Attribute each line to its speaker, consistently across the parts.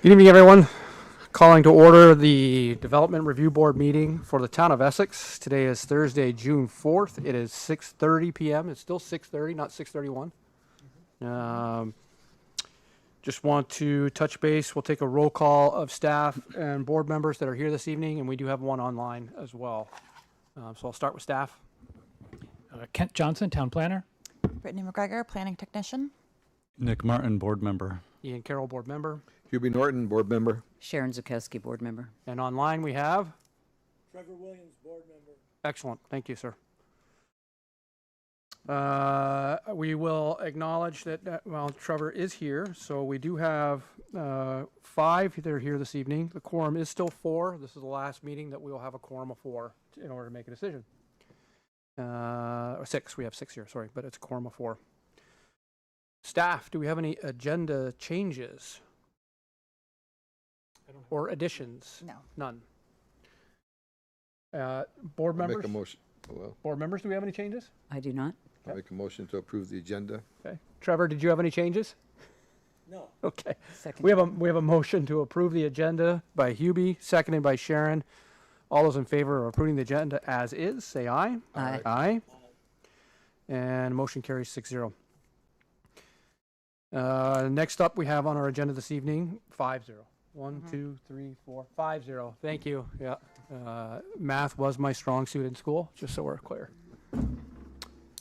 Speaker 1: Good evening, everyone. Calling to order the Development Review Board meeting for the Town of Essex. Today is Thursday, June 4th. It is 6:30 p.m. It's still 6:30, not 6:31. Just want to touch base. We'll take a roll call of staff and board members that are here this evening, and we do have one online as well. So I'll start with staff.
Speaker 2: Kent Johnson, Town Planner.
Speaker 3: Brittany McGregor, Planning Technician.
Speaker 4: Nick Martin, Board Member.
Speaker 1: Ian Carroll, board member.
Speaker 5: Hubie Norton, Board Member.
Speaker 6: Sharon Zukowski, Board Member.
Speaker 1: And online we have?
Speaker 7: Trevor Williams, Board Member.
Speaker 1: Excellent. Thank you, sir. We will acknowledge that, well, Trevor is here, so we do have 5 that are here this evening. The quorum is still 4. This is the last meeting that we will have a quorum of 4 in order to make a decision. Or 6. We have 6 here, sorry, but it's a quorum of 4. Staff, do we have any agenda changes? Or additions?
Speaker 3: No.
Speaker 1: None. Board members?
Speaker 5: Make a motion. Well,
Speaker 1: Board members, do we have any changes?
Speaker 6: I do not.
Speaker 5: I'll make a motion to approve the agenda.
Speaker 1: Okay. Trevor, did you have any changes?
Speaker 7: No.
Speaker 1: Okay.
Speaker 6: Second.
Speaker 1: We have a motion to approve the agenda by Hubie, seconded by Sharon. All those in favor of approving the agenda as is, say aye.
Speaker 6: Aye.
Speaker 1: Aye. And motion carries 6-0. Next up, we have on our agenda this evening, 5-0. 1, 2, 3, 4, 5-0. Thank you. Yeah. Math was my strong suit in school, just so we're clear.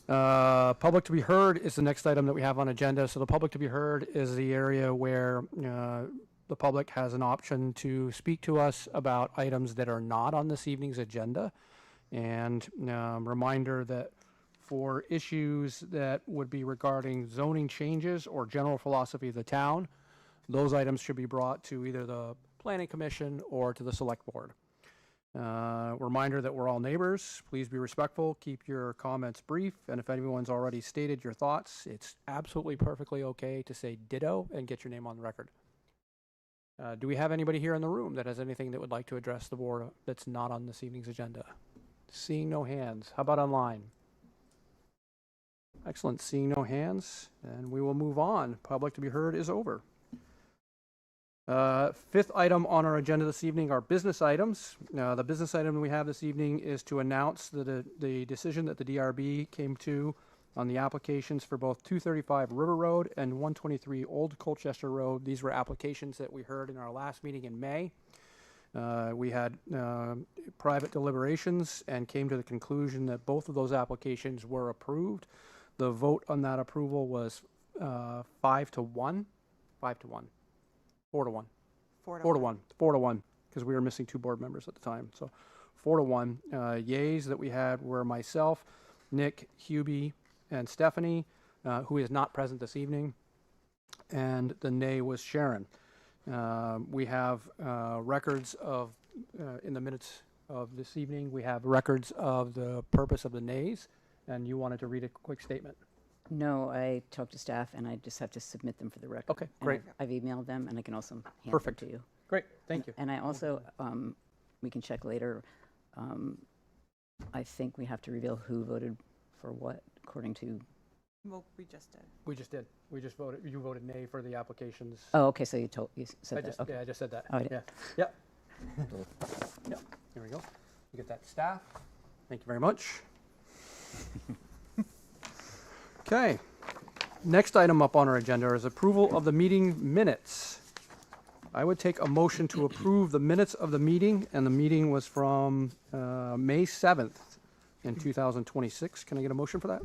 Speaker 1: Public to be heard is the next item that we have on agenda. So the public to be heard is the area where the public has an option to speak to us about items that are not on this evening's agenda. And reminder that for issues that would be regarding zoning changes or general philosophy of the town, those items should be brought to either the Planning Commission or to the Select Board. Reminder that we're all neighbors. Please be respectful. Keep your comments brief. And if anyone's already stated your thoughts, it's absolutely perfectly okay to say ditto and get your name on the record. Do we have anybody here in the room that has anything that would like to address the board that's not on this evening's agenda? Seeing no hands. How about online? Excellent. Seeing no hands, and we will move on. Public to be heard is over. 5th item on our agenda this evening are business items. The business item we have this evening is to announce the decision that the DRB came to on the applications for both 235 River Road and 123 Old Colchester Road. These were applications that we heard in our last meeting in May. We had private deliberations and came to the conclusion that both of those applications were approved. The vote on that approval was 5 to 1. 5 to 1. 4 to 1. 4 to 1. 4 to 1, because we were missing 2 board members at the time. So 4 to 1. Yays that we had were myself, Nick, Hubie, and Stephanie, who is not present this evening. And the nay was Sharon. We have records of, in the minutes of this evening, we have records of the purpose of the nays. And you wanted to read a quick statement.
Speaker 6: No, I talked to staff, and I just have to submit them for the record.
Speaker 1: Okay, great.
Speaker 6: I've emailed them, and I can also hand
Speaker 1: Perfect.
Speaker 6: them to you.
Speaker 1: Great, thank you.
Speaker 6: And I also, we can check later, I think we have to reveal who voted for what, according to...
Speaker 3: Well, we just did.
Speaker 1: We just did. We just voted. You voted nay for the applications.
Speaker 6: Oh, okay, so you said
Speaker 1: I
Speaker 6: that.
Speaker 1: just,
Speaker 6: Okay.
Speaker 1: yeah, I just said that.
Speaker 6: Oh, I did.
Speaker 1: Yeah. Yep. Yep. Here we go. You get that, staff. Thank you very much. Okay. Next item up on our agenda is approval of the meeting minutes. I would take a motion to approve the minutes of the meeting, and the meeting was from May 7th in 2026. Can I get a motion for that?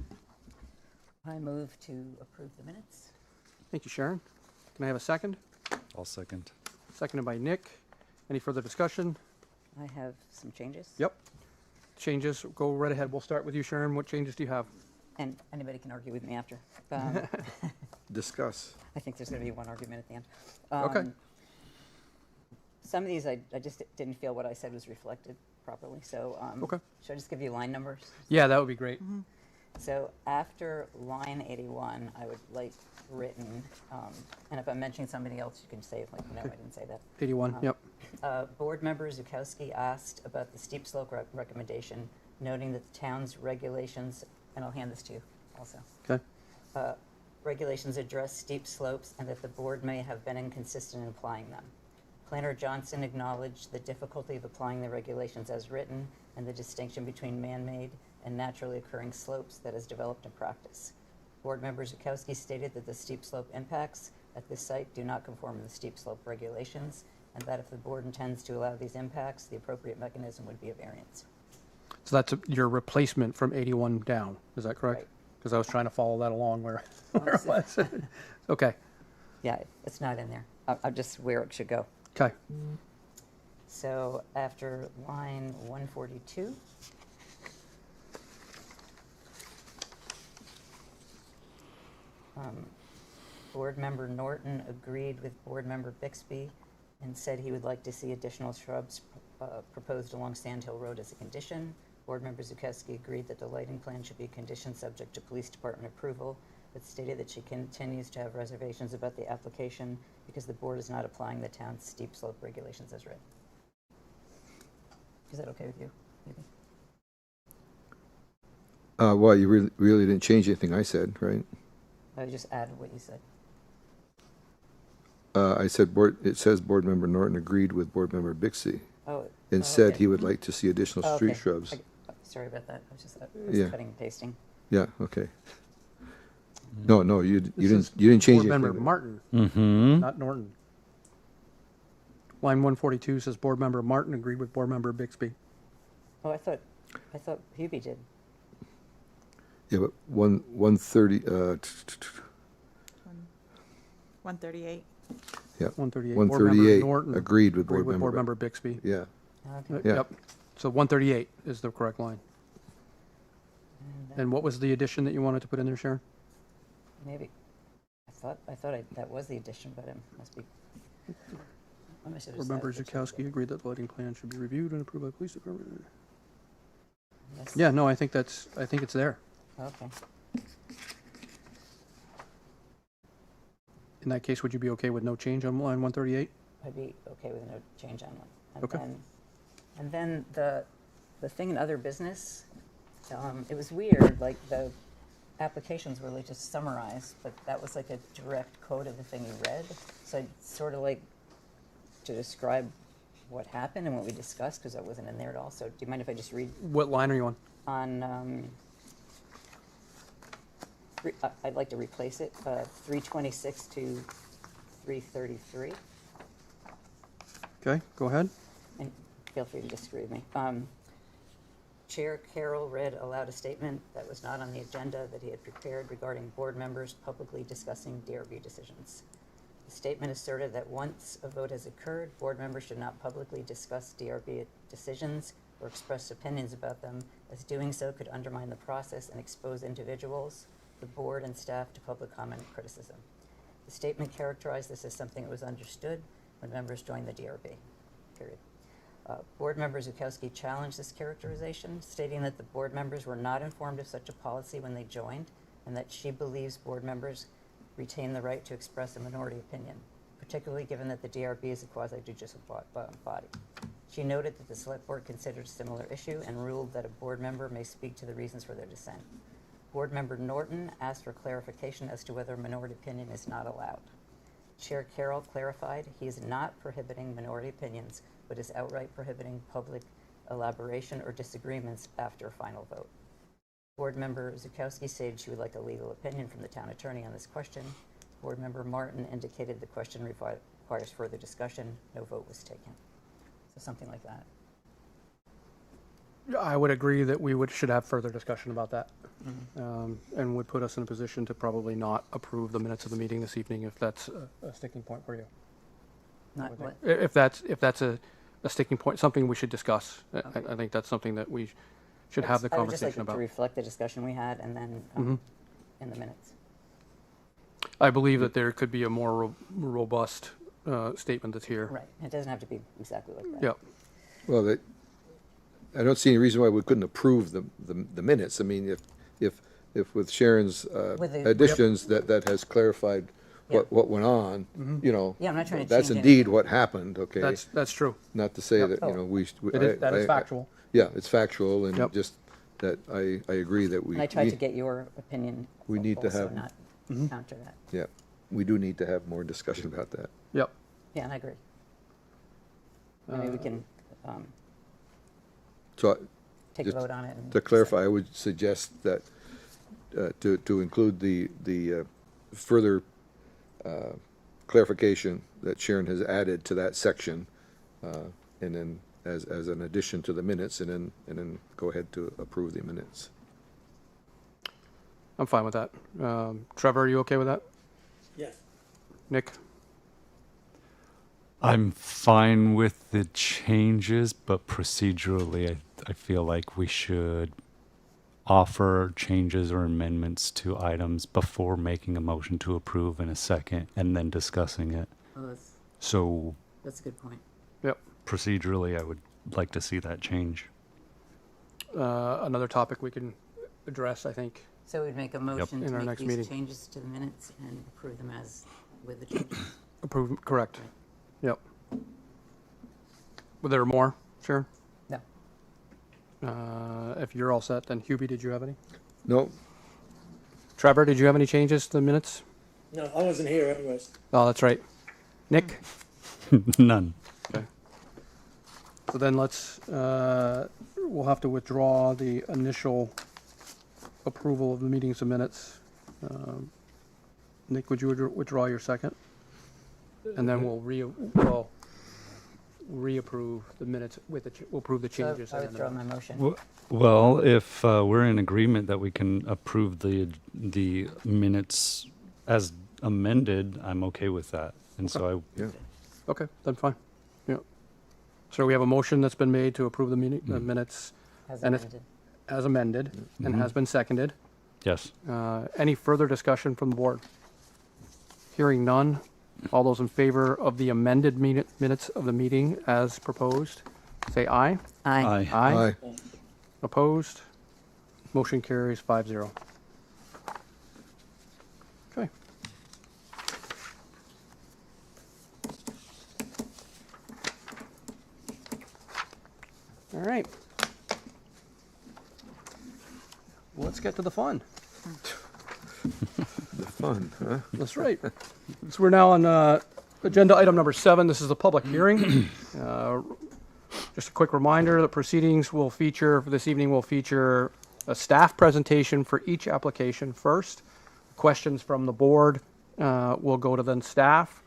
Speaker 6: I move to approve the minutes.
Speaker 1: Thank you, Sharon. Can I have a second?
Speaker 4: I'll second.
Speaker 1: Seconded by Nick. Any further discussion?
Speaker 6: I have some changes.
Speaker 1: Yep. Changes, go right ahead. We'll start with you, Sharon. What changes do you have?
Speaker 6: And anybody can argue with me after.
Speaker 5: Discuss.
Speaker 6: I think there's going to be one argument at the end.
Speaker 1: Okay.
Speaker 6: Some of these I just didn't feel what I said was reflected properly. So
Speaker 1: Okay.
Speaker 6: should I just give you line numbers?
Speaker 1: Yeah, that would be great.
Speaker 6: So after line 81, I would like written, and if I'm mentioning somebody else, you can say, like, no, I didn't say that.
Speaker 1: 81, yep.
Speaker 6: Board member Zukowski asked about the steep slope recommendation, noting that the town's regulations, and I'll hand this to you also.
Speaker 1: Okay.
Speaker 6: Regulations address steep slopes and that the board may have been inconsistent in applying them. Planner Johnson acknowledged the difficulty of applying the regulations as written and the distinction between man-made and naturally occurring slopes that has developed in practice. Board member Zukowski stated that the steep slope impacts at this site do not conform to the steep slope regulations, and that if the board intends to allow these impacts, the appropriate mechanism would be a variance.
Speaker 1: So that's your replacement from 81 down, is that correct?
Speaker 6: Right.
Speaker 1: Because I was trying to follow that along where it was. Okay,
Speaker 6: Yeah, it's not in there. I'm just where it should go.
Speaker 1: okay.
Speaker 6: So after line 142, Board member Norton agreed with board member Bixby and said he would like to see additional shrubs proposed along Sand Hill Road as a condition. Board member Zukowski agreed that the lighting plan should be a condition subject to police department approval, but stated that she continues to have reservations about the application because the board is not applying the town's steep slope regulations as written. Is that okay with you? Maybe?
Speaker 5: Well, you really didn't change anything I said, right?
Speaker 6: I just added what you said.
Speaker 5: I said it says board member Norton agreed with board member Bixby
Speaker 6: Oh.
Speaker 5: and
Speaker 6: oh,
Speaker 5: said
Speaker 6: okay.
Speaker 5: he would like to see additional
Speaker 6: Oh,
Speaker 5: street
Speaker 6: okay.
Speaker 5: shrubs.
Speaker 6: Sorry about that. I was just
Speaker 5: Yeah.
Speaker 6: cutting and pasting.
Speaker 5: Yeah, okay. No, you
Speaker 1: This
Speaker 5: didn't
Speaker 1: is
Speaker 5: change
Speaker 1: Board
Speaker 5: anything.
Speaker 1: member Martin,
Speaker 4: Mm-hmm.
Speaker 1: not Norton. Line 142 says board member Martin agreed with board member Bixby.
Speaker 6: Oh, I thought Hubie did.
Speaker 5: Yeah, but 130,
Speaker 3: 138.
Speaker 5: yeah,
Speaker 1: 138. Board member
Speaker 5: 138
Speaker 1: Norton
Speaker 5: agreed with
Speaker 1: agreed
Speaker 5: board
Speaker 1: with board
Speaker 5: member.
Speaker 1: member Bixby.
Speaker 5: Yeah,
Speaker 6: Okay.
Speaker 5: Yeah.
Speaker 1: Yep. So 138 is the correct line.
Speaker 6: And
Speaker 1: And what was the addition that you wanted to put in there, Sharon?
Speaker 6: maybe that was the addition, but it must be. I must have
Speaker 1: Board
Speaker 6: just
Speaker 1: member
Speaker 6: added the
Speaker 1: Zukowski agreed that the lighting plan should be reviewed and approved by the police department.
Speaker 6: Yes.
Speaker 1: Yeah, no, I think it's there.
Speaker 6: Okay.
Speaker 1: In that case, would you be okay with no change on line 138?
Speaker 6: I'd be okay with no change on one. And
Speaker 1: Okay.
Speaker 6: And then the thing in other business, it was weird, like the applications were like just summarized, but that was like a direct quote of the thing you read. So I'd sort of like to describe what happened and what we discussed, because that wasn't in there at all. So do you mind if I just read
Speaker 1: What line are you on?
Speaker 6: on, I'd like to replace it, 326 to 333.
Speaker 1: Okay, go ahead.
Speaker 6: And feel free to disagree with me. Chair Carroll read aloud a statement that was not on the agenda that he had prepared regarding board members publicly discussing DRB decisions. The statement asserted that once a vote has occurred, board members should not publicly discuss DRB decisions or express opinions about them, as doing so could undermine the process and expose individuals, the board, and staff to public comment and criticism. The statement characterized this as something that was understood when members joined the DRB, period. Board member Zukowski challenged this characterization, stating that the board members were not informed of such a policy when they joined, and that she believes board members retain the right to express a minority opinion, particularly given that the DRB is a quasi-judicial body. She noted that the select board considered a similar issue and ruled that a board member may speak to the reasons for their dissent. Board member Norton asked for clarification as to whether a minority opinion is not allowed. Chair Carroll clarified he is not prohibiting minority opinions, but is outright prohibiting public elaboration or disagreements after a final vote. Board member Zukowski stated she would like a legal opinion from the town attorney on this question. Board member Martin indicated the question requires further discussion. No vote was taken. So something like that.
Speaker 1: Yeah, I would agree that we should have further discussion about that. And would put us in a position to probably not approve the minutes of the meeting this evening if that's a sticking point for you.
Speaker 6: Not what?
Speaker 1: If that's a sticking point, something we should discuss. I think that's something that we should have the
Speaker 6: I would just like
Speaker 1: conversation
Speaker 6: it to
Speaker 1: about.
Speaker 6: reflect the discussion we had and then in the minutes.
Speaker 1: I believe that there could be a more robust statement that's here.
Speaker 6: Right. It doesn't have to be exactly like that.
Speaker 1: Yeah.
Speaker 5: well, I don't see any reason why we couldn't approve the minutes. I mean, if with Sharon's
Speaker 6: With the-
Speaker 5: additions, that has clarified
Speaker 6: Yep.
Speaker 5: what went on, you know.
Speaker 6: Yeah, I'm not trying to
Speaker 5: That's
Speaker 6: change
Speaker 5: indeed
Speaker 6: anything.
Speaker 5: what happened, okay?
Speaker 1: That's true.
Speaker 5: Not to say
Speaker 1: Yep.
Speaker 5: that, you know,
Speaker 1: That is factual.
Speaker 5: Yeah, it's factual, and
Speaker 1: Yep.
Speaker 5: just that I agree that we.
Speaker 6: And I tried to get your opinion.
Speaker 5: we need to
Speaker 6: also,
Speaker 5: have-
Speaker 6: not counter that.
Speaker 5: Yeah, we do need to have more discussion about that.
Speaker 1: Yep.
Speaker 6: Yeah, and I agree. Maybe we can
Speaker 5: So
Speaker 6: take a
Speaker 5: just
Speaker 6: vote on it. And
Speaker 5: to clarify, I would suggest that to include the further clarification that Sharon has added to that section, and then as an addition to the minutes, and then go ahead to approve the minutes.
Speaker 1: I'm fine with that. Trevor, are you okay with that?
Speaker 7: Yes.
Speaker 1: Nick?
Speaker 4: I'm fine with the changes, but procedurally, I feel like we should offer changes or amendments to items before making a motion to approve in a second and then discussing it.
Speaker 6: Well,
Speaker 4: So
Speaker 6: that's a good point.
Speaker 1: Yep.
Speaker 4: procedurally, I would like to see that change.
Speaker 1: Another topic we can address, I think.
Speaker 6: So we'd make a motion
Speaker 1: In
Speaker 6: to
Speaker 1: our
Speaker 6: make
Speaker 1: next
Speaker 6: these
Speaker 1: meeting.
Speaker 6: changes to the minutes and approve them as with the changes.
Speaker 1: Approve, correct. Yep. Were there more, Sharon?
Speaker 6: No.
Speaker 1: If you're all set, then Hubie, did you have any?
Speaker 5: No,
Speaker 1: Trevor, did you have any changes to the minutes?
Speaker 7: No, I wasn't here anyways.
Speaker 1: Oh, that's right. Nick?
Speaker 4: None.
Speaker 1: So then let's, we'll have to withdraw the initial approval of the meetings of minutes. Nick, would you withdraw your second? And then we'll reapprove the minutes with we'll approve the
Speaker 6: So
Speaker 1: changes.
Speaker 6: I
Speaker 1: and
Speaker 6: withdraw
Speaker 1: then-
Speaker 6: my motion.
Speaker 4: Well, if we're in agreement that we can approve the minutes as amended, I'm okay with that. And so
Speaker 5: yeah,
Speaker 1: Okay, then fine. Yeah. So we have a motion that's been made to approve the minutes
Speaker 6: As
Speaker 1: and it's-
Speaker 6: amended.
Speaker 1: as amended and has been seconded.
Speaker 4: yes.
Speaker 1: Any further discussion from the board? Hearing none. All those in favor of the amended minutes of the meeting as proposed, say aye.
Speaker 6: Aye.
Speaker 1: Aye.
Speaker 5: aye,
Speaker 1: Opposed? Motion carries 5-0. Okay. All right. Let's get to the fun.
Speaker 5: fun, huh?
Speaker 1: That's right. So we're now on agenda item number 7. This is a public hearing. Just a quick reminder, the proceedings will feature, for this evening, will feature a staff presentation for each application first. Questions from the board will go to then staff.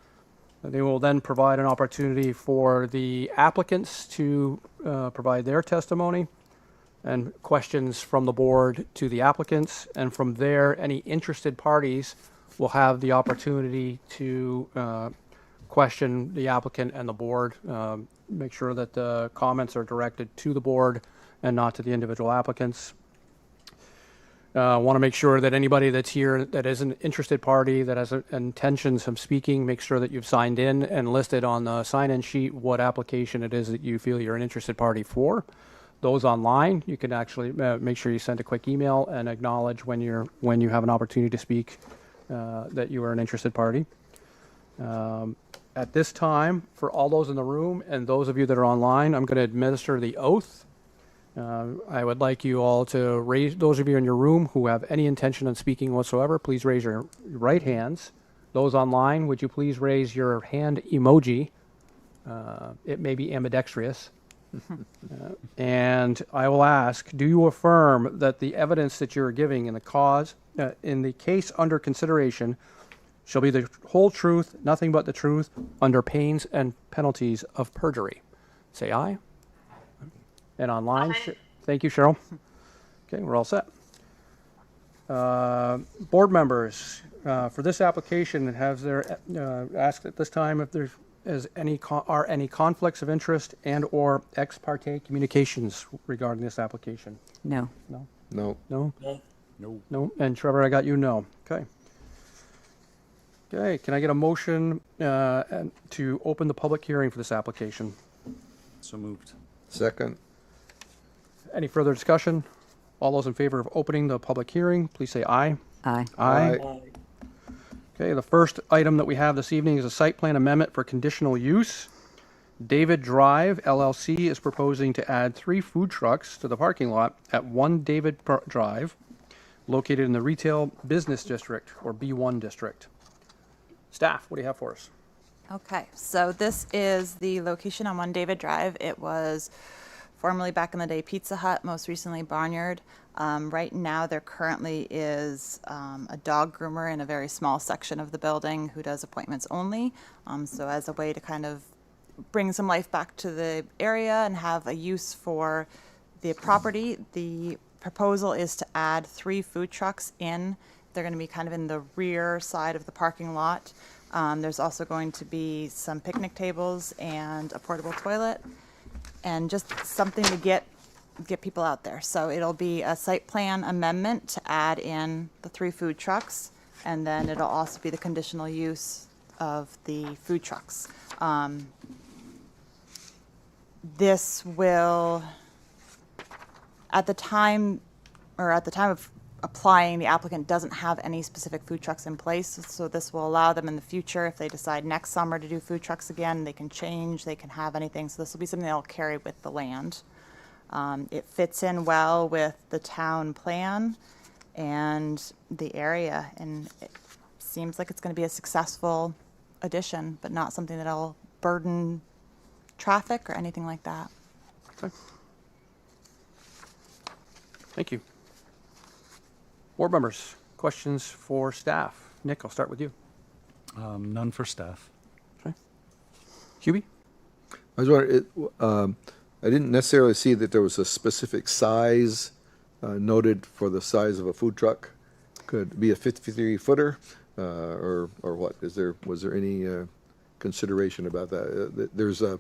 Speaker 1: They will then provide an opportunity for the applicants to provide their testimony and questions from the board to the applicants. And from there, any interested parties will have the opportunity to question the applicant and the board. Make sure that the comments are directed to the board and not to the individual applicants. Want to make sure that anybody that's here that is an interested party that has intentions of speaking, make sure that you've signed in and listed on the sign-in sheet what application it is that you feel you're an interested party for. Those online, you can actually make sure you send a quick email and acknowledge when you have an opportunity to speak that you are an interested party. At this time, for all those in the room and those of you that are online, I'm going to administer the oath. I would like you all to raise, those of you in your room who have any intention of speaking whatsoever, please raise your right hands. Those online, would you please raise your hand emoji? It may be ambidextrous. And I will ask, do you affirm that the evidence that you're giving in the case under consideration shall be the whole truth, nothing but the truth, under pains and penalties of perjury? Say aye. And online, thank you, Cheryl. Okay, we're all set. Board members, for this application, has there asked at this time if there is any conflicts of interest and or ex parte communications regarding this application?
Speaker 6: No.
Speaker 1: No.
Speaker 5: No,
Speaker 1: No.
Speaker 7: No.
Speaker 1: No. And Trevor, I got you. No. Okay. Okay. Can I get a motion to open the public hearing for this application?
Speaker 4: So moved.
Speaker 5: second,
Speaker 1: Any further discussion? All those in favor of opening the public hearing, please say aye.
Speaker 6: Aye.
Speaker 5: Aye.
Speaker 7: Aye.
Speaker 1: Okay, the first item that we have this evening is a site plan amendment for conditional use. David Drive LLC is proposing to add 3 food trucks to the parking lot at 1 David Drive, located in the Retail Business District, or B1 District. Staff, what do you have for us?
Speaker 3: Okay, so this is the location on One David Drive. It was formerly back in the day Pizza Hut, most recently Barnyard. Right now, there currently is a dog groomer in a very small section of the building who does appointments only. So as a way to kind of bring some life back to the area and have a use for the property, the proposal is to add 3 food trucks in. They're going to be kind of in the rear side of the parking lot. There's also going to be some picnic tables and a portable toilet, and just something to get people out there. So it'll be a site plan amendment to add in the 3 food trucks, and then it'll also be the conditional use of the food trucks. This will, at the time of applying, the applicant doesn't have any specific food trucks in place, so this will allow them in the future, if they decide next summer to do food trucks again, they can change, they can have anything, so this will be something they'll carry with the land. It fits in well with the town plan and the area, and it seems like it's going to be a successful addition, but not something that'll burden traffic or anything like that.
Speaker 1: Okay. Thank you. Board members, questions for staff? Nick, I'll start with you.
Speaker 4: None for staff.
Speaker 1: Okay. Hubie?
Speaker 5: I was wondering, I didn't necessarily see that there was a specific size noted for the size of a food truck. Could it be a 53-footer, or what? Was there any consideration about that? There's a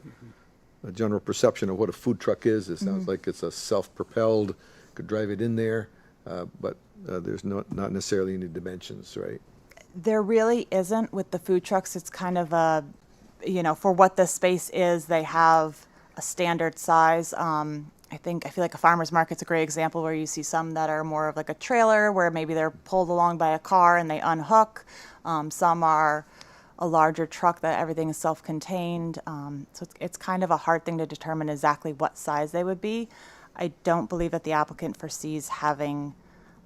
Speaker 5: general perception of what a food truck is. It sounds like it's a self-propelled, could drive it in there, but there's not necessarily any dimensions, right?
Speaker 3: There really isn't with the food trucks. It's kind of a, for what the space is, they have a standard size. I feel like a farmer's market's a great example where you see some that are more of like a trailer where maybe they're pulled along by a car and they unhook. Some are a larger truck that everything is self-contained. So it's kind of a hard thing to determine exactly what size they would be. I don't believe that the applicant foresees having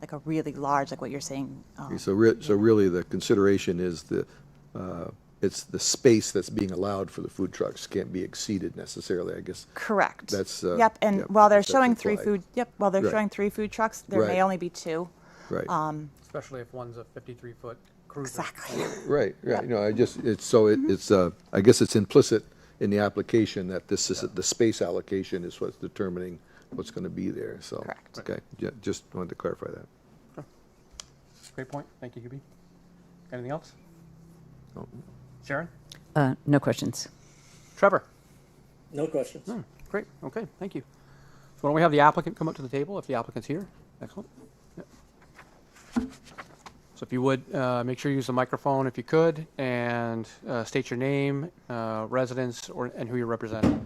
Speaker 3: like a really large, like what you're saying.
Speaker 5: Okay, so really the consideration is it's the space that's being allowed for the food trucks can't be exceeded necessarily, I guess.
Speaker 3: Correct.
Speaker 5: That's
Speaker 3: yep. And
Speaker 5: yep,
Speaker 3: while they're
Speaker 5: that's
Speaker 3: showing
Speaker 5: implied.
Speaker 3: while they're
Speaker 5: Right.
Speaker 3: showing 3 food trucks, there may
Speaker 5: Right.
Speaker 3: only be 2.
Speaker 5: Right.
Speaker 1: Especially if one's a 53-foot cruiser.
Speaker 3: Exactly.
Speaker 5: Right. I guess it's implicit in the application that this is the space allocation is what's determining what's going to be there. So
Speaker 3: Correct.
Speaker 5: Okay. Yeah, just wanted to clarify that.
Speaker 1: Great point. Thank you, Hubie. Anything else?
Speaker 5: No.
Speaker 1: Sharon?
Speaker 6: No questions.
Speaker 1: Trevor?
Speaker 7: No questions.
Speaker 1: Great. Okay. Thank you. So why don't we have the applicant come up to the table if the applicant's here? Excellent. Yep. So if you would, make sure you use the microphone if you could, and state your name, residence, and who you're representing.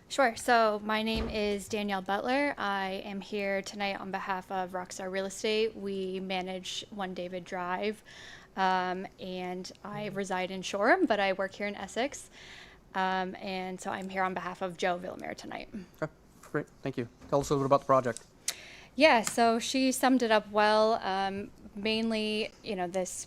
Speaker 8: Sure. So my name is Danielle Butler. I am here tonight on behalf of Rockstar Real Estate. We manage One David Drive, and I reside in Shoreham, but I work here in Essex. And so I'm here on behalf of Joe Villamere tonight.
Speaker 1: Okay. Great. Thank you. Tell us a little bit about the project.
Speaker 8: Yeah, so she summed it up well. Mainly, this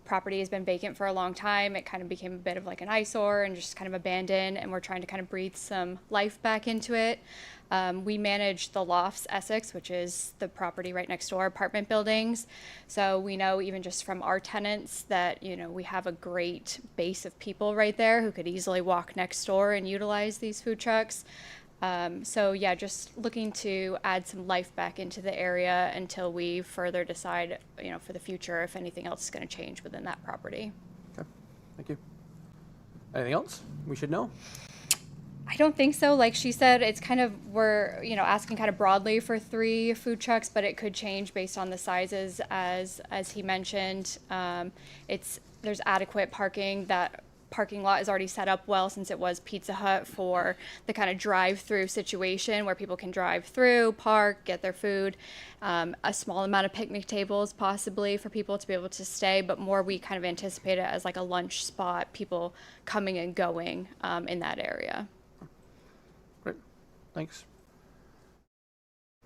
Speaker 8: property has been vacant for a long time. It kind of became a bit of like an eyesore and just kind of abandoned, and we're trying to kind of breathe some life back into it. We manage the Lofts Essex, which is the property right next door, apartment buildings. So we know even just from our tenants that, we have a great base of people right there who could easily walk next door and utilize these food trucks. So yeah, just looking to add some life back into the area until we further decide, for the future if anything else is going to change within that property.
Speaker 1: Okay. Thank you. Anything else we should know?
Speaker 8: I don't think so. Like she said, it's kind of, we're, asking kind of broadly for 3 food trucks, but it could change based on the sizes as he mentioned. There's adequate parking. That parking lot is already set up well since it was Pizza Hut for the kind of drive-through situation where people can drive through, park, get their food. A small amount of picnic tables possibly for people to be able to stay, but more we kind of anticipate it as like a lunch spot, people coming and going in that area.
Speaker 1: Great. Thanks.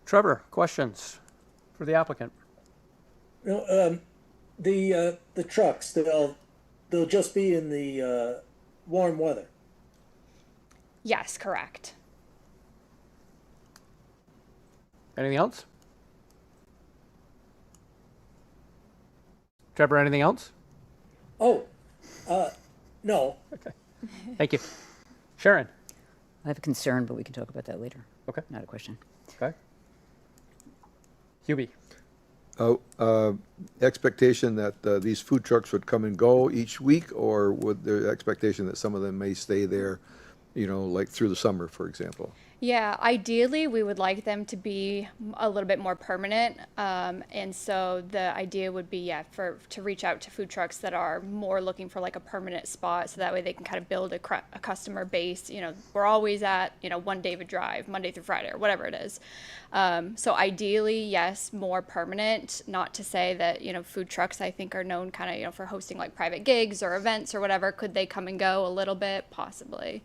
Speaker 1: Trevor, questions for the applicant?
Speaker 7: The trucks, they'll just be in the warm weather.
Speaker 8: Yes, correct.
Speaker 1: Anything else? Trevor, anything else?
Speaker 7: Oh, no.
Speaker 1: Thank you. Sharon?
Speaker 6: I have a concern, but we can talk about that later.
Speaker 1: Okay.
Speaker 6: Not a question.
Speaker 1: Okay. Hubie?
Speaker 5: Expectation that these food trucks would come and go each week, or would there expectation that some of them may stay there, like through the summer, for example?
Speaker 8: Yeah, ideally, we would like them to be a little bit more permanent. And so the idea would be, to reach out to food trucks that are more looking for like a permanent spot. So that way they can kind of build a customer base. We're always at, One David Drive, Monday through Friday, or whatever it is. So ideally, yes, more permanent. Not to say that, food trucks, I think, are known kind of, for hosting like private gigs or events or whatever. Could they come and go a little bit? Possibly.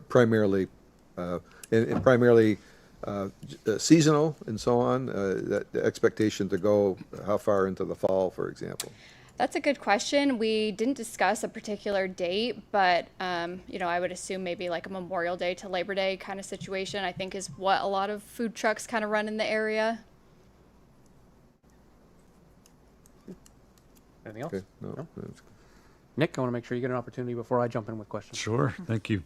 Speaker 5: Primarily, and primarily seasonal and so on, that the expectation to go how far into the fall, for example?
Speaker 8: That's a good question. We didn't discuss a particular date, but, I would assume maybe like a Memorial Day to Labor Day kind of situation, I think is what a lot of food trucks kind of run in the area.
Speaker 1: Anything else?
Speaker 5: Okay, no, that's
Speaker 1: Nick, I want to make sure you get an opportunity before I jump in with questions.
Speaker 4: Sure, thank you.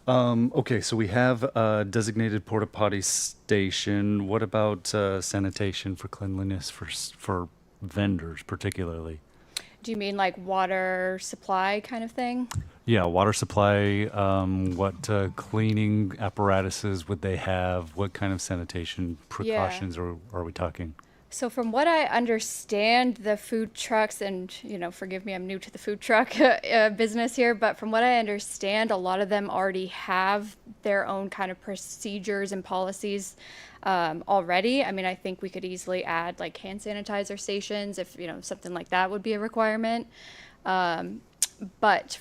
Speaker 4: Okay, so we have a designated porta potty station. What about sanitation for cleanliness for vendors particularly?
Speaker 8: Do you mean like water supply kind of thing?
Speaker 4: Yeah, water supply. What cleaning apparatuses would they have? What kind of sanitation precautions are we talking?
Speaker 8: So from what I understand, the food trucks, and, forgive me, I'm new to the food truck business here, but from what I understand, a lot of them already have their own kind of procedures and policies already. I mean, I think we could easily add like hand sanitizer stations if, something like that would be a requirement. But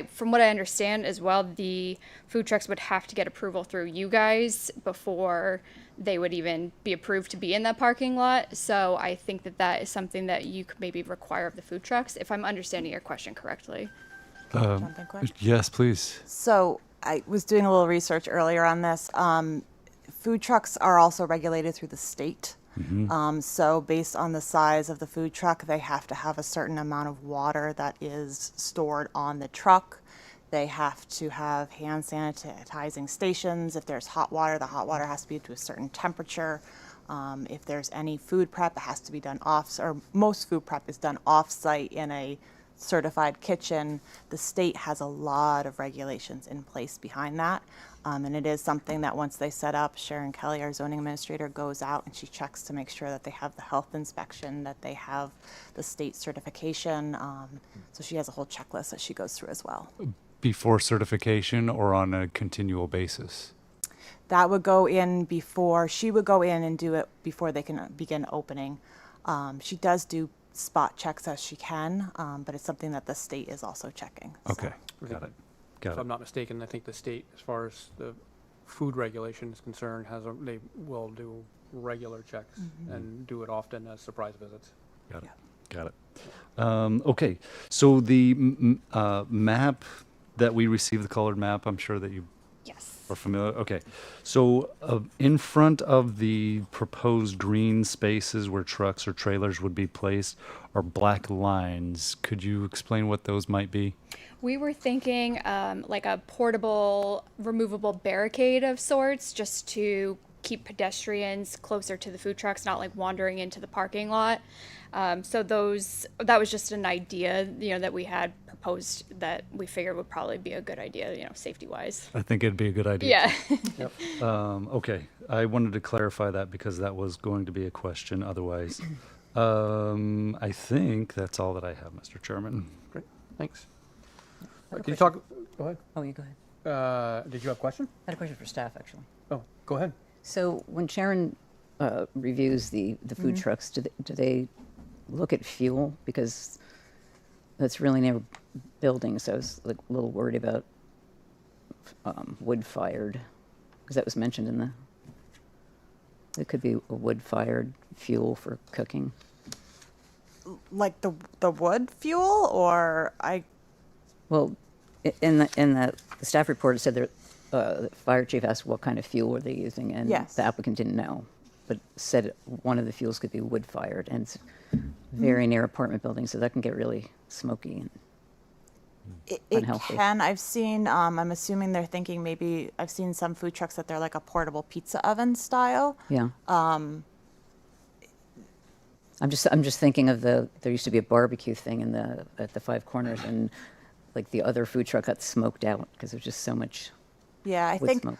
Speaker 8: from what I understand as well, the food trucks would have to get approval through you guys before they would even be approved to be in that parking lot. So I think that is something that you could maybe require of the food trucks, if I'm understanding your question correctly.
Speaker 3: Jump in quick?
Speaker 4: Yes, please.
Speaker 3: So I was doing a little research earlier on this. Food trucks are also regulated through the state. So based on the size of the food truck, they have to have a certain amount of water that is stored on the truck. They have to have hand sanitizing stations. If there's hot water, the hot water has to be to a certain temperature. If there's any food prep, it has to be done most food prep is done off-site in a certified kitchen. The state has a lot of regulations in place behind that. And it is something that once they set up, Sharon Kelly, our zoning administrator, goes out and she checks to make sure that they have the health inspection, that they have the state certification. So she has a whole checklist that she goes through as well.
Speaker 4: Before certification or on a continual basis?
Speaker 3: That would go in before, she would go in and do it before they can begin opening. She does do spot checks as she can, but it's something that the state is also checking.
Speaker 4: Okay, got it.
Speaker 1: If I'm not mistaken, I think the state, as far as the food regulation is concerned, they will do regular checks and do it often as surprise visits.
Speaker 4: Got it. Okay, so the map that we received, the colored map, I'm sure that you
Speaker 8: Yes.
Speaker 4: are familiar. Okay, so in front of the proposed green spaces where trucks or trailers would be placed are black lines. Could you explain what those might be?
Speaker 8: We were thinking like a portable, removable barricade of sorts, just to keep pedestrians closer to the food trucks, not like wandering into the parking lot. So that was just an idea, that we had proposed that we figured would probably be a good idea, safety-wise.
Speaker 4: I think it'd be a good idea.
Speaker 8: Yeah.
Speaker 4: Okay, I wanted to clarify that because that was going to be a question otherwise. I think that's all that I have, Mr. Chairman.
Speaker 1: Great, thanks.
Speaker 6: I have a
Speaker 1: Can you
Speaker 6: question.
Speaker 1: talk? Go ahead.
Speaker 6: Oh, you go ahead.
Speaker 1: Did you have a question?
Speaker 6: I had a question for staff, actually.
Speaker 1: Oh, go ahead.
Speaker 6: So when Sharon reviews the food trucks, do they look at fuel? Because that's really near buildings, so I was like a little worried about wood-fired, because that was mentioned in it could be a wood-fired fuel for cooking.
Speaker 3: Like the wood fuel, or
Speaker 6: Well, In the staff report, it said that the fire chief asked what kind of fuel were they using, and
Speaker 3: Yes.
Speaker 6: the applicant didn't know, but said one of the fuels could be wood-fired, and it's very near apartment buildings, so that can get really smoky. And
Speaker 3: It
Speaker 6: Unhealthy.
Speaker 3: can. I've seen, I'm assuming they're thinking maybe, I've seen some food trucks that they're like a portable pizza oven style.
Speaker 6: yeah. I'm just thinking of there used to be a barbecue thing at the Five Corners, and like the other food truck got smoked out because there's just so much
Speaker 3: Yeah, I
Speaker 6: wood
Speaker 3: think,
Speaker 6: smoke.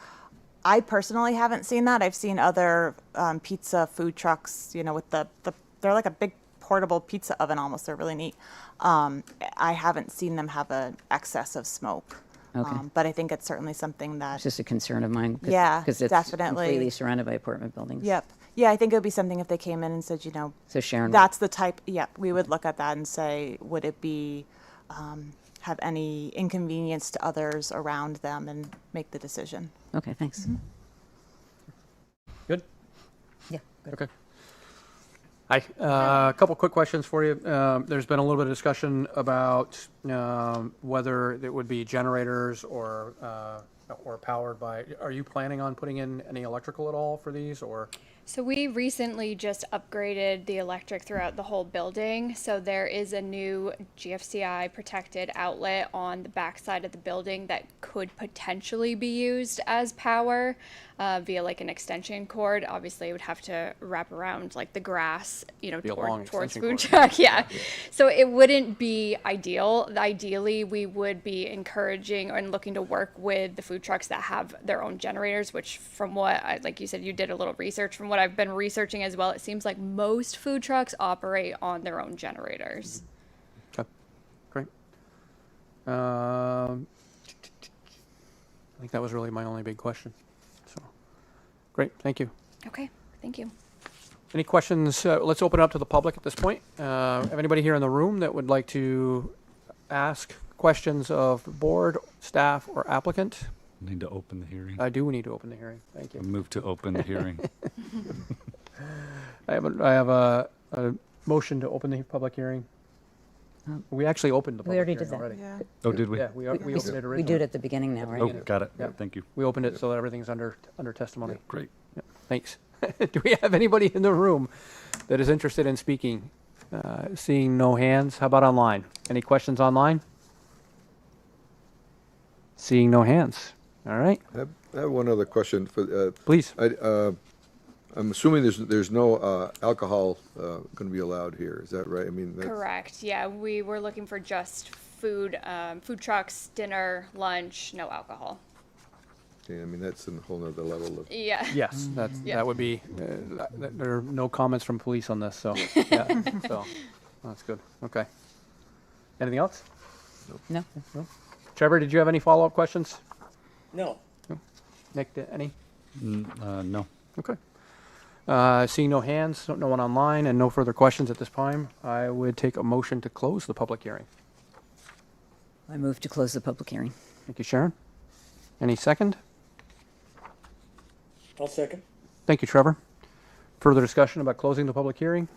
Speaker 3: I personally haven't seen that. I've seen other pizza food trucks, you know, with they're like a big portable pizza oven almost. They're really neat. I haven't seen them have an excess of smoke.
Speaker 6: Okay.
Speaker 3: But I think it's certainly something that,
Speaker 6: It's just a concern of mine.
Speaker 3: Yeah,
Speaker 6: Because it's
Speaker 3: definitely.
Speaker 6: completely surrounded by apartment buildings.
Speaker 3: yep. Yeah, I think it would be something if they came in and said, you know,
Speaker 6: So Sharon,
Speaker 3: that's the type, yep, we would look at that and say, would it be, have any inconvenience to others around them and make the decision.
Speaker 6: okay, thanks.
Speaker 1: Good?
Speaker 6: Yeah. good.
Speaker 1: Okay. Hi, a couple quick questions for you. There's been a little bit of discussion about whether it would be generators or powered by, are you planning on putting in any electrical at all for these, or?
Speaker 8: So we recently just upgraded the electric throughout the whole building. So there is a new GFCI protected outlet on the back side of the building that could potentially be used as power via like an extension cord. Obviously, it would have to wrap around like the grass, you know,
Speaker 1: Be a long
Speaker 8: towards
Speaker 1: extension
Speaker 8: food
Speaker 1: cord.
Speaker 8: truck. Yeah. So it wouldn't be ideal. Ideally, we would be encouraging and looking to work with the food trucks that have their own generators, which from what, like you said, you did a little research. From what I've been researching as well, it seems like most food trucks operate on their own generators.
Speaker 1: Okay, great. I think that was really my only big question. So, great, thank you.
Speaker 8: Okay, thank you.
Speaker 1: Any questions? Let's open it up to the public at this point. Have anybody here in the room that would like to ask questions of board, staff, or applicant?
Speaker 4: Need to open the hearing.
Speaker 1: I do need to open the hearing. Thank you.
Speaker 4: Move to open the hearing.
Speaker 1: I have a motion to open the public hearing. We actually opened the
Speaker 6: We
Speaker 1: public
Speaker 6: already
Speaker 1: hearing
Speaker 6: did that.
Speaker 1: already.
Speaker 3: Yeah.
Speaker 4: Oh, did we?
Speaker 1: Yeah, we opened it originally.
Speaker 6: We do it at the beginning now,
Speaker 4: Oh,
Speaker 6: right?
Speaker 4: got it.
Speaker 1: Yeah.
Speaker 4: Thank you.
Speaker 1: We opened it so that everything's under testimony.
Speaker 4: Great.
Speaker 1: Thanks. Do we have anybody in the room that is interested in speaking? Seeing no hands, how about online? Any questions online? Seeing no hands. All right,
Speaker 5: I have one other question for,
Speaker 1: please.
Speaker 5: I'm assuming there's no alcohol going to be allowed here, is that right? I mean, that's,
Speaker 8: Correct. Yeah, we were looking for just food, food trucks, dinner, lunch, no alcohol.
Speaker 5: okay, I mean, that's a whole nother level of,
Speaker 8: Yeah.
Speaker 1: Yes,
Speaker 8: Yeah.
Speaker 1: that would be, there are no comments from police on this, so, yeah, so, that's good, okay. Anything else?
Speaker 6: No?
Speaker 1: Trevor, did you have any follow-up questions?
Speaker 7: No.
Speaker 1: Nick, any?
Speaker 4: No.
Speaker 1: Okay. Seeing no hands, no one online, and no further questions at this time, I would take a motion to close the public hearing.
Speaker 6: I move to close the public hearing.
Speaker 1: Thank you, Sharon. Any second?
Speaker 7: I'll second.
Speaker 1: Thank you, Trevor. Further discussion about closing the public hearing?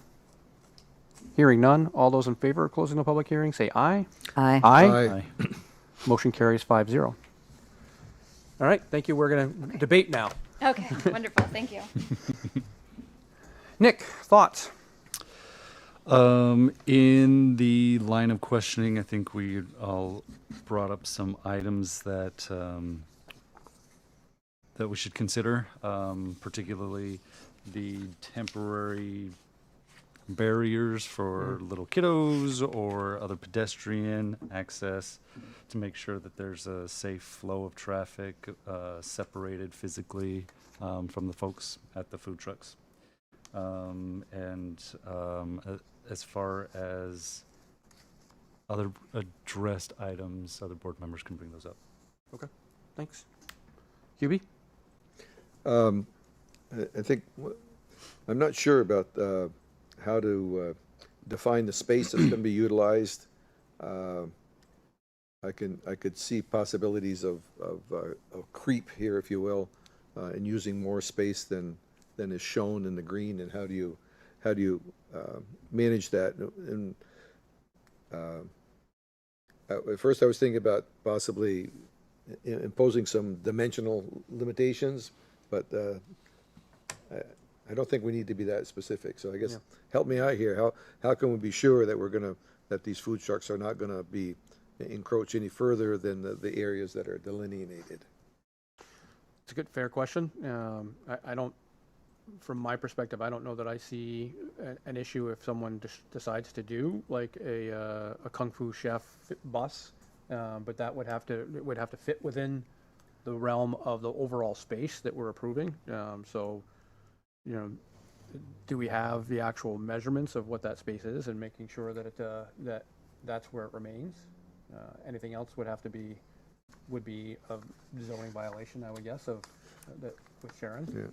Speaker 1: Hearing none. All those in favor of closing the public hearing, say aye.
Speaker 6: Aye.
Speaker 1: Aye. Motion carries 5-0. All right, thank you. We're going to debate now.
Speaker 8: Okay, wonderful. Thank you.
Speaker 1: Nick, thoughts?
Speaker 4: In the line of questioning, I think we all brought up some items that that we should consider, particularly the temporary barriers for little kiddos or other pedestrian access to make sure that there's a safe flow of traffic separated physically from the folks at the food trucks. As far as other addressed items, other board members can bring those up.
Speaker 1: Okay, thanks. QB?
Speaker 5: I think, I'm not sure about how to define the space that's going to be utilized. I could see possibilities of creep here, if you will, and using more space than is shown in the green. And how do you manage that? And At first I was thinking about possibly imposing some dimensional limitations, but I don't think we need to be that specific. So I guess help me out here. How can we be sure that that these food trucks are not gonna be encroach any further than the areas that are delineated?
Speaker 1: It's a good, fair question. I don't, from my perspective, I don't know that I see an issue if someone decides to do like a Kung Fu Chef bus, but that would have to fit within the realm of the overall space that we're approving. So, you know, do we have the actual measurements of what that space is and making sure that that's where it remains? Anything else would be a zoning violation, I would guess, of that with Sharon.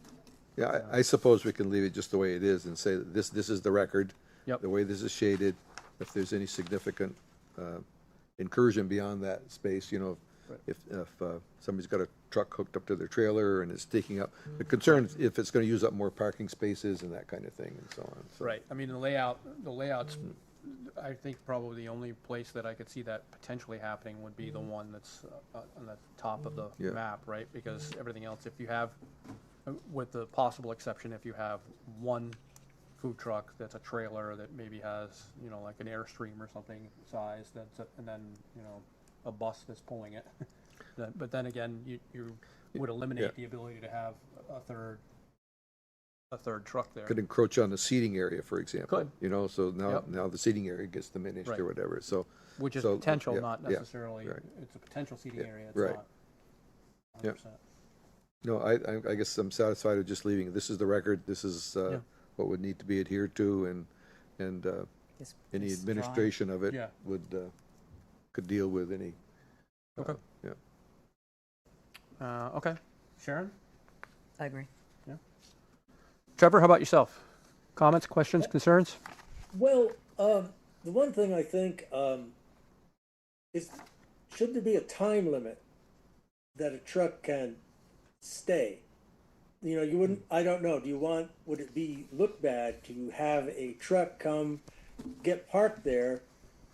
Speaker 5: Yeah, I suppose we can leave it just the way it is and say that this is the record.
Speaker 1: Yep.
Speaker 5: The way this is shaded. If there's any significant incursion beyond that space, you know,
Speaker 1: Right.
Speaker 5: if somebody's got a truck hooked up to their trailer and it's taking up, the concern is if it's going to use up more parking spaces and that kind of thing and so on. So,
Speaker 1: Right. I mean, the layouts, I think probably the only place that I could see that potentially happening would be the one that's on the top of the
Speaker 5: Yeah.
Speaker 1: map, right? Because everything else, if you have, with the possible exception, if you have one food truck that's a trailer that maybe has, you know, like an Airstream or something size, and then, you know, a bus that's pulling it. But then again, you would eliminate
Speaker 5: Yeah.
Speaker 1: the ability to have a third truck there.
Speaker 5: could encroach on the seating area, for example.
Speaker 1: Could.
Speaker 5: You know, so
Speaker 1: Yep.
Speaker 5: now the seating area gets diminished
Speaker 1: Right.
Speaker 5: or whatever. So
Speaker 1: Which is
Speaker 5: so,
Speaker 1: potential,
Speaker 5: yeah,
Speaker 1: not
Speaker 5: yeah,
Speaker 1: necessarily,
Speaker 5: right.
Speaker 1: it's a potential seating
Speaker 5: Yeah,
Speaker 1: area, it's
Speaker 5: right.
Speaker 1: not
Speaker 5: Yep.
Speaker 1: 100%.
Speaker 5: no, I guess I'm satisfied with just leaving it. This is the record. This is
Speaker 1: Yeah.
Speaker 5: what would need to be adhered to, and
Speaker 6: This-
Speaker 5: any
Speaker 6: this drawing.
Speaker 5: administration of it
Speaker 1: Yeah.
Speaker 5: could deal with any.
Speaker 1: Okay.
Speaker 5: Yeah.
Speaker 1: Okay. Sharon?
Speaker 6: I agree.
Speaker 1: Trevor, how about yourself? Comments, questions, concerns?
Speaker 7: Well, the one thing I think is, should there be a time limit that a truck can stay? You know, you wouldn't, I don't know, would it look bad to have a truck come, get parked there,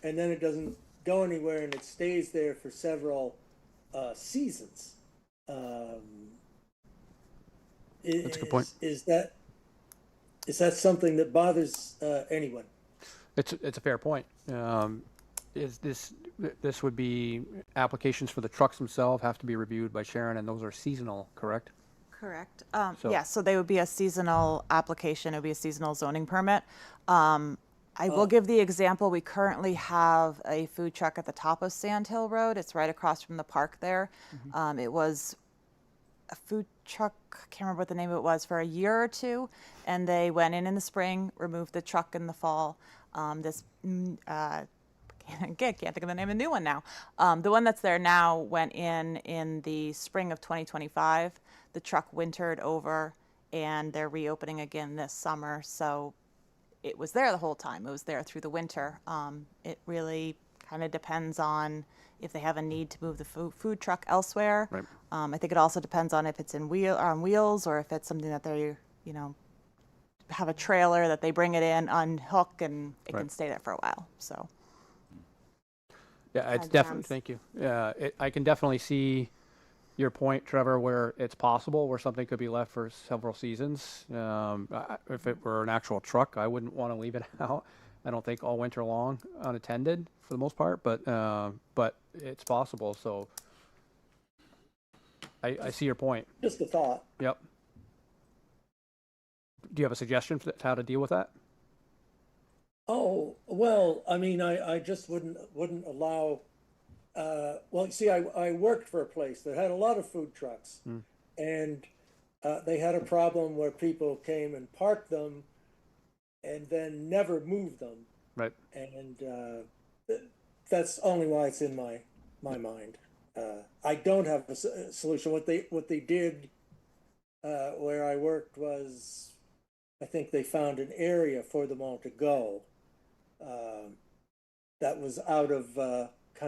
Speaker 7: and then it doesn't go anywhere and it stays there for several seasons?
Speaker 1: That's a good point.
Speaker 7: Is that something that bothers anyone?
Speaker 1: It's a fair point. Is this would be applications for the trucks themselves have to be reviewed by Sharon, and those are seasonal, correct?
Speaker 3: Correct.
Speaker 1: So-
Speaker 3: Yeah, so they would be a seasonal application, it would be a seasonal zoning permit. I will give the example, we currently have a food truck at the top of Sand Hill Road, it's right across from the park there. It was a food truck, I can't remember what the name of it was, for a year or two, and they went in the spring, removed the truck in the fall. Can't think of the name of the new one now. The one that's there now went in the spring of 2025. The truck wintered over, and they're reopening again this summer. So it was there the whole time. It was there through the winter. It really kind of depends on if they have a need to move the food truck elsewhere.
Speaker 1: Right.
Speaker 3: I think it also depends on if it's on wheels or if it's something that they're, you know, have a trailer that they bring it in, unhook, and it
Speaker 1: Right.
Speaker 3: can stay there for a while. So.
Speaker 1: Yeah, it's
Speaker 3: Depends.
Speaker 1: definitely, thank you. Yeah, I can definitely see your point, Trevor, where it's possible where something could be left for several seasons. If it were an actual truck, I wouldn't want to leave it out. I don't think all winter long unattended for the most part, but it's possible. So I see your point.
Speaker 7: Just a thought.
Speaker 1: Yep. Do you have a suggestion for how to deal with that?
Speaker 7: Oh, well, I mean, I just wouldn't allow, well, see, I worked for a place that had a lot of food trucks. And they had a problem where people came and parked them and then never moved them.
Speaker 1: Right.
Speaker 7: And that's only why it's in my mind. I don't have a solution. What they did where I worked was, I think they found an area for them all to go. That was kind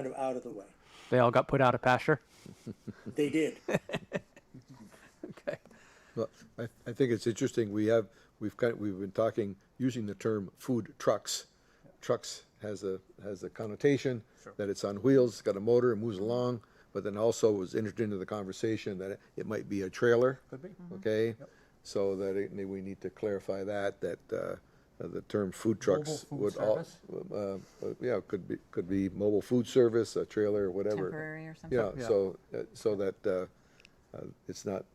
Speaker 7: of out of the way.
Speaker 1: They all got put out of pasture?
Speaker 7: They did.
Speaker 1: Okay.
Speaker 5: Well, I think it's interesting. We've been talking using the term food trucks. Trucks has a connotation that it's on wheels, it's got a motor, it moves along, but then also was entered into the conversation that it might be a trailer.
Speaker 1: Could be.
Speaker 5: Okay? So that we need to clarify that the term food trucks
Speaker 1: food
Speaker 5: would
Speaker 1: service?
Speaker 5: yeah, could be mobile food service, a trailer, or whatever.
Speaker 3: Temporary or something.
Speaker 5: Yeah,
Speaker 1: Yeah.
Speaker 5: so that it's not,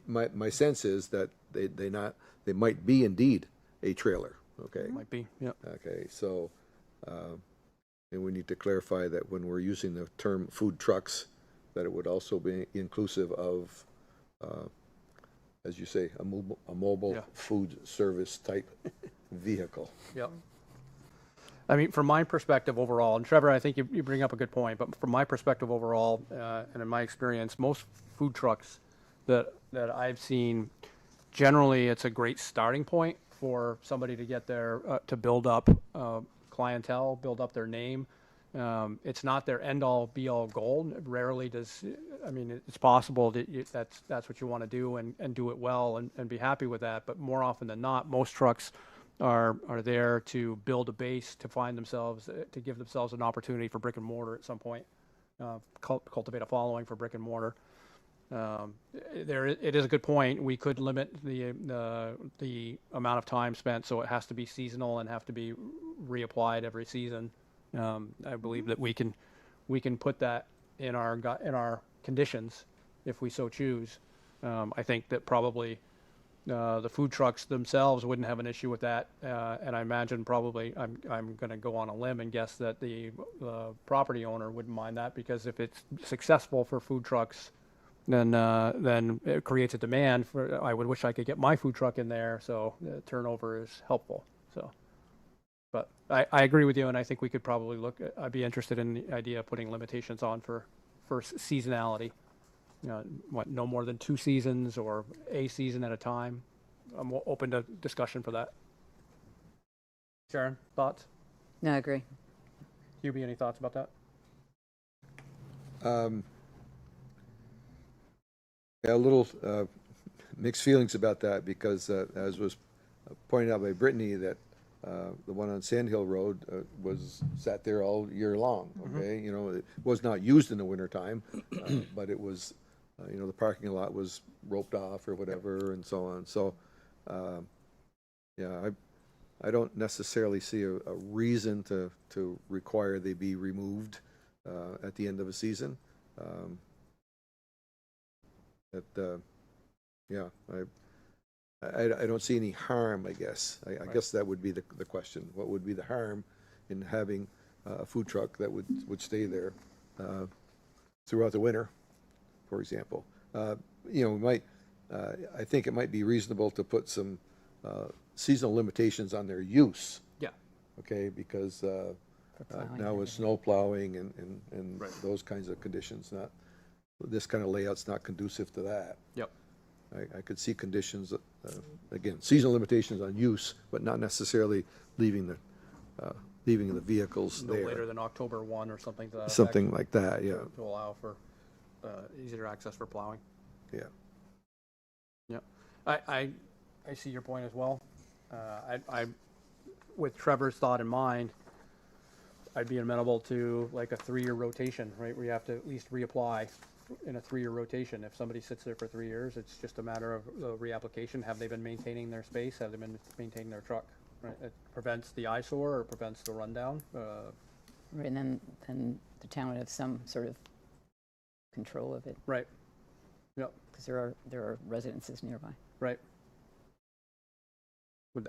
Speaker 5: my sense is that they might be indeed a trailer, okay?
Speaker 1: Might be, yep.
Speaker 5: Okay, so, and we need to clarify that when we're using the term food trucks, that it would also be inclusive of, as you say, a mobile
Speaker 1: Yeah.
Speaker 5: food service type vehicle.
Speaker 1: Yep. I mean, from my perspective overall, and Trevor, I think you bring up a good point, but from my perspective overall, and in my experience, most food trucks that I've seen, generally it's a great starting point for somebody to get their, to build up clientele, build up their name. It's not their end-all, be-all goal. Rarely does, I mean, it's possible that that's what you want to do and do it well and be happy with that. But more often than not, most trucks are there to build a base, to find themselves, to give themselves an opportunity for brick and mortar at some point, cultivate a following for brick and mortar. It is a good point. We could limit the amount of time spent, so it has to be seasonal and have to be reapplied every season. I believe that we can put that in our conditions if we so choose. I think that probably the food trucks themselves wouldn't have an issue with that, and I imagine probably I'm going to go on a limb and guess that the property owner wouldn't mind that, because if it's successful for food trucks, then it creates a demand for. I would wish I could get my food truck in there, so turnover is helpful. So. But I agree with you, and I think we could probably I'd be interested in the idea of putting limitations on for seasonality. You know, no more than 2 seasons or a season at a time. I'm open to discussion for that. Sharon, thoughts?
Speaker 6: No, I agree.
Speaker 1: Hubie, any thoughts about that?
Speaker 5: Yeah, a little mixed feelings about that, because as was pointed out by Brittany, that the one on Sand Hill Road sat there all year long, okay? You know, it was not used in the wintertime, but it was, you know, the parking lot was roped off or whatever and so on. So, yeah, I don't necessarily see a reason to require they be removed at the end of a season. Yeah, I don't see any harm, I guess. I guess that would be the question. What would be the harm in having a food truck that would stay there throughout the winter, for example? You know, we might, I think it might be reasonable to put some seasonal limitations on their use.
Speaker 1: Yeah.
Speaker 5: Okay, because
Speaker 6: plowing
Speaker 5: now
Speaker 6: and
Speaker 5: with snow plowing and those kinds of conditions, this kind of layout's not conducive to that.
Speaker 1: Yep.
Speaker 5: I could see conditions, again, seasonal limitations on use, but not necessarily leaving the vehicles
Speaker 1: No
Speaker 5: there.
Speaker 1: later than October 1 or something to that effect,
Speaker 5: Something like that, yeah,
Speaker 1: to allow for easier access for plowing.
Speaker 5: yeah.
Speaker 1: Yeah, I see your point as well. I with Trevor's thought in mind, I'd be amenable to like a 3-year rotation, right? Where you have to at least reapply in a 3-year rotation. If somebody sits there for 3 years, it's just a matter of reapplication. Have they been maintaining their space? Have they been maintaining their truck? Right? It prevents the eyesore or prevents the rundown.
Speaker 6: Right, and then the town would have some sort of control of it,
Speaker 1: Right. Yep.
Speaker 6: because there are residences nearby.
Speaker 1: Right.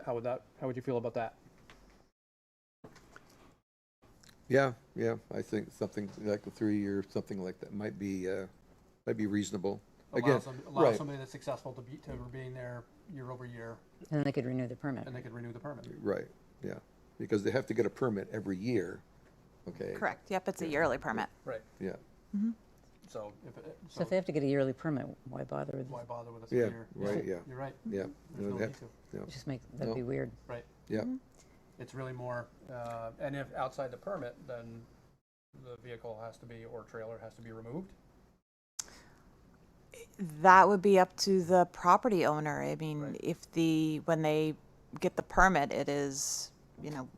Speaker 1: How would you feel about that?
Speaker 5: Yeah, I think something like the 3-year, something like that might be reasonable. Again,
Speaker 1: Allow
Speaker 5: right,
Speaker 1: somebody that's successful to being there year over year,
Speaker 6: And then they could renew the permit.
Speaker 1: and they could renew the permit.
Speaker 5: right, yeah, because they have to get a permit every year, okay?
Speaker 3: Correct. Yep, it's a yearly permit.
Speaker 1: Right.
Speaker 5: Yeah,
Speaker 1: So
Speaker 6: So if they have to get a yearly permit, why bother with,
Speaker 1: why bother with a
Speaker 5: Yeah,
Speaker 1: 3-year?
Speaker 5: right, yeah.
Speaker 1: You're right.
Speaker 5: yeah.
Speaker 1: There's no
Speaker 5: yeah,
Speaker 1: need to.
Speaker 5: yeah,
Speaker 6: just that'd be
Speaker 5: No.
Speaker 6: weird.
Speaker 1: Right.
Speaker 5: yeah.
Speaker 1: It's really more, and if outside the permit, then the vehicle has to be, or trailer has to be removed.
Speaker 3: That would be up to the property owner. I mean,
Speaker 1: Right.
Speaker 3: when they get the permit, it is, you know,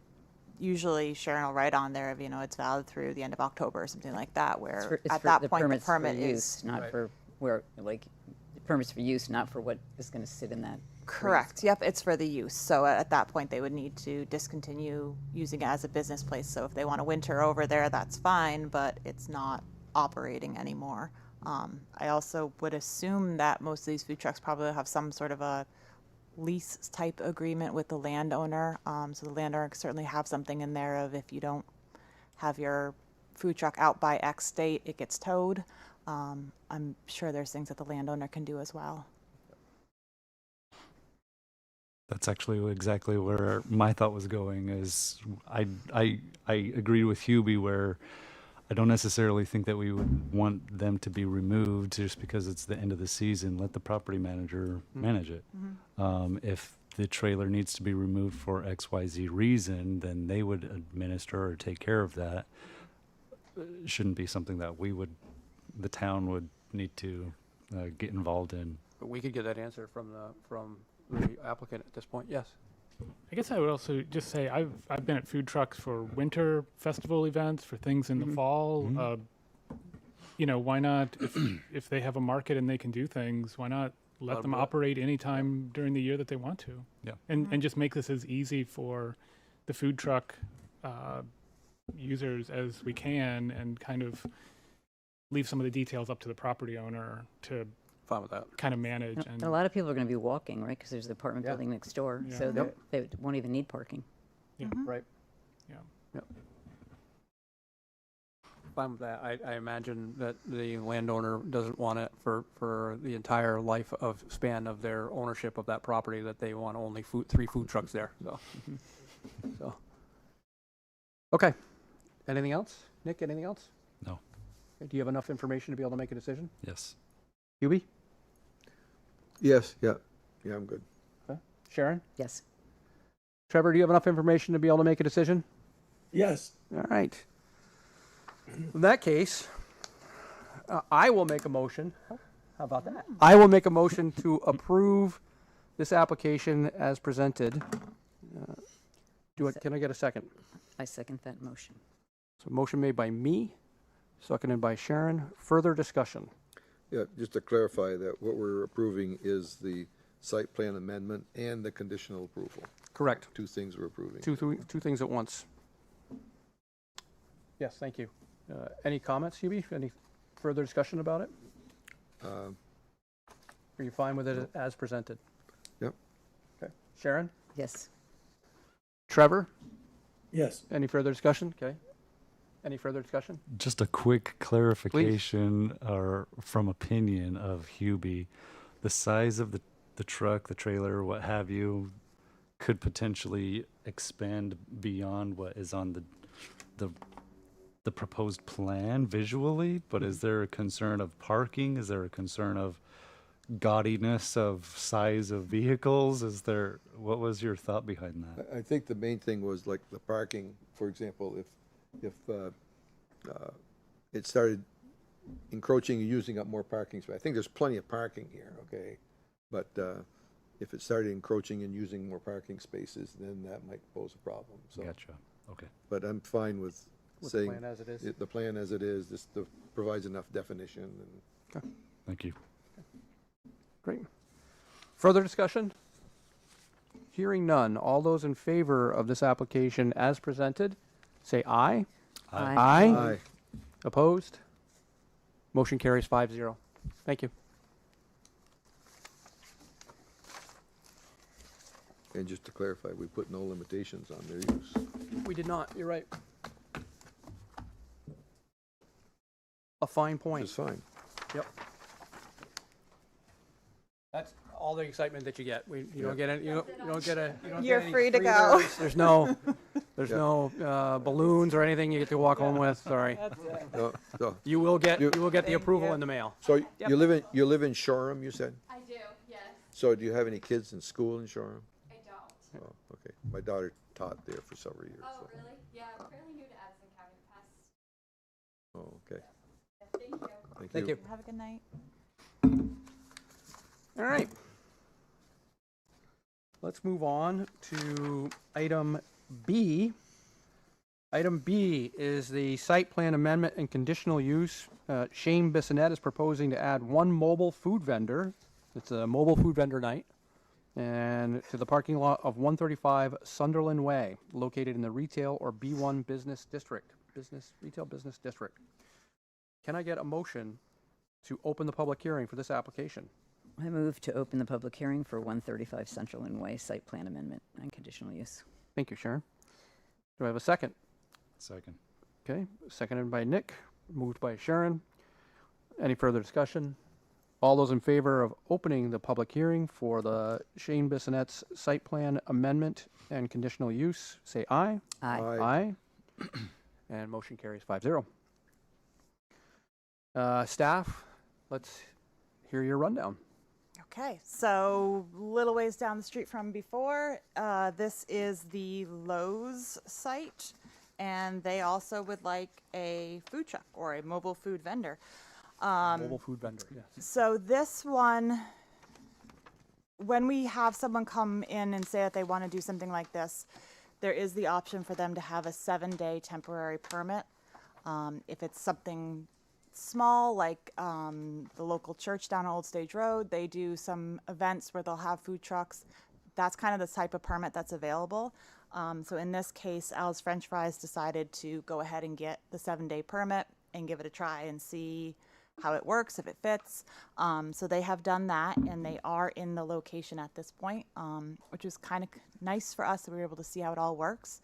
Speaker 3: usually Sharon will write on there, if, you know, it's valid through the end of October or something like that, where
Speaker 6: It's
Speaker 3: at
Speaker 6: for
Speaker 3: that
Speaker 6: the
Speaker 3: point, the
Speaker 6: permits for
Speaker 3: permit
Speaker 6: use,
Speaker 3: is.
Speaker 6: not
Speaker 1: Right.
Speaker 6: for where, like, the permits for use, not for what is going to sit in that.
Speaker 3: Correct. Yep, it's for the use. So at that point, they would need to discontinue using it as a business place. So if they want to winter over there, that's fine, but it's not operating anymore. I also would assume that most of these food trucks probably have some sort of a lease type agreement with the landowner. So the landowner can certainly have something in there of, if you don't have your food truck out by X date, it gets towed. I'm sure there's things that the landowner can do as well.
Speaker 4: That's actually exactly where my thought was going. Is I agree with Hubie where I don't necessarily think that we would want them to be removed just because it's the end of the season. Let the property manager manage it. If the trailer needs to be removed for XYZ reason, then they would administer or take care of that. It shouldn't be something that the town would need to get involved in.
Speaker 1: But we could get that answer from the applicant at this point. Yes.
Speaker 2: I guess I would also just say I've been at food trucks for winter festival events, for things in the fall. You know, why not, if they have a market and they can do things, why not let them operate anytime during the year that they want to?
Speaker 4: Yeah.
Speaker 2: And just make this as easy for the food truck users as we can, and kind of leave some of the details up to the property owner to
Speaker 1: Fine with that.
Speaker 2: kind of manage.
Speaker 6: And a lot of people are going to be walking, right? Because there's the apartment
Speaker 1: Yeah.
Speaker 6: building next door,
Speaker 2: Yeah.
Speaker 6: so
Speaker 1: Yep.
Speaker 6: they won't even need parking.
Speaker 1: Right.
Speaker 2: Yeah.
Speaker 1: Fine with that. I imagine that the landowner doesn't want it for the entire life of span of their ownership of that property, that they want only 3 food trucks there. So. Okay. Anything else? Nick, anything else?
Speaker 4: No.
Speaker 1: Okay, do you have enough information to be able to make a decision?
Speaker 4: Yes.
Speaker 1: Hubie?
Speaker 5: Yes, yeah, I'm good.
Speaker 1: Sharon?
Speaker 6: Yes.
Speaker 1: Trevor, do you have enough information to be able to make a decision?
Speaker 7: Yes.
Speaker 1: All right. In that case, I will make a motion. How about that? I will make a motion to approve this application as presented. Can I get a second?
Speaker 6: I second that motion.
Speaker 1: So motion made by me, seconded by Sharon. Further discussion.
Speaker 5: Yeah, just to clarify that what we're approving is the site plan amendment and the conditional approval.
Speaker 1: Correct.
Speaker 5: 2 things we're approving.
Speaker 1: Two things at once. Yes, thank you. Any comments, Hubie? Any further discussion about it? Are you fine with it as presented?
Speaker 5: Yep.
Speaker 1: Okay. Sharon?
Speaker 6: Yes.
Speaker 1: Trevor?
Speaker 7: Yes.
Speaker 1: Any further discussion? Okay. Any further discussion?
Speaker 4: Just a quick clarification or from opinion of Hubie. The size of the truck, the trailer, what have you, could potentially expand beyond what is on the proposed plan visually, but is there a concern of parking? Is there a concern of gaudiness of size of vehicles? What was your thought behind that?
Speaker 5: I think the main thing was like the parking, for example, if it started encroaching and using up more parking space. I think there's plenty of parking here, okay? But if it started encroaching and using more parking spaces, then that might pose a problem, so.
Speaker 4: Gotcha. Okay.
Speaker 5: But I'm fine with
Speaker 1: With
Speaker 5: saying.
Speaker 1: the plan as it is?
Speaker 5: The plan as it is, this provides enough definition and.
Speaker 4: Thank you.
Speaker 1: Great. Further discussion? Hearing none. All those in favor of this application as presented, say aye.
Speaker 6: Aye.
Speaker 1: Aye. Opposed? Motion carries 5-0. Thank you.
Speaker 5: And just to clarify, we put no limitations on their use.
Speaker 1: We did not. You're right. A fine point.
Speaker 5: Which is fine.
Speaker 1: Yep. That's all the excitement that you get. You don't get any. You don't get a. You don't
Speaker 3: You're
Speaker 1: get any
Speaker 3: free to go.
Speaker 1: freebirds. There's no. There's no balloons or anything you get to walk home with. Sorry.
Speaker 5: So
Speaker 1: You will get.
Speaker 5: You-
Speaker 1: You will get the approval in the mail.
Speaker 3: Yep.
Speaker 5: you live in Shoreham, you said?
Speaker 8: I do, yes.
Speaker 5: So do you have any kids in school in Shoreham?
Speaker 8: I don't.
Speaker 5: Oh, okay. My daughter taught there for several years.
Speaker 8: Oh,
Speaker 5: so.
Speaker 8: really? Yeah, I'm fairly new to Addison County. The past.
Speaker 5: Oh, okay.
Speaker 8: Yeah, thank you.
Speaker 1: Thank you.
Speaker 3: Have a good night.
Speaker 1: All right. Let's move on to item B, Item B is the site plan amendment and conditional use. Shane Bissonette is proposing to add one mobile food vendor. It's a mobile food vendor night. And to the parking lot of 135 Sunderland Way, located in the retail or B1 business district. Retail business district. Can I get a motion to open the public hearing for this application?
Speaker 6: I move to open the public hearing for 135 Sunderland Way site plan amendment and conditional use.
Speaker 1: Thank you, Sharon. Do I have a second?
Speaker 4: Second.
Speaker 1: Okay, seconded by Nick, moved by Sharon. Any further discussion? All those in favor of opening the public hearing for the Shane Bissonette's site plan amendment and conditional use, say aye.
Speaker 6: Aye.
Speaker 1: Aye. And motion carries 5-0. Staff, let's hear your rundown.
Speaker 3: Okay, so little ways down the street from before, this is the Lowe's site, and they also would like a food truck or a mobile food vendor.
Speaker 1: Mobile food vendor, yes.
Speaker 3: So this one, when we have someone come in and say that they want to do something like this, there is the option for them to have a 7-day temporary permit. If it's something small, like the local church down Old Stage Road, they do some events where they'll have food trucks. That's kind of the type of permit that's available. So in this case, Al's French Fries decided to go ahead and get the 7-day permit and give it a try and see how it works, if it fits. So they have done that, and they are in the location at this point, which is kind of nice for us that we were able to see how it all works.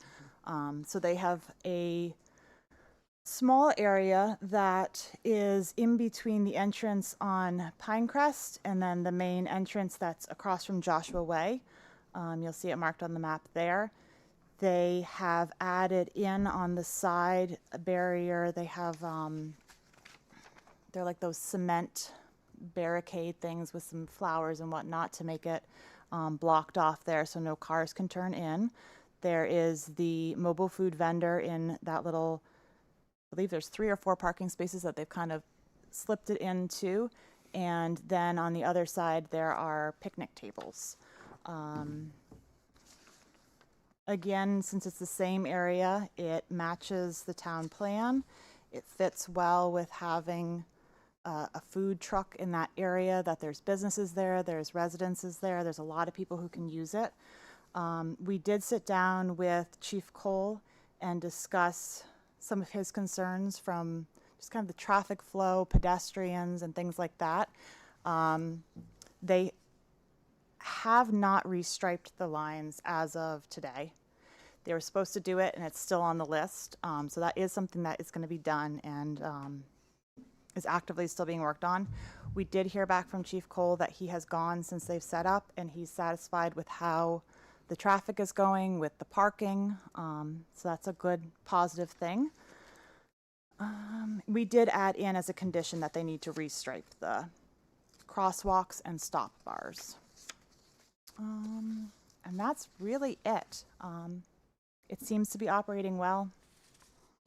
Speaker 3: So they have a small area that is in between the entrance on Pinecrest and then the main entrance that's across from Joshua Way. You'll see it marked on the map there. They have added in on the side a barrier. They have, they're like those cement barricade things with some flowers and whatnot to make it blocked off there so no cars can turn in. There is the mobile food vendor in that little, I believe there's 3 or 4 parking spaces that they've kind of slipped it into. And then on the other side, there are picnic tables. Again, since it's the same area, it matches the town plan. It fits well with having a food truck in that area, that there's businesses there, there's residences there, there's a lot of people who can use it. We did sit down with Chief Cole and discuss some of his concerns from just kind of the traffic flow, pedestrians, and things like that. They have not restriped the lines as of today. They were supposed to do it, and it's still on the list. So that is something that is going to be done and is actively still being worked on. We did hear back from Chief Cole that he has gone since they've set up, and he's satisfied with how the traffic is going with the parking. So that's a good, positive thing. We did add in as a condition that they need to restripe the crosswalks and stop bars. And that's really it. It seems to be operating well.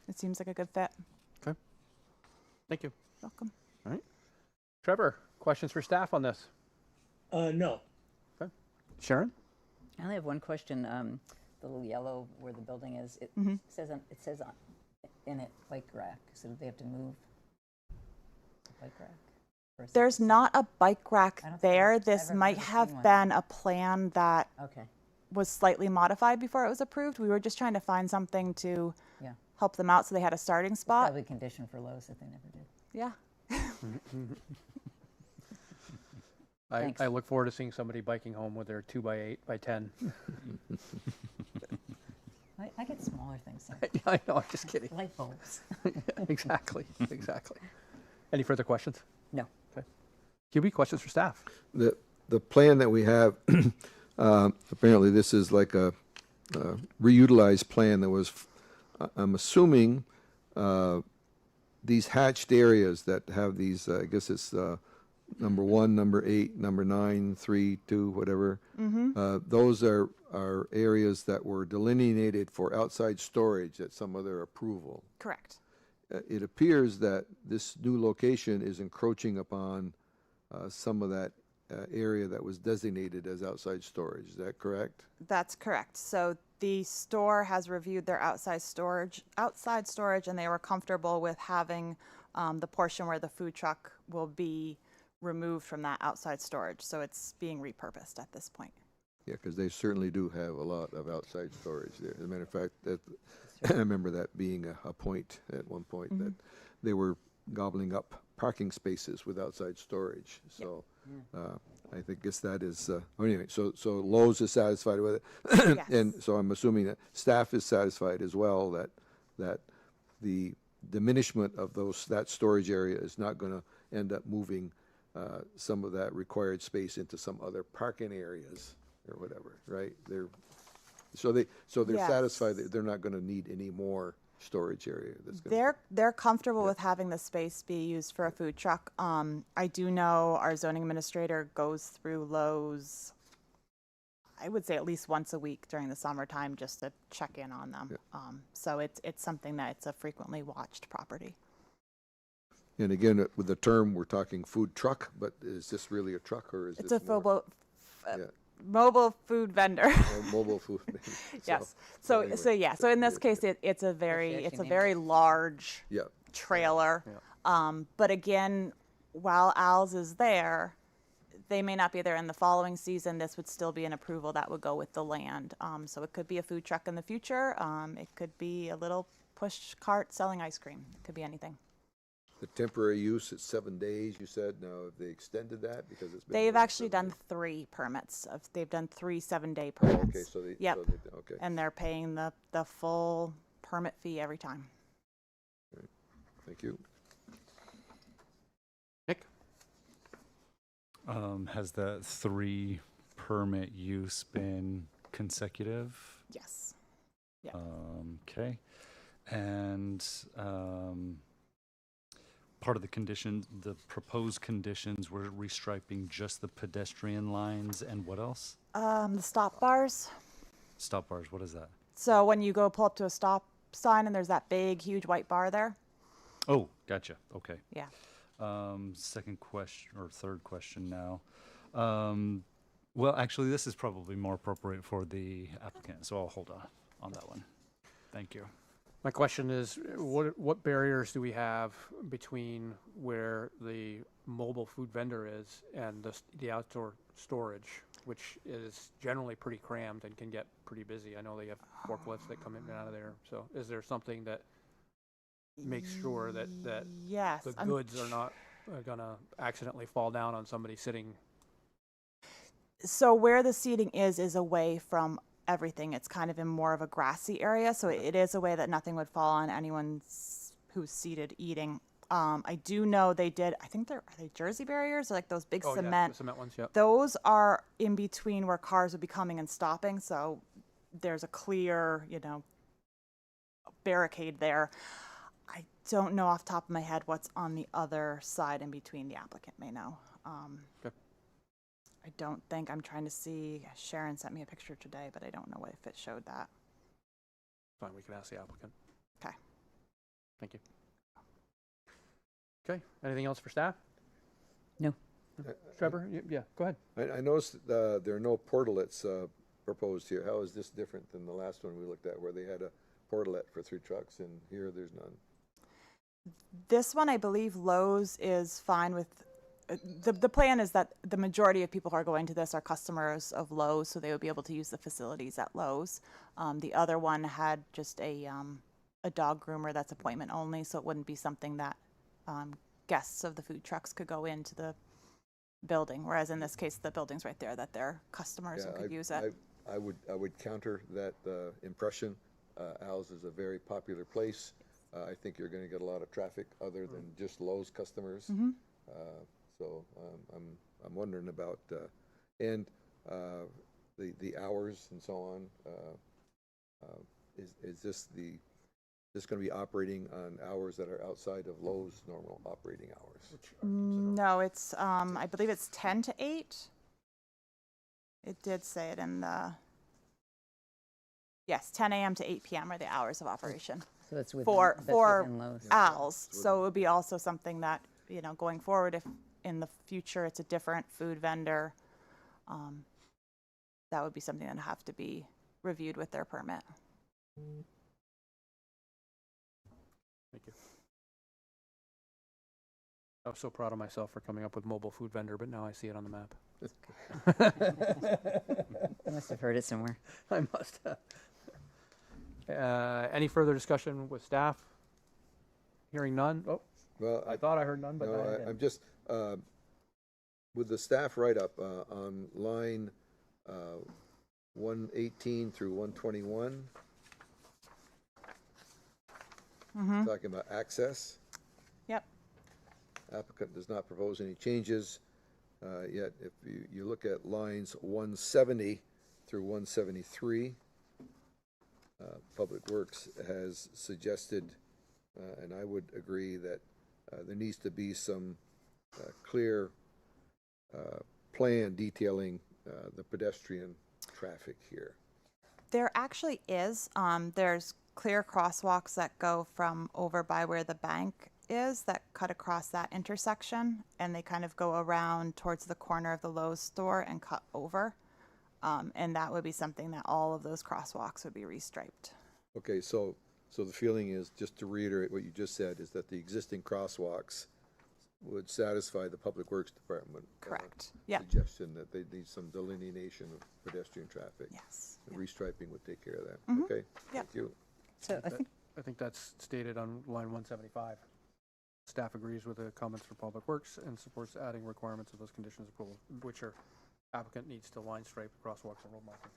Speaker 3: It seems like a good fit.
Speaker 1: Okay. Thank you.
Speaker 3: Welcome.
Speaker 1: All right. Trevor, questions for staff on this?
Speaker 7: No.
Speaker 1: Okay. Sharon?
Speaker 6: I only have one question. The little yellow where the building is, it says on in it bike rack. So do they have to move the bike rack? Or is it-
Speaker 3: There's not a bike rack
Speaker 6: I don't think
Speaker 3: there.
Speaker 6: I've
Speaker 3: This
Speaker 6: ever
Speaker 3: might
Speaker 6: seen
Speaker 3: have
Speaker 6: one.
Speaker 3: been a plan that
Speaker 6: Okay.
Speaker 3: was slightly modified before it was approved. We were just trying to find something to
Speaker 6: Yeah.
Speaker 3: help them out so they had a starting spot.
Speaker 6: Probably condition for Lowe's that they never did.
Speaker 3: Yeah.
Speaker 6: Thanks.
Speaker 1: I look forward to seeing somebody biking home with their 2x8 by 10.
Speaker 6: I get smaller things.
Speaker 1: I know, I'm just kidding.
Speaker 6: Light bulbs.
Speaker 1: Exactly. Any further questions?
Speaker 6: No.
Speaker 1: Okay. QB, questions for staff?
Speaker 5: The plan that we have, apparently this is like a reutilized plan that was, I'm assuming, these hatched areas that have these, I guess it's number 1, number 8, number 9, 3, 2, whatever. Those are areas that were delineated for outside storage at some other approval.
Speaker 3: Correct.
Speaker 5: It appears that this new location is encroaching upon some of that area that was designated as outside storage. Is that correct?
Speaker 3: That's correct. So The store has reviewed their outside storage, and they were comfortable with having the portion where the food truck will be removed from that outside storage. So it's being repurposed at this point.
Speaker 5: Yeah, because they certainly do have a lot of outside storage there. As a matter of fact, that I remember that being a point at one point, that they were gobbling up parking spaces with outside storage. So I guess that is, anyway, so Lowe's is satisfied with it.
Speaker 3: Yes.
Speaker 5: And so I'm assuming that staff is satisfied as well, that the diminishment of that storage area is not going to end up moving some of that required space into some other parking areas or whatever, right? They're
Speaker 3: Yes.
Speaker 5: satisfied that they're not going to need any more storage area.
Speaker 3: They're comfortable with having the space be used for a food truck. I do know our zoning administrator goes through Lowe's, I would say at least once a week during the summertime, just to check in on them. So it's something that it's a frequently watched property.
Speaker 5: And again, with the term, we're talking food truck, but is this really a truck or is
Speaker 3: It's
Speaker 5: this
Speaker 3: a
Speaker 5: more?
Speaker 3: mobile food vendor.
Speaker 5: Mobile food.
Speaker 3: Yes.
Speaker 5: So
Speaker 3: So in this case, it's a very large
Speaker 5: Yeah.
Speaker 3: trailer. But again, while Al's is there, they may not be there in the following season. This would still be an approval that would go with the land. So it could be a food truck in the future. It could be a little push cart selling ice cream. It could be anything.
Speaker 5: The temporary use is 7 days, you said. Now, have they extended that because it's been?
Speaker 3: They've actually done 3 permits. They've done 3 7-day permits.
Speaker 5: Okay, so they.
Speaker 3: Yep.
Speaker 5: Okay.
Speaker 3: And they're paying the full permit fee every time.
Speaker 5: Thank you.
Speaker 1: Nick?
Speaker 4: Has the 3 permit use been consecutive?
Speaker 3: Yes.
Speaker 4: Okay. And part of the conditions, the proposed conditions were restriping just the pedestrian lines and what else?
Speaker 3: The stop bars.
Speaker 4: Stop bars, what is that?
Speaker 3: So when you go pull up to a stop sign and there's that big, huge white bar there.
Speaker 4: Oh, gotcha. Okay.
Speaker 3: Yeah.
Speaker 4: Second question or third question now. Well, actually, this is probably more appropriate for the applicant, so I'll hold on that one. Thank you.
Speaker 1: My question is, what barriers do we have between where the mobile food vendor is and the outdoor storage, which is generally pretty crammed and can get pretty busy? I know they have forklifts that come in and out of there. So is there something that makes sure that
Speaker 3: Yes.
Speaker 1: the goods are not going to accidentally fall down on somebody sitting?
Speaker 3: So where the seating is away from everything. It's kind of in more of a grassy area, so it is a way that nothing would fall on anyone who's seated eating. I do know they did, I think are they Jersey barriers, or like those big
Speaker 1: Oh, yeah,
Speaker 3: cement.
Speaker 1: the cement ones, yep.
Speaker 3: Those are in between where cars would be coming and stopping, so there's a clear, barricade there. I don't know off the top of my head what's on the other side in between. The applicant may know.
Speaker 1: Okay.
Speaker 3: I don't think, I'm trying to see, Sharon sent me a picture today, but I don't know if it showed that.
Speaker 1: Fine, we can ask the applicant.
Speaker 3: Okay.
Speaker 1: Thank you. Okay, anything else for staff?
Speaker 6: No.
Speaker 1: Trevor, yeah, go ahead.
Speaker 5: I noticed there are no portalets proposed here. How is this different than the last one we looked at where they had a portalet for 3 trucks and here there's none?
Speaker 3: This one, I believe Lowe's is fine with. The plan is that the majority of people who are going to this are customers of Lowe's, so they would be able to use the facilities at Lowe's. The other one had just a dog groomer that's appointment only, so it wouldn't be something that guests of the food trucks could go into the building. Whereas in this case, the building's right there that their customers could use it.
Speaker 5: I would counter that impression. Al's is a very popular place. I think you're going to get a lot of traffic other than just Lowe's customers.
Speaker 3: Mm-hmm.
Speaker 5: So I'm wondering about and the hours and so on. Is this going to be operating on hours that are outside of Lowe's normal operating hours?
Speaker 3: No, it's I believe it's 10 to 8. It did say it in the. Yes, 10 a.m. to 8 p.m. are the hours of operation
Speaker 6: So it's within,
Speaker 3: for
Speaker 6: within Lowe's.
Speaker 3: Al's. So it would be also something that, going forward, if in the future it's a different food vendor, that would be something that would have to be reviewed with their permit.
Speaker 1: Thank you. I was so proud of myself for coming up with mobile food vendor, but now I see it on the map.
Speaker 6: I must have heard it somewhere.
Speaker 1: I must have. Any further discussion with staff? Hearing none? Oh,
Speaker 5: Well,
Speaker 1: I thought I heard none, but I
Speaker 5: no,
Speaker 1: didn't.
Speaker 5: I'm just, with the staff write-up, on line 118 through 121, talking about access.
Speaker 3: Yep.
Speaker 5: Applicant does not propose any changes, yet if you look at lines 170 through 173, Public Works has suggested, and I would agree, that there needs to be some clear plan detailing the pedestrian traffic here.
Speaker 3: There actually is. There's clear crosswalks that go from over by where the bank is that cut across that intersection, and they kind of go around towards the corner of the Lowe's store and cut over. And that would be something that all of those crosswalks would be restriped.
Speaker 5: Okay, so the feeling is, just to reiterate what you just said, is that the existing crosswalks would satisfy the Public Works Department.
Speaker 3: Correct. Yeah.
Speaker 5: Suggestion that they need some delineation of pedestrian traffic.
Speaker 3: Yes.
Speaker 5: And restriping would take care of that. Okay?
Speaker 3: Yep.
Speaker 5: Thank you.
Speaker 6: So I think,
Speaker 1: I think that's stated on line 175. Staff agrees with the comments for Public Works and supports adding requirements of those conditions of approval, which are applicant needs to line stripe crosswalks and road markings.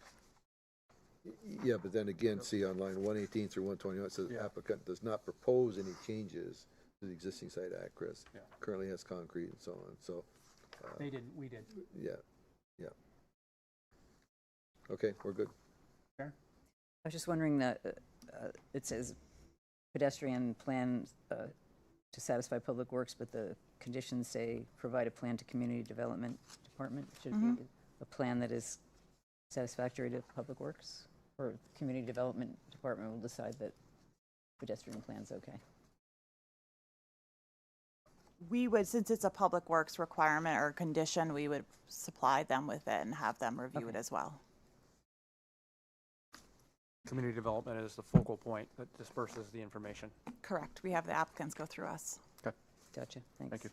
Speaker 5: Yeah, but then again, see on line 118 through 121, it says
Speaker 1: Yeah.
Speaker 5: applicant does not propose any changes to the existing site access.
Speaker 1: Yeah.
Speaker 5: Currently has concrete and so on, so,
Speaker 1: They didn't, we did.
Speaker 5: yeah. Okay, we're good.
Speaker 6: I was just wondering that it says pedestrian plan to satisfy Public Works, but the conditions say provide a plan to Community Development Department. Should it be a plan that is satisfactory to Public Works? Or the Community Development Department will decide that pedestrian plan's okay?
Speaker 3: We would, since it's a Public Works requirement or condition, we would supply them with it and have them review it as well.
Speaker 1: Community development is the focal point that disperses the information.
Speaker 3: Correct. We have the applicants go through us.
Speaker 1: Okay,
Speaker 6: Gotcha, thanks.
Speaker 1: thank you.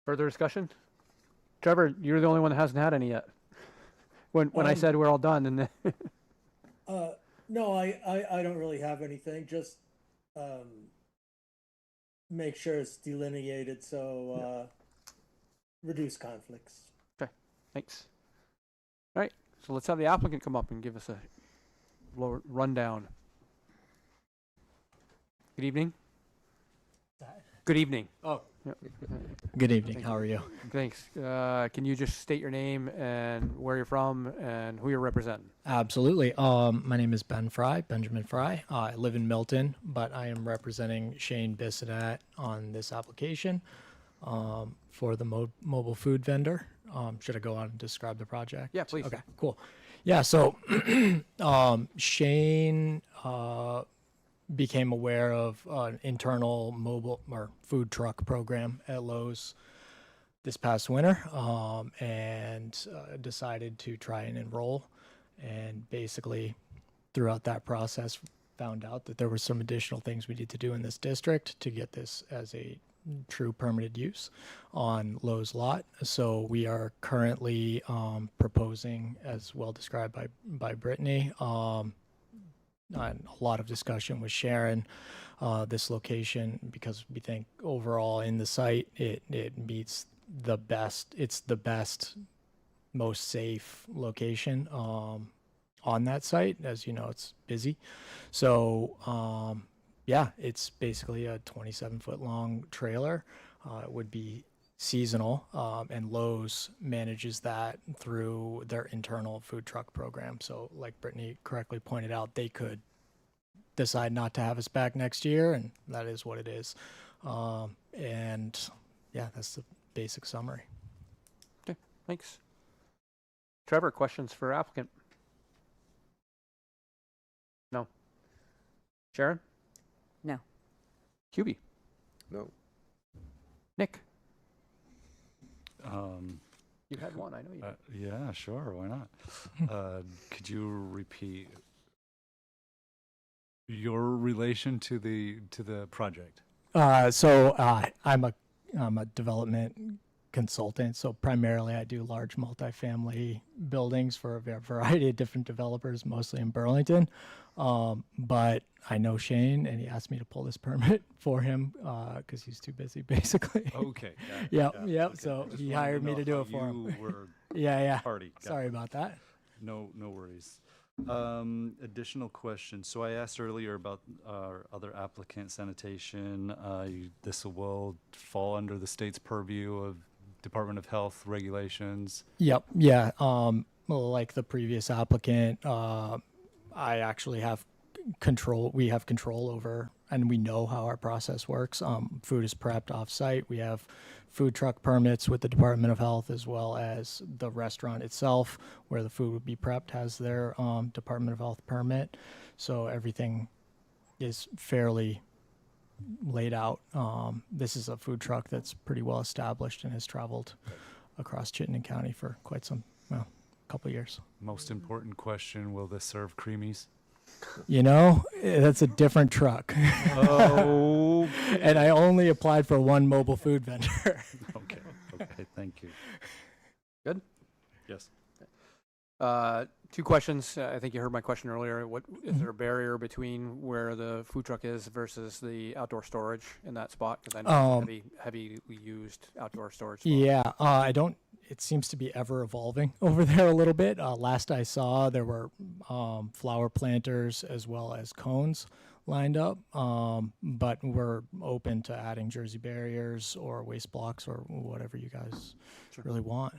Speaker 1: Further discussion? Trevor, you're the only one that hasn't had any yet. When I said we're all done, and then
Speaker 7: No, I don't really have anything, just, make sure it's delineated, so, reduce conflicts.
Speaker 1: okay, thanks. All right, so let's have the applicant come up and give us a rundown. Good evening. Good evening.
Speaker 9: Oh,
Speaker 1: Yep.
Speaker 9: good evening. How are you?
Speaker 1: Thanks. Can you just state your name and where you're from and who you're representing?
Speaker 9: Absolutely. My name is Benjamin Fry. I live in Milton, but I am representing Shane Bissonette on this application for the mobile food vendor. Should I go on and describe the project?
Speaker 1: Yeah, please.
Speaker 9: Okay, cool. Yeah, so Shane became aware of an internal mobile or food truck program at Lowe's this past winter, and decided to try and enroll. And basically, throughout that process, found out that there were some additional things we need to do in this district to get this as a true permitted use on Lowe's lot. So we are currently proposing, as well described by Brittany, and a lot of discussion with Sharon, this location, because we think overall in the site it meets the best. It's the best, most safe location on that site. As you know, it's busy. So yeah, it's basically a 27-foot long trailer. It would be seasonal, and Lowe's manages that through their internal food truck program. So like Brittany correctly pointed out, they could decide not to have us back next year, and that is what it is. And yeah, that's the basic summary.
Speaker 1: Okay, thanks. Trevor, questions for applicant? No. Sharon?
Speaker 6: No.
Speaker 1: QB?
Speaker 5: No.
Speaker 1: Nick? You had one, I know you did.
Speaker 4: Yeah, sure. Why not? Could you repeat your relation to the project?
Speaker 9: I'm a development consultant, so primarily I do large multifamily buildings for a variety of different developers, mostly in Burlington. But I know Shane, and he asked me to pull this permit for him because he's too busy, basically.
Speaker 4: Okay. got it,
Speaker 9: Yep,
Speaker 4: got it,
Speaker 9: yep.
Speaker 4: okay.
Speaker 9: So
Speaker 4: Just
Speaker 9: he
Speaker 4: wanted
Speaker 9: hired me
Speaker 4: know
Speaker 9: to do
Speaker 4: how
Speaker 9: it for him.
Speaker 4: You were
Speaker 9: Yeah.
Speaker 4: party. Got
Speaker 9: Sorry
Speaker 4: it.
Speaker 9: about that.
Speaker 4: No worries. Additional questions. So I asked earlier about our other applicant, sanitation. This will fall under the state's purview of Department of Health regulations.
Speaker 9: Yep. Yeah. Like the previous applicant, I actually have control. We have control over, and we know how our process works. Food is prepped off-site. We have food truck permits with the Department of Health, as well as the restaurant itself, where the food would be prepped, has their Department of Health permit. So everything is fairly laid out. This is a food truck that's pretty well established and has traveled across Chittenden County for quite some, couple of years.
Speaker 4: Most important question, will this serve creamies?
Speaker 9: That's a different truck.
Speaker 4: Oh.
Speaker 9: And I only applied for one mobile food vendor.
Speaker 4: Okay, thank you.
Speaker 1: Good?
Speaker 4: Yes.
Speaker 1: Two questions. I think you heard my question earlier. What is there a barrier between where the food truck is versus the outdoor storage in that spot? Because I know it's heavily used outdoor storage spot.
Speaker 9: Yeah, it seems to be ever evolving over there a little bit. Last I saw, there were flower planters as well as cones lined up. But we're open to adding Jersey barriers or waste blocks or whatever you guys really want.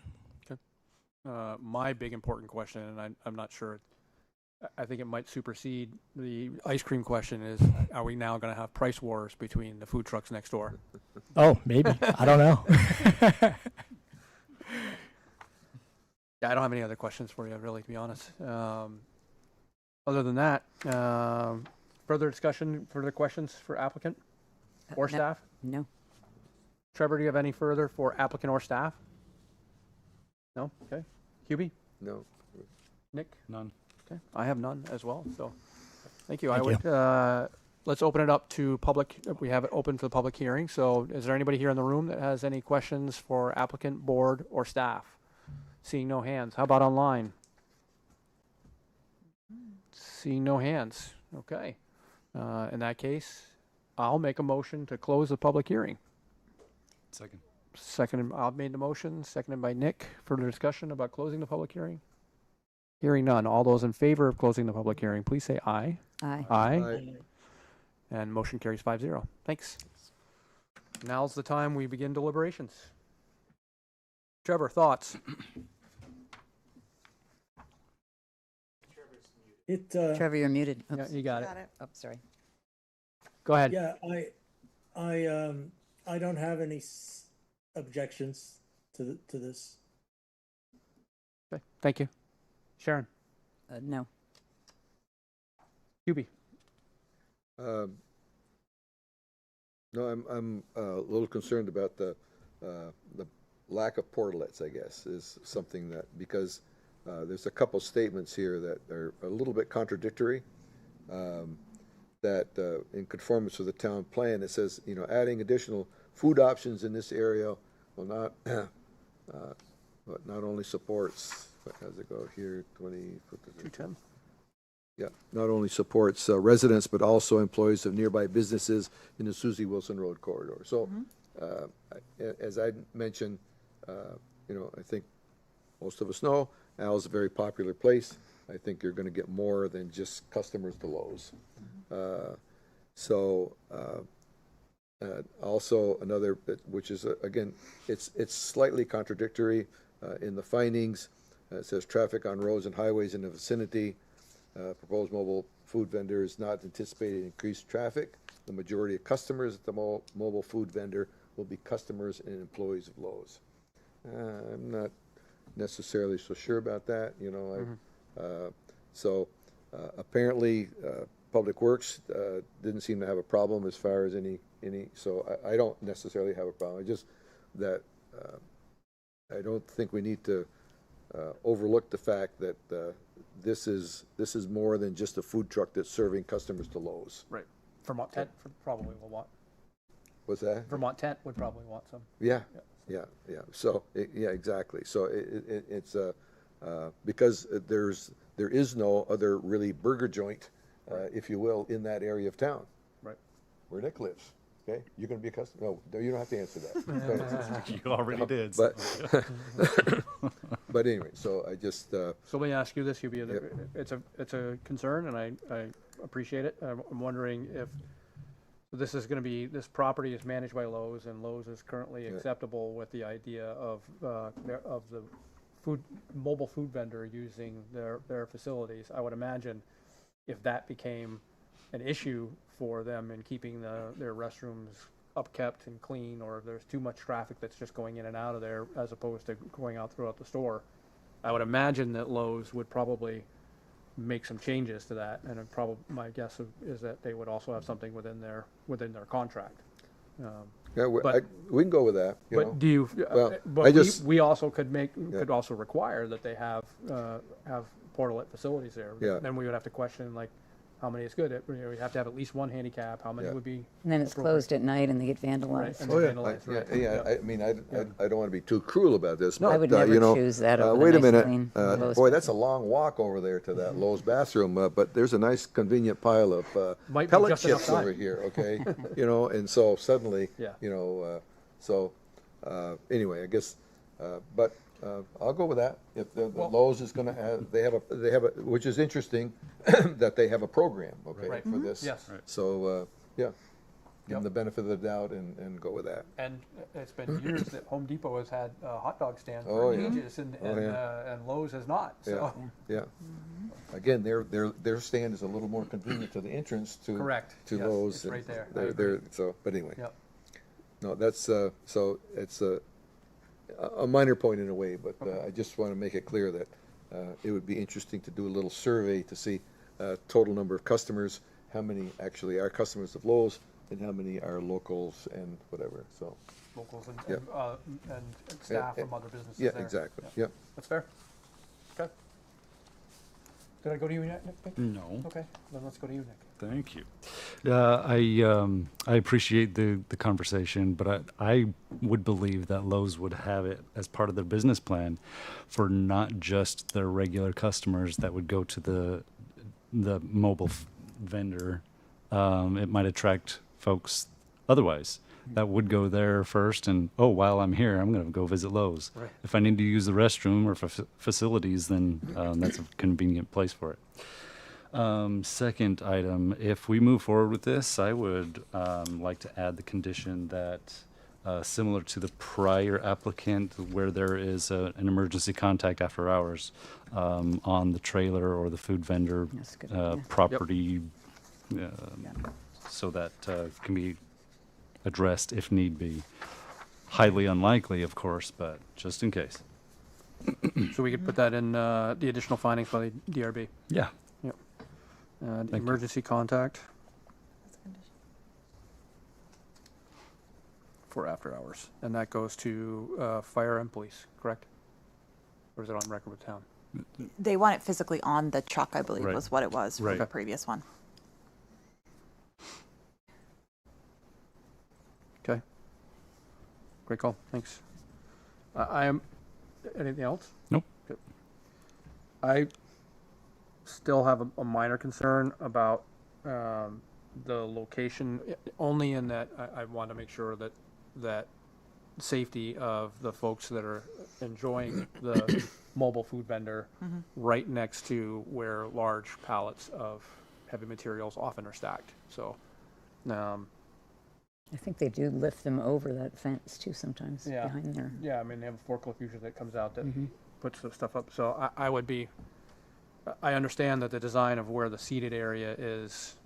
Speaker 1: My big important question, and I'm not sure, I think it might supersede the ice cream question, is are we now going to have price wars between the food trucks next door?
Speaker 9: Oh, maybe. I don't know.
Speaker 1: Yeah, I don't have any other questions for you, really, to be honest. Other than that, further discussion, further questions for applicant or
Speaker 6: No.
Speaker 1: staff?
Speaker 6: No.
Speaker 1: Trevor, do you have any further for applicant or staff? No? Okay. Hubie?
Speaker 5: No.
Speaker 1: Nick?
Speaker 4: None.
Speaker 1: Okay. I have none as well, so thank you.
Speaker 9: Thank you.
Speaker 1: Let's open it up to public. We have it open for the public hearing. So is there anybody here in the room that has any questions for applicant, board, or staff? Seeing no hands. How about online? Seeing no hands. Okay. In that case, I'll make a motion to close the public hearing.
Speaker 4: Second.
Speaker 1: Seconded, I've made the motion, seconded by Nick. Further discussion about closing the public hearing? Hearing none. All those in favor of closing the public hearing, please say aye.
Speaker 6: Aye.
Speaker 1: Aye. And motion carries 5-0. Thanks. Now's the time we begin deliberations. Trevor, thoughts?
Speaker 6: Trevor, you're muted.
Speaker 1: Yeah,
Speaker 6: Oops.
Speaker 1: you got it.
Speaker 6: Oh, sorry.
Speaker 1: Go ahead.
Speaker 7: Yeah, I don't have any objections to this.
Speaker 1: Okay, thank you. Sharon?
Speaker 6: No.
Speaker 1: Hubie?
Speaker 5: No, I'm a little concerned about the lack of portlets, I guess, is something that, because there's a couple statements here that are a little bit contradictory. That in conformance with the town plan, it says, adding additional food options in this area will not, but not only supports, what does it go here,
Speaker 1: 210.
Speaker 5: Yeah, not only supports residents, but also employees of nearby businesses in the Susie Wilson Road corridor. So, as I mentioned, I think most of us know Al's a very popular place. I think you're going to get more than just customers to Lowe's. Also another, which is again, it's slightly contradictory in the findings. It says traffic on roads and highways in the vicinity. Proposed mobile food vendor is not anticipating increased traffic. The majority of customers at the mobile food vendor will be customers and employees of Lowe's. I'm not necessarily so sure about that. Apparently Public Works didn't seem to have a problem as far as any. So I don't necessarily have a problem. I just that I don't think we need to overlook the fact that this is more than just a food truck that's serving customers to Lowe's.
Speaker 1: Right. Vermont Tent probably will want.
Speaker 5: What's that?
Speaker 1: Vermont Tent would probably want some.
Speaker 5: Yeah, yeah. So, yeah, exactly. So it's because there is no other really burger joint, if you will, in that area of town.
Speaker 1: Right.
Speaker 5: Where Nick lives. Okay, you're going to be a customer. No, you don't have to answer that.
Speaker 4: You already did.
Speaker 5: But but anyway, so I just
Speaker 1: So let me ask you this, Hubie. It's a concern, and I appreciate it. I'm wondering if this is going to be, this property is managed by Lowe's, and Lowe's is currently acceptable with the idea of the mobile food vendor using their facilities. I would imagine if that became an issue for them in keeping their restrooms upkept and clean, or if there's too much traffic that's just going in and out of there as opposed to going out throughout the store, I would imagine that Lowe's would probably make some changes to that, and my guess is that they would also have something within their contract.
Speaker 5: yeah,
Speaker 1: but-
Speaker 5: we can go with that. You know?
Speaker 1: But do you?
Speaker 5: Well,
Speaker 1: but
Speaker 5: I
Speaker 1: we also could also require that they have portalet facilities there.
Speaker 5: Yeah.
Speaker 1: Then we would have to question like how many is good. We have to have at least one handicap. How many
Speaker 5: Yeah.
Speaker 1: would be?
Speaker 6: And then it's
Speaker 1: appropriate?
Speaker 6: closed at night and they get
Speaker 1: Right.
Speaker 6: vandalized.
Speaker 1: And
Speaker 5: Oh,
Speaker 1: then
Speaker 5: yeah,
Speaker 1: vandalized, right.
Speaker 5: yeah. I mean, I don't want to be too cruel about this,
Speaker 1: No.
Speaker 5: but
Speaker 6: I would
Speaker 5: you
Speaker 6: never
Speaker 5: know,
Speaker 6: choose that over the
Speaker 5: wait a
Speaker 6: nice,
Speaker 5: minute,
Speaker 6: clean Lowe's
Speaker 5: boy, that's a long walk over there to that Lowe's bathroom. But there's a nice, convenient pile of
Speaker 1: Might be
Speaker 5: pellet
Speaker 1: just enough
Speaker 5: chips
Speaker 1: time.
Speaker 5: over here. Okay, you know, and so suddenly,
Speaker 1: Yeah.
Speaker 5: you know, anyway, I guess, but I'll go with that. If the Lowe's is going to have, they have a, which is interesting, that they have a program, okay,
Speaker 1: Right.
Speaker 5: for this.
Speaker 1: Yes. Right.
Speaker 5: So yeah, give them
Speaker 1: Yep.
Speaker 5: the benefit of the doubt and go with that.
Speaker 1: And it's been years that Home Depot has had hot dog stands
Speaker 5: Oh,
Speaker 1: for
Speaker 5: yeah.
Speaker 1: ages, and Lowe's has not. So
Speaker 5: Yeah. Again, their stand is a little more convenient to the entrance to
Speaker 1: Correct.
Speaker 5: to
Speaker 1: Yes,
Speaker 5: Lowe's.
Speaker 1: it's
Speaker 5: and
Speaker 1: right there. I
Speaker 5: They're,
Speaker 1: agree.
Speaker 5: so, but anyway,
Speaker 1: Yep.
Speaker 5: no, that's so it's a minor point in a way, but I just want to make it clear that it would be interesting to do a little survey to see total number of customers, how many actually are customers of Lowe's, and how many are locals and whatever. So
Speaker 1: locals and,
Speaker 5: Yep.
Speaker 1: and staff from other businesses.
Speaker 5: yeah,
Speaker 1: there.
Speaker 5: exactly.
Speaker 1: Yeah.
Speaker 5: Yep.
Speaker 1: That's fair. Okay. Did I go to you, Nick?
Speaker 4: No.
Speaker 1: Okay, then let's go to you, Nick.
Speaker 4: Thank you. I appreciate the conversation, but I would believe that Lowe's would have it as part of their business plan for not just their regular customers that would go to the mobile vendor. It might attract folks otherwise that would go there first, and while I'm here, I'm going to go visit Lowe's.
Speaker 1: Right.
Speaker 4: If I need to use the restroom or facilities, then that's a convenient place for it. Second item, if we move forward with this, I would like to add the condition that similar to the prior applicant, where there is an emergency contact after hours on the trailer or the food vendor
Speaker 6: That's a good idea.
Speaker 4: property, so that can be addressed if need be. Highly unlikely, of course, but just in case.
Speaker 1: So we could put that in the additional findings by the DRB.
Speaker 4: Yeah.
Speaker 1: Yep.
Speaker 4: Thank you.
Speaker 1: Emergency contact for after hours, and that goes to fire and police, correct? Or is it on record with town?
Speaker 3: They want it physically on the truck, I believe,
Speaker 4: Right.
Speaker 3: was what it was for
Speaker 4: Right.
Speaker 3: the previous one.
Speaker 1: Okay. Great call. Thanks. I am. Anything else?
Speaker 4: Nope.
Speaker 1: Good. I still have a minor concern about the location, only in that I want to make sure that safety of the folks that are enjoying the mobile food vendor right next to where large pallets of heavy materials often are stacked. So,
Speaker 6: I think they do lift them over that fence too sometimes
Speaker 1: Yeah.
Speaker 6: behind there.
Speaker 1: yeah, I mean, they have a forklift usually that comes out that puts the stuff up. So I would be, I understand that the design of where the seated area is,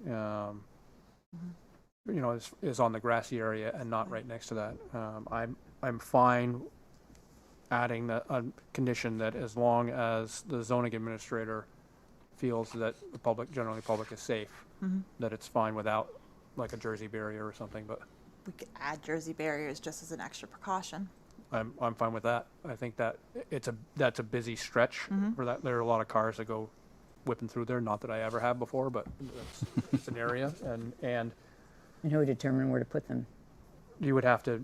Speaker 1: is on the grassy area and not right next to that. I'm fine adding a condition that as long as the zoning administrator feels that the public is safe, that it's fine without like a Jersey barrier or something, but.
Speaker 3: We could add Jersey barriers just as an extra precaution.
Speaker 1: I'm fine with that. I think that that's a busy stretch for that. There are a lot of cars that go whipping through there. Not that I ever have before, but it's an area, and
Speaker 6: And who would determine where to put them?
Speaker 1: you would have to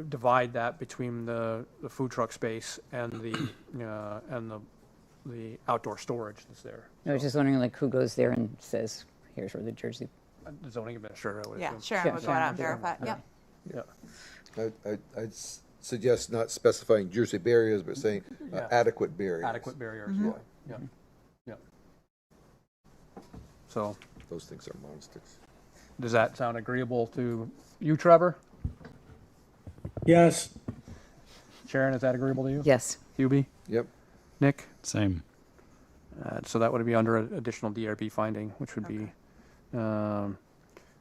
Speaker 1: divide that between the food truck space and the outdoor storage that's there.
Speaker 6: I was just wondering, like, who goes there and says, here's where the Jersey.
Speaker 1: The zoning administrator, I would
Speaker 3: Yeah,
Speaker 1: assume.
Speaker 3: Sharon
Speaker 6: Sure,
Speaker 3: would go
Speaker 6: Sharon
Speaker 3: out and
Speaker 6: would do
Speaker 3: verify.
Speaker 6: that.
Speaker 3: Yep.
Speaker 1: Yeah.
Speaker 5: I'd suggest not specifying Jersey barriers, but saying
Speaker 1: Yeah.
Speaker 5: adequate barriers.
Speaker 1: Adequate barriers. Yeah. Yeah. So,
Speaker 5: Those things are monsters.
Speaker 1: does that sound agreeable to you, Trevor?
Speaker 7: Yes,
Speaker 1: Sharon, is that agreeable to you?
Speaker 6: Yes.
Speaker 1: Hubie?
Speaker 5: Yep.
Speaker 1: Nick?
Speaker 4: Same.
Speaker 1: So that would be under additional DRB finding, which would be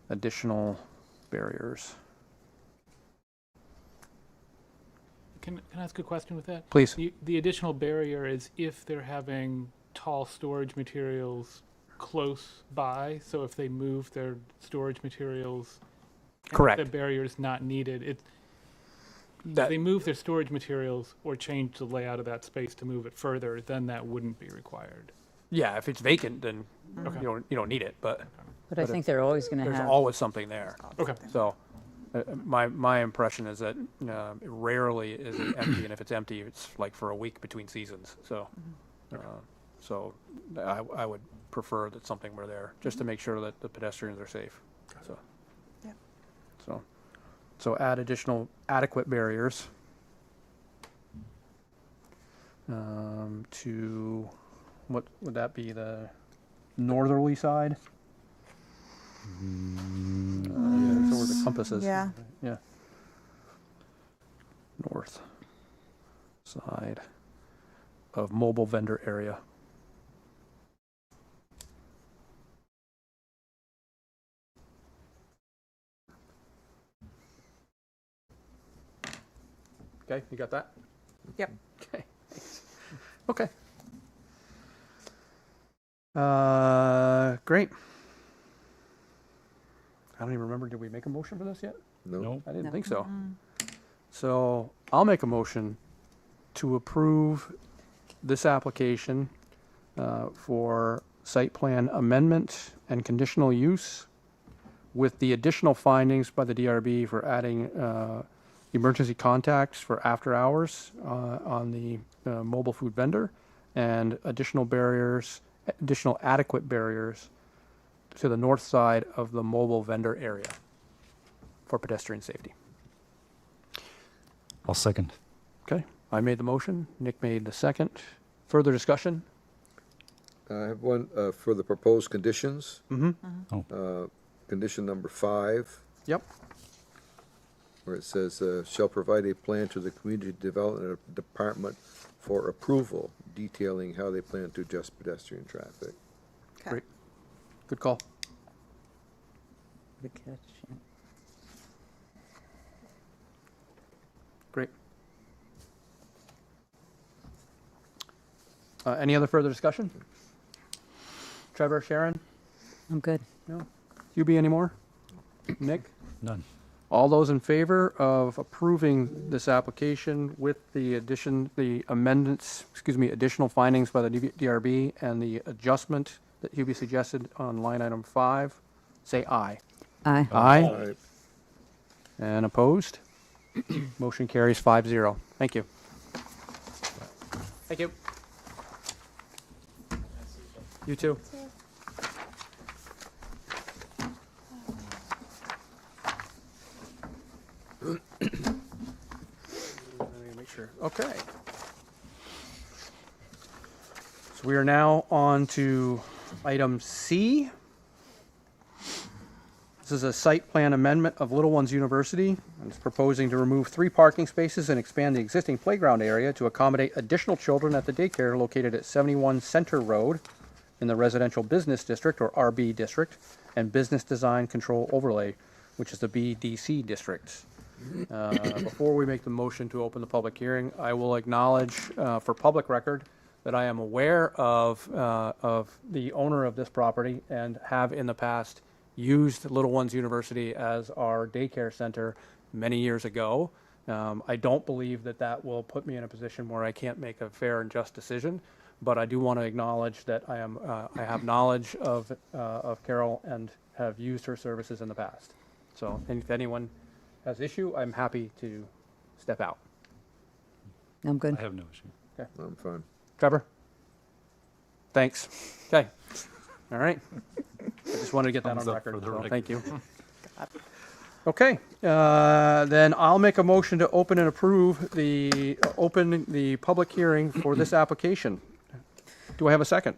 Speaker 1: additional barriers.
Speaker 2: Can I ask a question with that?
Speaker 1: Please.
Speaker 2: The additional barrier is if they're having tall storage materials close by, so if they move their storage materials, and if
Speaker 1: Correct.
Speaker 2: the barrier is not needed, if
Speaker 1: That,
Speaker 2: they move their storage materials or change the layout of that space to move it further, then that wouldn't be required.
Speaker 1: yeah, if it's vacant, then
Speaker 2: Okay.
Speaker 1: you don't need it, but
Speaker 6: But I think they're always going to
Speaker 1: there's
Speaker 6: have.
Speaker 1: always something there.
Speaker 2: Okay.
Speaker 1: So my impression is that rarely is it empty, and if it's empty, it's like for a week between seasons. So so I would prefer that something were there just to make sure that the pedestrians are safe. So
Speaker 3: Yep.
Speaker 1: so add additional adequate barriers to, what would that be, the northerly side? So where the compass is.
Speaker 3: Yeah.
Speaker 1: Yeah. North side of mobile vendor area. Okay, you got that?
Speaker 3: Yep.
Speaker 1: Okay, thanks. Okay. Great. I don't even remember, did we make a motion for this yet?
Speaker 5: No.
Speaker 4: Nope.
Speaker 1: I didn't
Speaker 3: No.
Speaker 1: think so. So I'll make a motion to approve this application for site plan amendment and conditional use with the additional findings by the DRB for adding emergency contacts for after hours on the mobile food vendor, and additional barriers, additional adequate barriers to the north side of the mobile vendor area for pedestrian safety.
Speaker 4: I'll second.
Speaker 1: Okay, I made the motion, Nick made the second. Further discussion?
Speaker 5: I have one for the proposed conditions.
Speaker 1: Mm-hmm.
Speaker 5: Condition number 5,
Speaker 1: Yep.
Speaker 5: where it says, shall provide a plan to the Community Development Department for approval, detailing how they plan to adjust pedestrian traffic.
Speaker 3: Okay.
Speaker 1: Great. Good call.
Speaker 6: Good catch. Yeah.
Speaker 1: Great. Any other further discussion? Trevor, Sharon?
Speaker 6: I'm good.
Speaker 1: No? Hubie anymore? Nick?
Speaker 4: None.
Speaker 1: All those in favor of approving this application with the addition, the amendments, additional findings by the DRB and the adjustment that Hubie suggested on line item 5, say aye.
Speaker 6: Aye.
Speaker 1: Aye.
Speaker 5: Aye.
Speaker 1: And opposed? Motion carries 5-0. Thank you. Thank you. You too. Let me make sure. Okay. So we are now on to item C. This is a site plan amendment of Little Ones University. It's proposing to remove 3 parking spaces and expand the existing playground area to accommodate additional children at the daycare located at 71 Center Road in the Residential Business District, or RB District, and Business Design Control Overlay, which is the BDC District. Before we make the motion to open the public hearing, I will acknowledge for public record that I am aware of the owner of this property and have in the past used Little Ones University as our daycare center many years ago. I don't believe that that will put me in a position where I can't make a fair and just decision, but I do want to acknowledge that I have knowledge of Carol and have used her services in the past. So, and if anyone has issue, I'm happy to step out.
Speaker 10: I'm good.
Speaker 4: I have no issue.
Speaker 5: I'm fine.
Speaker 1: Trevor? Thanks. Okay. All right. I just wanted to get that on
Speaker 4: Thumbs up
Speaker 1: record.
Speaker 4: for the
Speaker 1: So
Speaker 4: record.
Speaker 1: thank you. Okay. Then I'll make a motion to open and approve open the public hearing for this application. Do I have a second?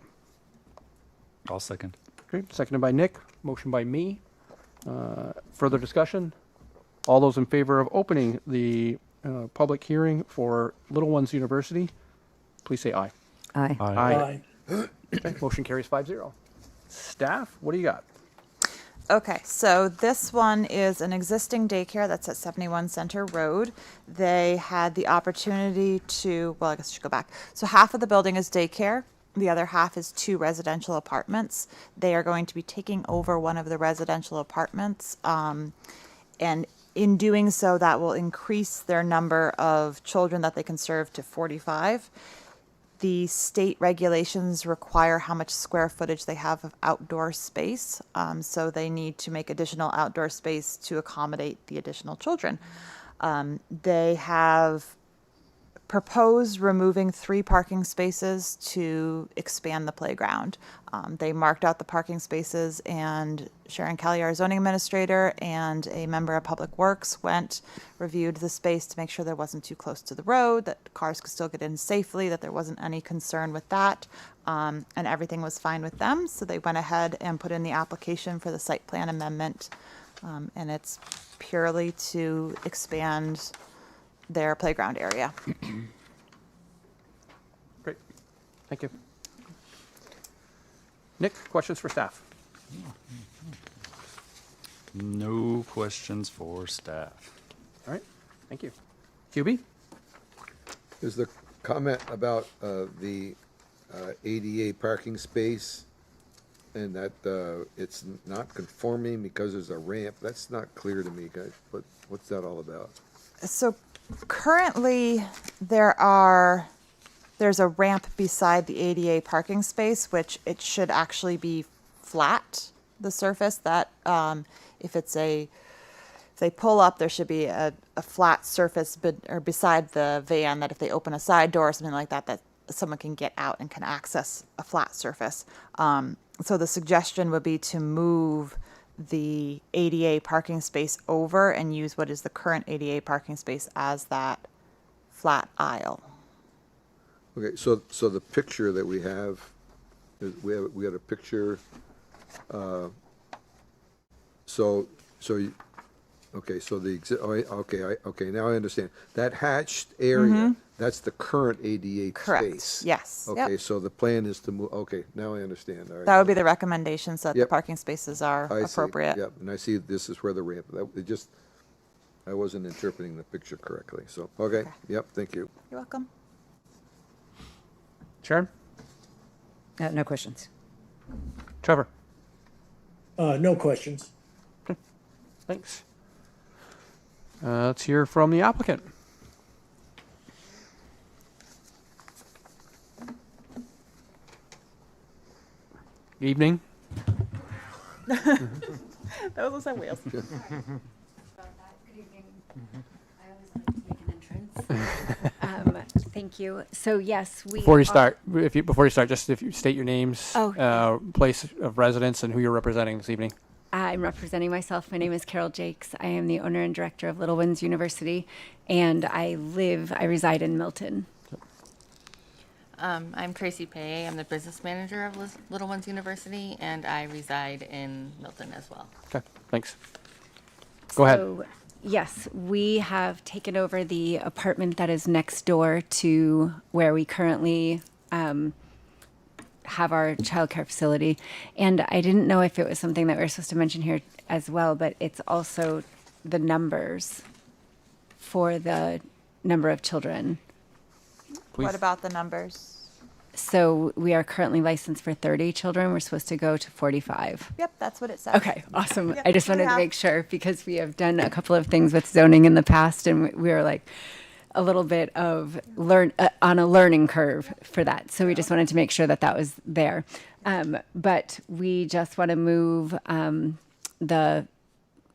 Speaker 4: I'll second.
Speaker 1: Okay. Seconded by Nick. Motion by me. Further discussion? All those in favor of opening the public hearing for Little Ones University, please say aye.
Speaker 10: Aye.
Speaker 1: Aye. Okay, motion carries 5-0. Staff, what do you got?
Speaker 3: Okay, so this one is an existing daycare that's at 71 Center Road. They had the opportunity to, well, I guess I should go back. So half of the building is daycare. The other half is 2 residential apartments. They are going to be taking over one of the residential apartments. And in doing so, that will increase their number of children that they can serve to 45. The state regulations require how much square footage they have of outdoor space. So they need to make additional outdoor space to accommodate the additional children. They have proposed removing 3 parking spaces to expand the playground. They marked out the parking spaces, and Sharon Kelly, our zoning administrator, and a member of Public Works went, reviewed the space to make sure there wasn't too close to the road, that cars could still get in safely, that there wasn't any concern with that, and everything was fine with them. So they went ahead and put in the application for the site plan amendment, and it's purely to expand their playground area.
Speaker 1: Great. Thank you. Nick, questions for staff?
Speaker 4: No questions for staff.
Speaker 1: All right. Thank you. QB?
Speaker 5: Is the comment about the ADA parking space and that it's not conforming because there's a ramp? That's not clear to me, guys. What's that all about?
Speaker 3: So currently there's a ramp beside the ADA parking space, which it should actually be flat, the surface, that if they pull up, there should be a flat surface or beside the van, that if they open a side door or something like that, that someone can get out and can access a flat surface. So the suggestion would be to move the ADA parking space over and use what is the current ADA parking space as that flat aisle.
Speaker 5: Okay, so the picture that we have, we had a picture. Okay, now I understand. That hatched area, that's the current ADA
Speaker 3: Correct.
Speaker 5: space.
Speaker 3: Yes.
Speaker 5: Okay,
Speaker 3: Yep.
Speaker 5: so the plan is to move, okay, now I understand. All right.
Speaker 3: That would be the recommendation, so that the
Speaker 5: Yep.
Speaker 3: parking spaces are
Speaker 5: I see.
Speaker 3: appropriate.
Speaker 5: Yep, and I see this is where the ramp, I wasn't interpreting the picture correctly, so, okay, yep, thank you.
Speaker 3: You're welcome.
Speaker 1: Sharon?
Speaker 10: No questions.
Speaker 1: Trevor?
Speaker 7: No questions.
Speaker 1: Thanks. Let's hear from the applicant. Evening.
Speaker 3: That was on wheels.
Speaker 11: Good evening. I always like to make an entrance. Thank you. So yes, we.
Speaker 1: Before you
Speaker 11: are-
Speaker 1: start, just if you state your names,
Speaker 11: Oh.
Speaker 1: place of residence, and who you're representing this evening.
Speaker 11: I'm representing myself. My name is Carol Jakes. I am the owner and director of Little Ones University, and I reside in Milton.
Speaker 12: I'm Tracy Pay. I'm the business manager of Little Ones University, and I reside in Milton as well.
Speaker 1: Okay, thanks. Go ahead.
Speaker 11: So, yes, we have taken over the apartment that is next door to where we currently have our childcare facility. And I didn't know if it was something that we were supposed to mention here as well, but it's also the numbers for the number of children.
Speaker 1: Please.
Speaker 3: What about the numbers?
Speaker 11: So we are currently licensed for 30 children. We're supposed to go to 45.
Speaker 3: Yep, that's what it says.
Speaker 11: Okay, awesome.
Speaker 3: Yep,
Speaker 11: I just
Speaker 3: we
Speaker 11: wanted to
Speaker 3: have-
Speaker 11: make sure because we have done a couple of things with zoning in the past, and we were like a little bit of on a learning curve for that. So we just wanted to make sure that that was there. But we just want to move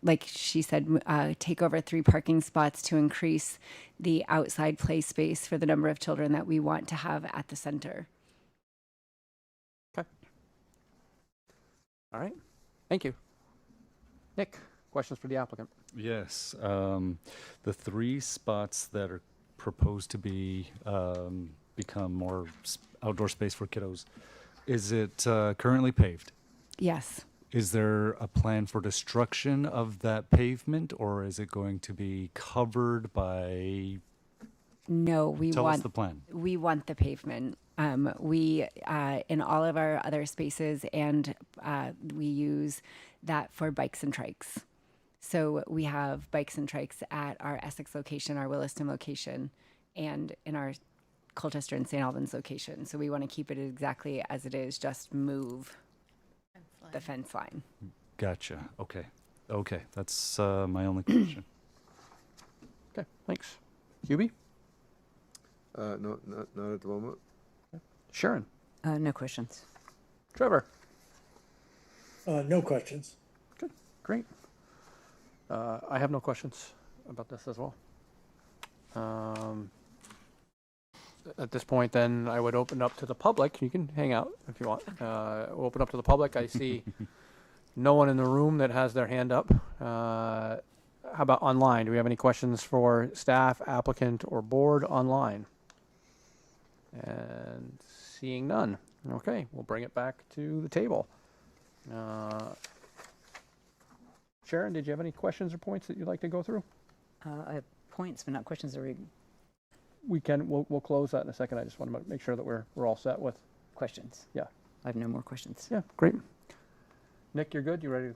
Speaker 11: like she said, take over 3 parking spots to increase the outside play space for the number of children that we want to have at the center.
Speaker 1: Okay. All right. Thank you. Nick, questions for the applicant?
Speaker 4: Yes, the 3 spots that are proposed to be become more outdoor space for kiddos, is it currently paved?
Speaker 11: Yes.
Speaker 4: Is there a plan for destruction of that pavement, or is it going to be covered by?
Speaker 11: No, we
Speaker 4: Tell
Speaker 11: want
Speaker 4: us the plan.
Speaker 11: We want the pavement. We in all of our other spaces, and we use that for bikes and trikes. So we have bikes and trikes at our Essex location, our Williston location, and in our Colchester and St. Albans location. So we want to keep it exactly as it is, just move the fence line.
Speaker 4: Gotcha. Okay. Okay. That's my only question.
Speaker 1: Okay, thanks. Hubie?
Speaker 5: No, not at the moment.
Speaker 1: Sharon?
Speaker 10: No questions.
Speaker 1: Trevor?
Speaker 7: No questions.
Speaker 1: Good, great. I have no questions about this as well. At this point, then, I would open up to the public. You can hang out if you want. Open up to the public. I see no one in the room that has their hand up. How about online? Do we have any questions for staff, applicant, or board online? And seeing none. Okay, we'll bring it back to the table. Sharon, did you have any questions or points that you'd like to go through?
Speaker 10: I have points, but not questions.
Speaker 1: We'll close that in a second. I just want to make sure that we're all set with.
Speaker 10: Questions.
Speaker 1: Yeah.
Speaker 10: I have no more questions.
Speaker 1: Yeah, great. Nick, you're good? You ready to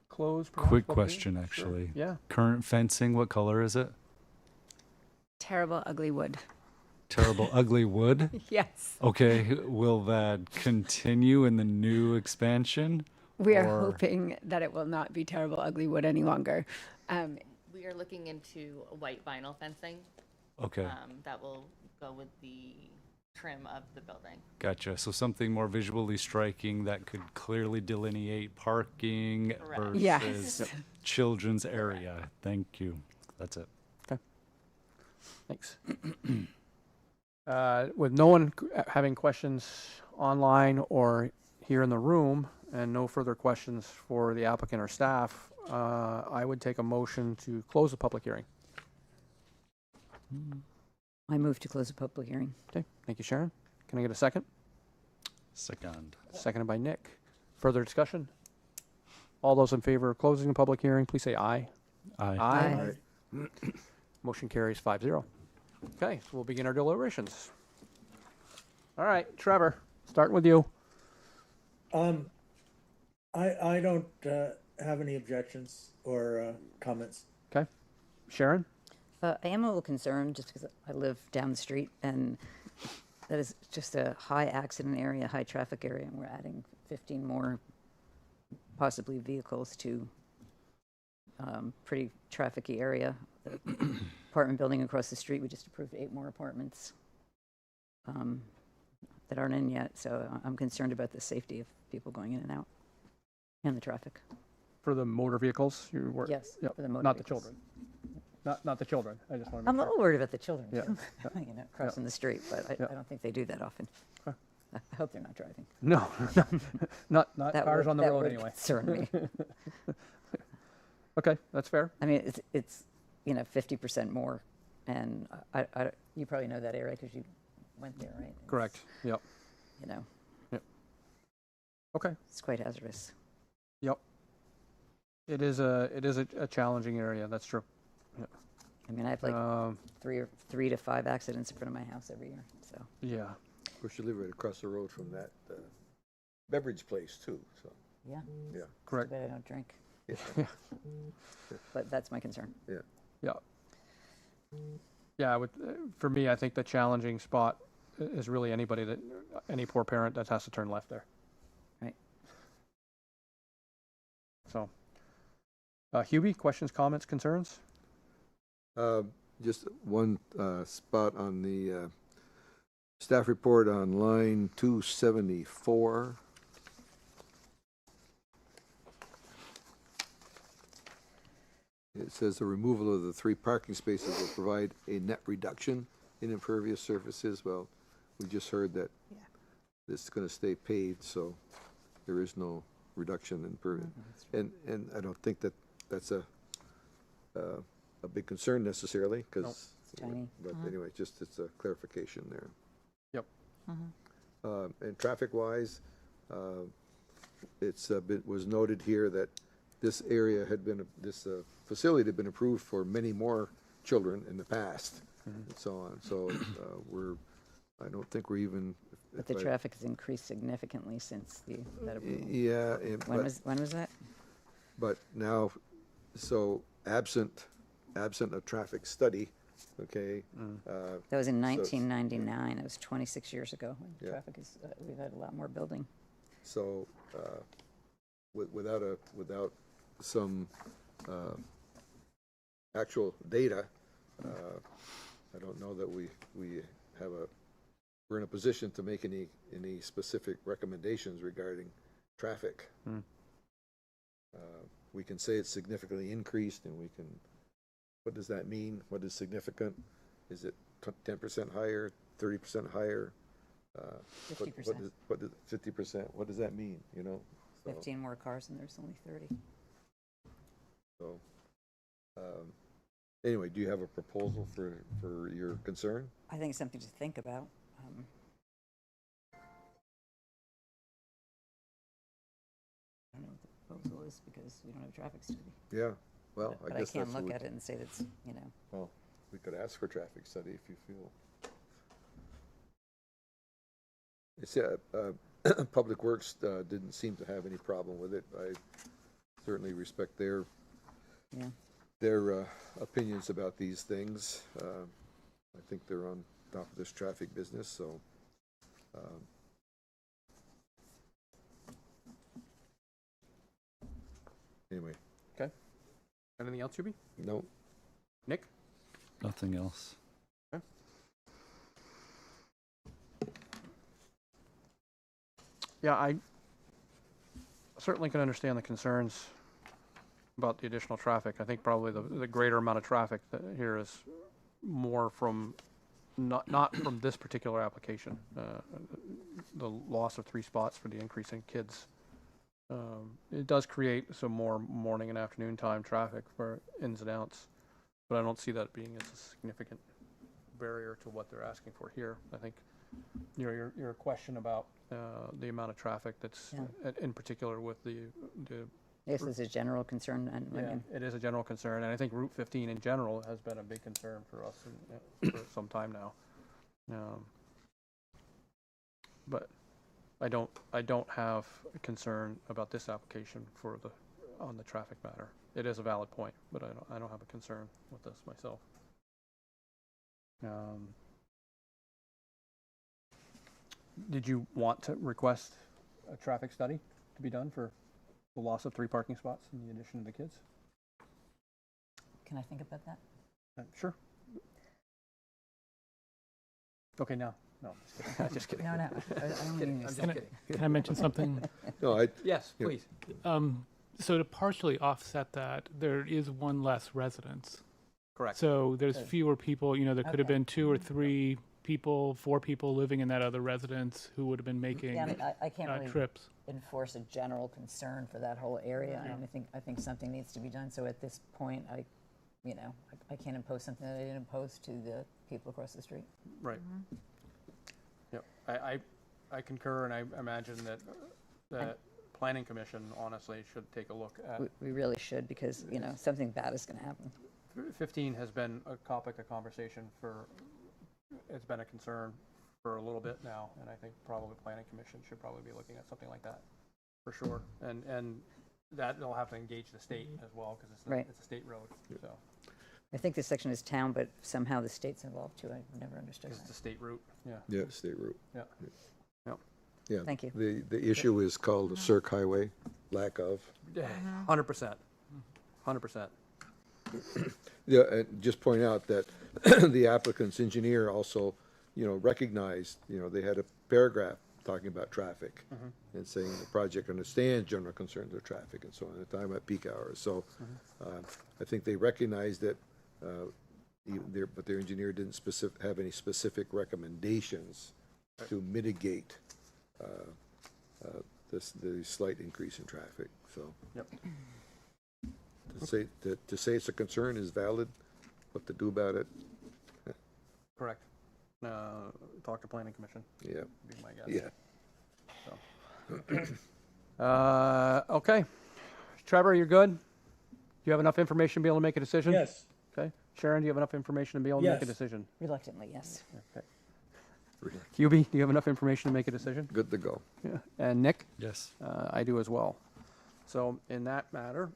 Speaker 1: close?
Speaker 4: Quick
Speaker 1: perhaps?
Speaker 4: question,
Speaker 1: Sure.
Speaker 4: actually.
Speaker 1: Yeah.
Speaker 4: Current fencing, what color is it?
Speaker 11: Terrible, ugly wood.
Speaker 4: Terrible, ugly wood?
Speaker 11: Yes.
Speaker 4: Okay, will that continue in the new expansion?
Speaker 11: We are
Speaker 4: Or-
Speaker 11: hoping that it will not be terrible, ugly wood any longer.
Speaker 12: We are looking into a white vinyl fencing
Speaker 4: Okay,
Speaker 12: that will go with the trim of the building.
Speaker 4: gotcha. So something more visually striking that could clearly delineate parking
Speaker 12: Correct.
Speaker 4: versus
Speaker 11: Yes.
Speaker 4: children's area. Thank you. That's it.
Speaker 1: Thanks. With no one having questions online or here in the room, and no further questions for the applicant or staff, I would take a motion to close the public hearing.
Speaker 10: I move to close the public hearing.
Speaker 1: Okay, thank you, Sharon. Can I get a second?
Speaker 4: Second.
Speaker 1: Seconded by Nick. Further discussion? All those in favor of closing the public hearing, please say aye.
Speaker 4: Aye.
Speaker 1: Motion carries 5-0. Okay, so we'll begin our deliberations. All right, Trevor, starting with you.
Speaker 7: I don't have any objections or comments.
Speaker 1: Okay. Sharon?
Speaker 10: I am a little concerned just because I live down the street and that is just a high accident area, high traffic area, and we're adding 15 more possibly vehicles to pretty trafficy area. The apartment building across the street, we just approved 8 more apartments that aren't in yet, so I'm concerned about the safety of people going in and out and the traffic.
Speaker 1: For the motor vehicles? You were,
Speaker 10: Yes,
Speaker 1: yep,
Speaker 10: for the motor
Speaker 1: not the
Speaker 10: vehicles.
Speaker 1: children. Not the children. I just want to
Speaker 10: I'm
Speaker 1: make
Speaker 10: a
Speaker 1: sure.
Speaker 10: little worried about the children,
Speaker 1: Yeah,
Speaker 10: too,
Speaker 1: yeah.
Speaker 10: you know, crossing the street, but I don't think they do that often.
Speaker 1: Okay.
Speaker 10: I hope they're not driving.
Speaker 1: No, not
Speaker 10: That
Speaker 1: cars
Speaker 10: would-
Speaker 1: on the
Speaker 10: that
Speaker 1: road
Speaker 10: would
Speaker 1: anyway.
Speaker 10: concern me.
Speaker 1: Okay, that's fair.
Speaker 10: I mean, it's 50% more, and you probably know that area because you went there, right? It's,
Speaker 1: Correct. Yep.
Speaker 10: You know,
Speaker 1: Okay.
Speaker 10: it's quite hazardous.
Speaker 1: Yep. It is a challenging area. That's true.
Speaker 10: I mean, I have like 3 to 5 accidents in front of my house every year. So
Speaker 1: Yeah.
Speaker 5: Of course, you live right across the road from that beverage place too, so,
Speaker 10: yeah,
Speaker 5: yeah.
Speaker 1: Correct.
Speaker 10: too bad I don't drink,
Speaker 5: Yeah.
Speaker 10: but that's my concern.
Speaker 1: Yeah. Yeah. I would. For me, I think the challenging spot is really anybody that, any poor parent that has to turn left there.
Speaker 10: Right.
Speaker 1: So, Hubie, questions, comments, concerns?
Speaker 5: Just one spot on the staff report on line 274. It says the removal of the 3 parking spaces will provide a net reduction in impervious surfaces. Well, we just heard that it's going to stay paved, so there is no reduction in impervious. And I don't think that that's a big concern necessarily, because,
Speaker 10: Nope. It's tiny.
Speaker 5: but anyway, just it's a clarification there.
Speaker 1: Yep.
Speaker 5: And traffic-wise, was noted here that this area had been, this facility had been approved for many more children in the past, and so on. So I don't think we're even.
Speaker 10: But the traffic has increased significantly since that approval.
Speaker 5: Yeah.
Speaker 10: When was that?
Speaker 5: But now, so absent a traffic study, okay.
Speaker 10: That was in 1999. That was 26 years ago.
Speaker 5: Yeah.
Speaker 10: Traffic is, we've had a lot more building.
Speaker 5: So, without some actual data, I don't know that we're in a position to make any specific recommendations regarding traffic. We can say it's significantly increased, and we can. What does that mean? What is significant? Is it 10% higher, 30% higher?
Speaker 10: 50%.
Speaker 5: What is 50%? What does that mean? You know. So,
Speaker 10: 15 more cars, and there's only 30.
Speaker 5: So, anyway, do you have a proposal for your concern?
Speaker 10: I think it's something to think about. I don't know what the proposal is because we don't have a traffic study.
Speaker 5: Yeah. Well,
Speaker 10: But
Speaker 5: I guess
Speaker 10: can't
Speaker 5: that's what
Speaker 10: look at it and say that's,
Speaker 5: Well, we could ask for a traffic study if you feel. It's Public Works didn't seem to have any problem with it. I certainly respect their opinions about these things. I think they're on top of this traffic business, so. Anyway.
Speaker 1: Okay. Anything else, Hubie?
Speaker 5: No.
Speaker 1: Nick?
Speaker 4: Nothing else.
Speaker 1: Okay. Yeah, I certainly can understand the concerns about the additional traffic. I think probably the greater amount of traffic that here is more from not from this particular application. The loss of 3 spots for the increase in kids. It does create some more morning and afternoon time traffic for ins and outs, but I don't see that being as a significant barrier to what they're asking for here. I think your question about the amount of traffic that's in particular with the
Speaker 10: Yes, it's a general concern. And
Speaker 1: it is a general concern, and I think Route 15 in general has been a big concern for us for some time now. But I don't have a concern about this application on the traffic matter. It is a valid point, but I don't have a concern with this myself. Did you want to request a traffic study to be done for the loss of 3 parking spots and the addition of the kids?
Speaker 10: Can I think about that?
Speaker 1: Sure. Okay, now. No, just kidding.
Speaker 10: No, I don't mean
Speaker 1: I'm just
Speaker 2: Can
Speaker 1: kidding.
Speaker 2: Can I mention something?
Speaker 5: No,
Speaker 1: Yes, please.
Speaker 2: So to partially offset that, there is one less residence.
Speaker 1: Correct.
Speaker 2: So there's fewer people, there could have
Speaker 10: Okay.
Speaker 2: been 2 or 3 people, 4 people living in that other residence who would have been making
Speaker 10: Yeah, I mean, I can't really
Speaker 2: trips.
Speaker 10: enforce a general concern for that whole area. And I think something needs to be done. So at this point, I can't impose something that I didn't impose to the people across the street.
Speaker 1: Right. Yep. I concur, and I imagine that the Planning Commission honestly should take a look at.
Speaker 10: We really should, because, something bad is going to happen.
Speaker 1: 15 has been a topic of conversation it's been a concern for a little bit now, and I think probably Planning Commission should probably be looking at something like that, for sure. And that they'll have to engage the state as well, because it's a state road, so.
Speaker 10: I think this section is town, but somehow the state's involved too. I've never understood
Speaker 1: It's the
Speaker 10: that.
Speaker 1: state route, yeah.
Speaker 5: Yeah, state route.
Speaker 1: Yeah. Yep.
Speaker 5: Yeah.
Speaker 10: Thank you.
Speaker 5: The issue is called the Cirque Highway, lack of.
Speaker 1: 100%. 100%.
Speaker 5: Yeah, and just point out that the applicant's engineer also, recognized, they had a paragraph talking about traffic and saying the project understands general concerns of traffic and so on, at the time at peak hours. So I think they recognized that, but their engineer didn't have any specific recommendations to mitigate the slight increase in traffic. So
Speaker 1: Yep.
Speaker 5: to say it's a concern is valid. What to do about it?
Speaker 1: Correct. Talk to planning commission,
Speaker 5: Yeah,
Speaker 1: be my guess.
Speaker 5: yeah.
Speaker 1: Okay. Trevor, you're good? Do you have enough information to be able to make a decision?
Speaker 7: Yes.
Speaker 1: Okay. Sharon, do you have enough information to be able to make a
Speaker 7: Yes.
Speaker 1: decision?
Speaker 10: Reluctantly, yes.
Speaker 1: Okay. Hubie, do you have enough information to make a decision?
Speaker 5: Good to go.
Speaker 1: Yeah. And Nick?
Speaker 4: Yes.
Speaker 1: I do as well. So in that matter,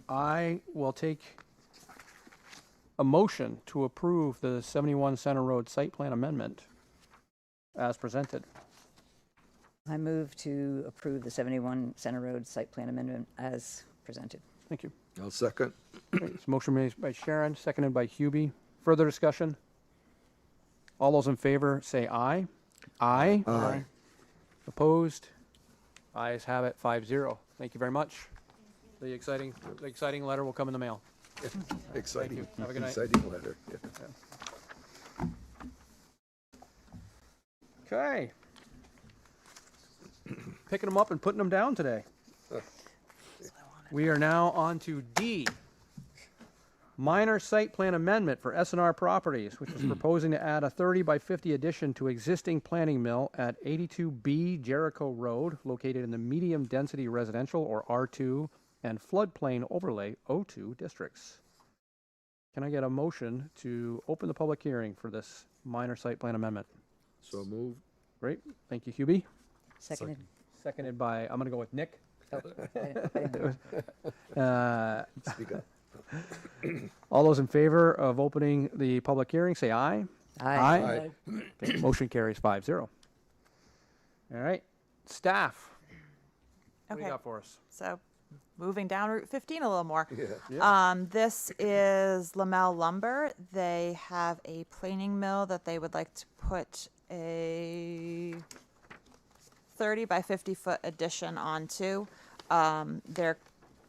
Speaker 1: I will take a motion to approve the 71 Center Road site plan amendment as presented.
Speaker 10: I move to approve the 71 Center Road site plan amendment as presented.
Speaker 1: Thank you.
Speaker 5: I'll second.
Speaker 1: It's motion made by Sharon, seconded by Hubie. Further discussion? All those in favor say aye. Aye.
Speaker 5: Aye.
Speaker 1: Opposed? Ayes have it, 5-0. Thank you very much. The exciting letter will come in the mail.
Speaker 5: Exciting,
Speaker 1: you. Have a good night.
Speaker 5: exciting letter. Yeah.
Speaker 1: Okay. Picking them up and putting them down today. We are now on to D. Minor site plan amendment for S&R Properties, which is proposing to add a 30 by 50 addition to existing planning mill at 82B Jericho Road, located in the medium density residential or R2 and floodplain overlay O2 districts. Can I get a motion to open the public hearing for this minor site plan amendment?
Speaker 5: So moved.
Speaker 1: Great. Thank you, Hubie.
Speaker 10: Seconded.
Speaker 1: Seconded by, I'm going to go with Nick.
Speaker 10: Oh, I didn't know.
Speaker 5: Speak up.
Speaker 1: All those in favor of opening the public hearing, say aye.
Speaker 5: Aye.
Speaker 1: Okay, motion carries 5-0. All right. Staff, what do you
Speaker 3: Okay.
Speaker 1: got for us?
Speaker 3: So moving down Route 15 a little more.
Speaker 5: Yeah.
Speaker 3: This is Lamel Lumber. They have a planing mill that they would like to put a 30 by 50 foot addition onto. There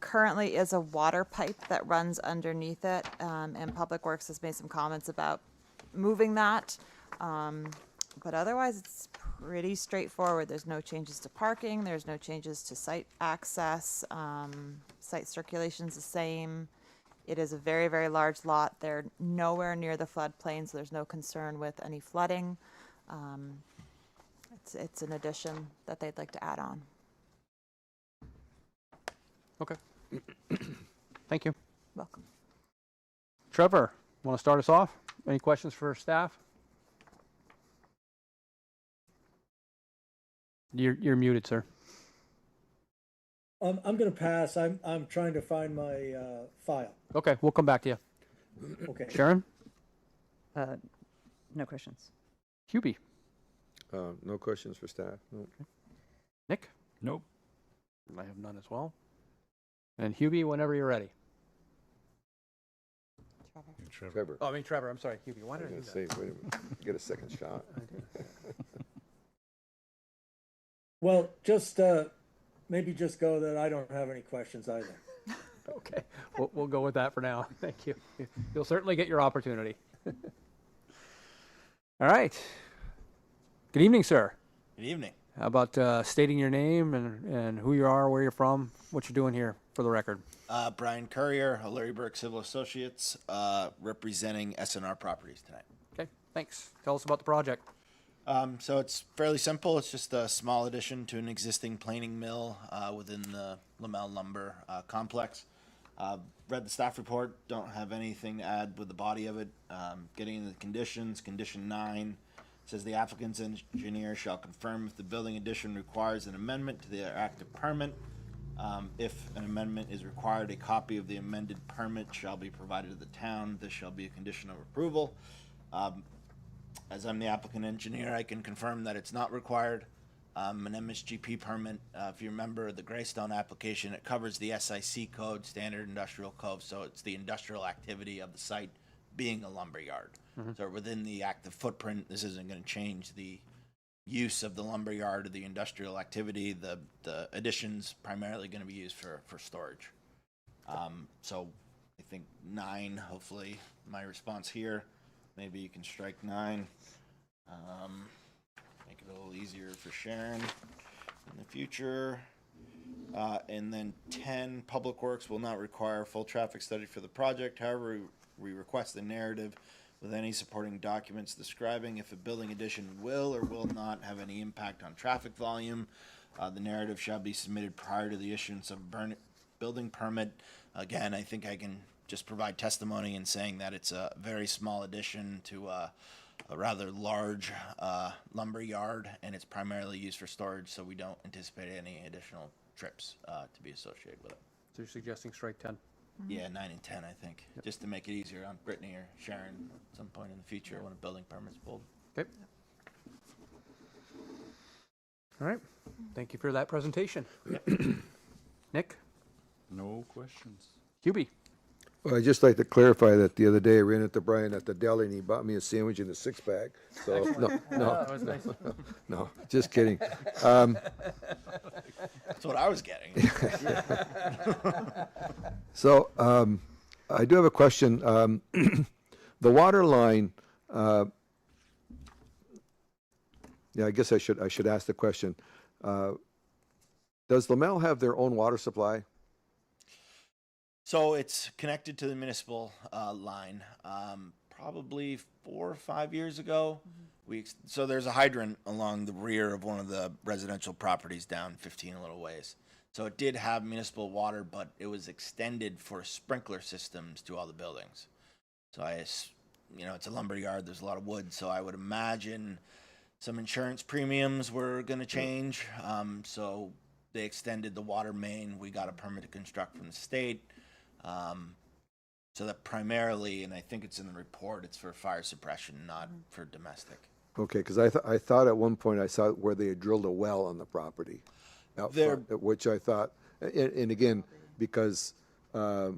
Speaker 3: currently is a water pipe that runs underneath it, and Public Works has made some comments about moving that. But otherwise, it's pretty straightforward. There's no changes to parking. There's no changes to site access. Site circulation's the same. It is a very, very large lot. They're nowhere near the floodplain, so there's no concern with any flooding. It's an addition that they'd like to add on.
Speaker 1: Okay. Thank you.
Speaker 3: Welcome.
Speaker 1: Trevor, want to start us off? Any questions for staff? You're muted, sir.
Speaker 7: I'm going to pass. I'm trying to find my file.
Speaker 1: Okay, we'll come back to you.
Speaker 7: Okay.
Speaker 1: Sharon?
Speaker 10: No questions.
Speaker 1: Hubie?
Speaker 5: No questions for staff? No.
Speaker 1: Nick?
Speaker 4: Nope.
Speaker 1: I have none as well. And Hubie, whenever you're ready.
Speaker 5: Trevor.
Speaker 1: Oh, I mean Trevor. I'm sorry, Hubie. Why
Speaker 5: I
Speaker 1: did I
Speaker 5: was
Speaker 1: do
Speaker 5: gonna
Speaker 1: that?
Speaker 5: say, wait a minute, get a second shot.
Speaker 7: Well, just maybe just go that I don't have any questions either.
Speaker 1: Okay, we'll go with that for now. Thank you. You'll certainly get your opportunity. All right. Good evening, sir.
Speaker 13: Good evening.
Speaker 1: How about stating your name and who you are, where you're from, what you're doing here for the record?
Speaker 13: Brian Courier, Larry Burke Civil Associates, representing S&R Properties tonight.
Speaker 1: Okay, thanks. Tell us about the project.
Speaker 13: So it's fairly simple. It's just a small addition to an existing planing mill within the Lamel Lumber complex. Read the staff report. Don't have anything to add with the body of it. Getting into the conditions. Condition 9 says the applicant's engineer shall confirm if the building addition requires an amendment to the active permit. If an amendment is required, a copy of the amended permit shall be provided to the town. This shall be a condition of approval. As I'm the applicant engineer, I can confirm that it's not required. An MSGP permit, if you remember the Greystone application, it covers the SIC code, Standard Industrial Code, so it's the industrial activity of the site being a lumber yard. So within the active footprint, this isn't going to change the use of the lumber yard or the industrial activity. The addition's primarily going to be used for storage. So I think 9, hopefully my response here, maybe you can strike 9. Make it a little easier for Sharon in the future. And then 10, Public Works will not require a full traffic study for the project. However, we request a narrative with any supporting documents describing if a building addition will or will not have any impact on traffic volume. The narrative shall be submitted prior to the issuance of a building permit. Again, I think I can just provide testimony in saying that it's a very small addition to a rather large lumber yard, and it's primarily used for storage, so we don't anticipate any additional trips to be associated with it.
Speaker 1: So you're suggesting strike 10?
Speaker 13: Yeah, 9 and 10, I think, just to make it easier on Brittany or Sharon at some point in the future when a building permit's pulled.
Speaker 1: Okay. All right. Thank you for that presentation. Nick?
Speaker 4: No questions.
Speaker 1: Hubie?
Speaker 5: Well, I'd just like to clarify that the other day I ran into Brian at the deli and he bought me a sandwich in a 6-pack. So,
Speaker 1: That was nice.
Speaker 5: no, just kidding.
Speaker 13: That's what I was getting.
Speaker 5: So, I do have a question. The water line, yeah, I guess I should ask the question. Does Lamel have their own water supply?
Speaker 13: So it's connected to the municipal line. Probably 4 or 5 years ago, so there's a hydrant along the rear of one of the residential properties down 15 a little ways. So it did have municipal water, but it was extended for sprinkler systems to all the buildings. So it's a lumber yard. There's a lot of wood, so I would imagine some insurance premiums were going to change. So they extended the water main. We got a permit to construct from the state. So that primarily, and I think it's in the report, it's for fire suppression, not for domestic.
Speaker 5: Okay, because I thought at one point I saw where they had drilled a well on the property out front, which I thought, and again, because what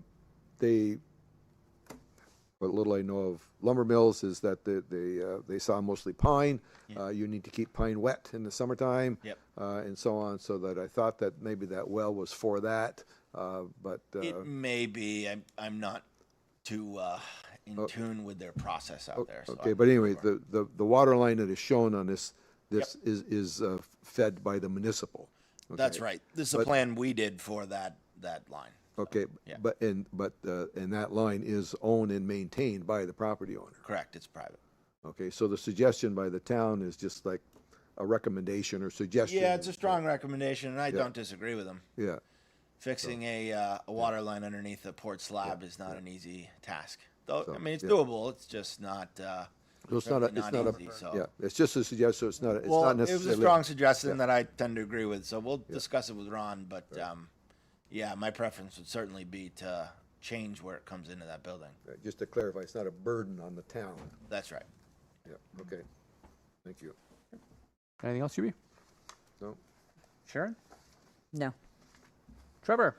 Speaker 5: little I know of lumber mills is that they saw mostly pine. You need to keep pine wet in the summertime, and so on. So that I thought that maybe that well was for that, but
Speaker 13: it may be. I'm not too in tune with their process out there. So
Speaker 5: okay, but anyway, the water line that is shown on this is fed by the municipal. Okay.
Speaker 13: That's right. This is a plan we did for that line.
Speaker 5: Okay, but that line is owned and maintained by the property owner.
Speaker 13: Correct. It's private.
Speaker 5: Okay, so the suggestion by the town is just like a recommendation or suggestion.
Speaker 13: Yeah, it's a strong recommendation, and I don't disagree with them.
Speaker 5: Yeah.
Speaker 13: Fixing a water line underneath a port slab is not an easy task. Though I mean, it's doable. It's just not.
Speaker 5: So it's not
Speaker 13: easy, so.
Speaker 5: It's just a suggestion. It's not. It's
Speaker 13: Well,
Speaker 5: not
Speaker 13: it was
Speaker 5: necessarily.
Speaker 13: a strong suggestion that I tend to agree with. So we'll discuss it with Ron. But yeah, my preference would certainly be to change where it comes into that building.
Speaker 5: Right, just to clarify, it's not a burden on the town.
Speaker 13: That's right.
Speaker 5: Yeah. Okay. Thank you.
Speaker 1: Anything else, Hubie?
Speaker 5: No.
Speaker 1: Sharon?
Speaker 10: No.
Speaker 1: Trevor?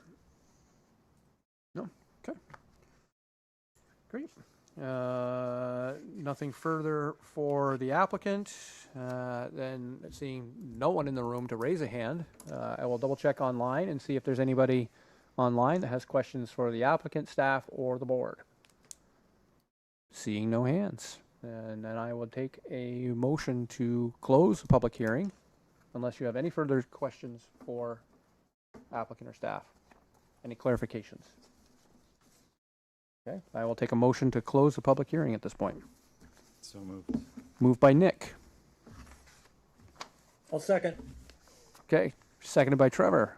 Speaker 1: No? Okay. Great. Nothing further for the applicant. Then seeing no one in the room to raise a hand, I will double check online and see if there's anybody online that has questions for the applicant, staff, or the board. Seeing no hands. And then I will take a motion to close the public hearing unless you have any further questions for applicant or staff. Any clarifications? Okay, I will take a motion to close the public hearing at this point.
Speaker 4: So moved.
Speaker 1: Moved by Nick.
Speaker 7: I'll second.
Speaker 1: Okay, seconded by Trevor.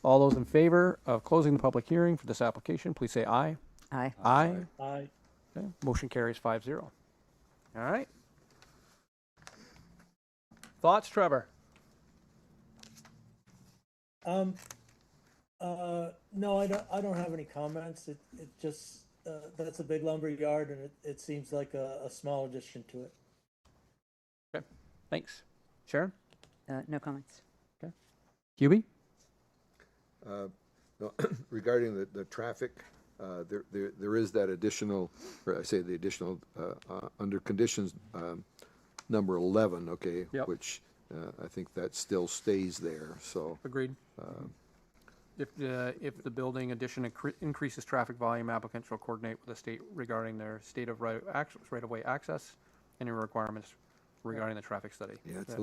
Speaker 1: All those in favor of closing the public hearing for this application, please say aye.
Speaker 10: Aye.
Speaker 1: Aye.
Speaker 7: Aye.
Speaker 1: Okay, motion carries 5-0. All right. Thoughts, Trevor?
Speaker 7: No, I don't have any comments. It just, that's a big lumber yard and it seems like a small addition to it.
Speaker 1: Okay, thanks. Sharon?
Speaker 10: No comments.
Speaker 1: Hubie?
Speaker 5: No, regarding the traffic, there is that additional, or I say the additional, under conditions, number 11, okay?
Speaker 1: Yep.
Speaker 5: Which, I think that still stays there, so.
Speaker 1: Agreed. If the building addition increases traffic volume, applicants shall coordinate with the state regarding their state of right-of-way access, any requirements regarding the traffic study.
Speaker 5: Yeah, it's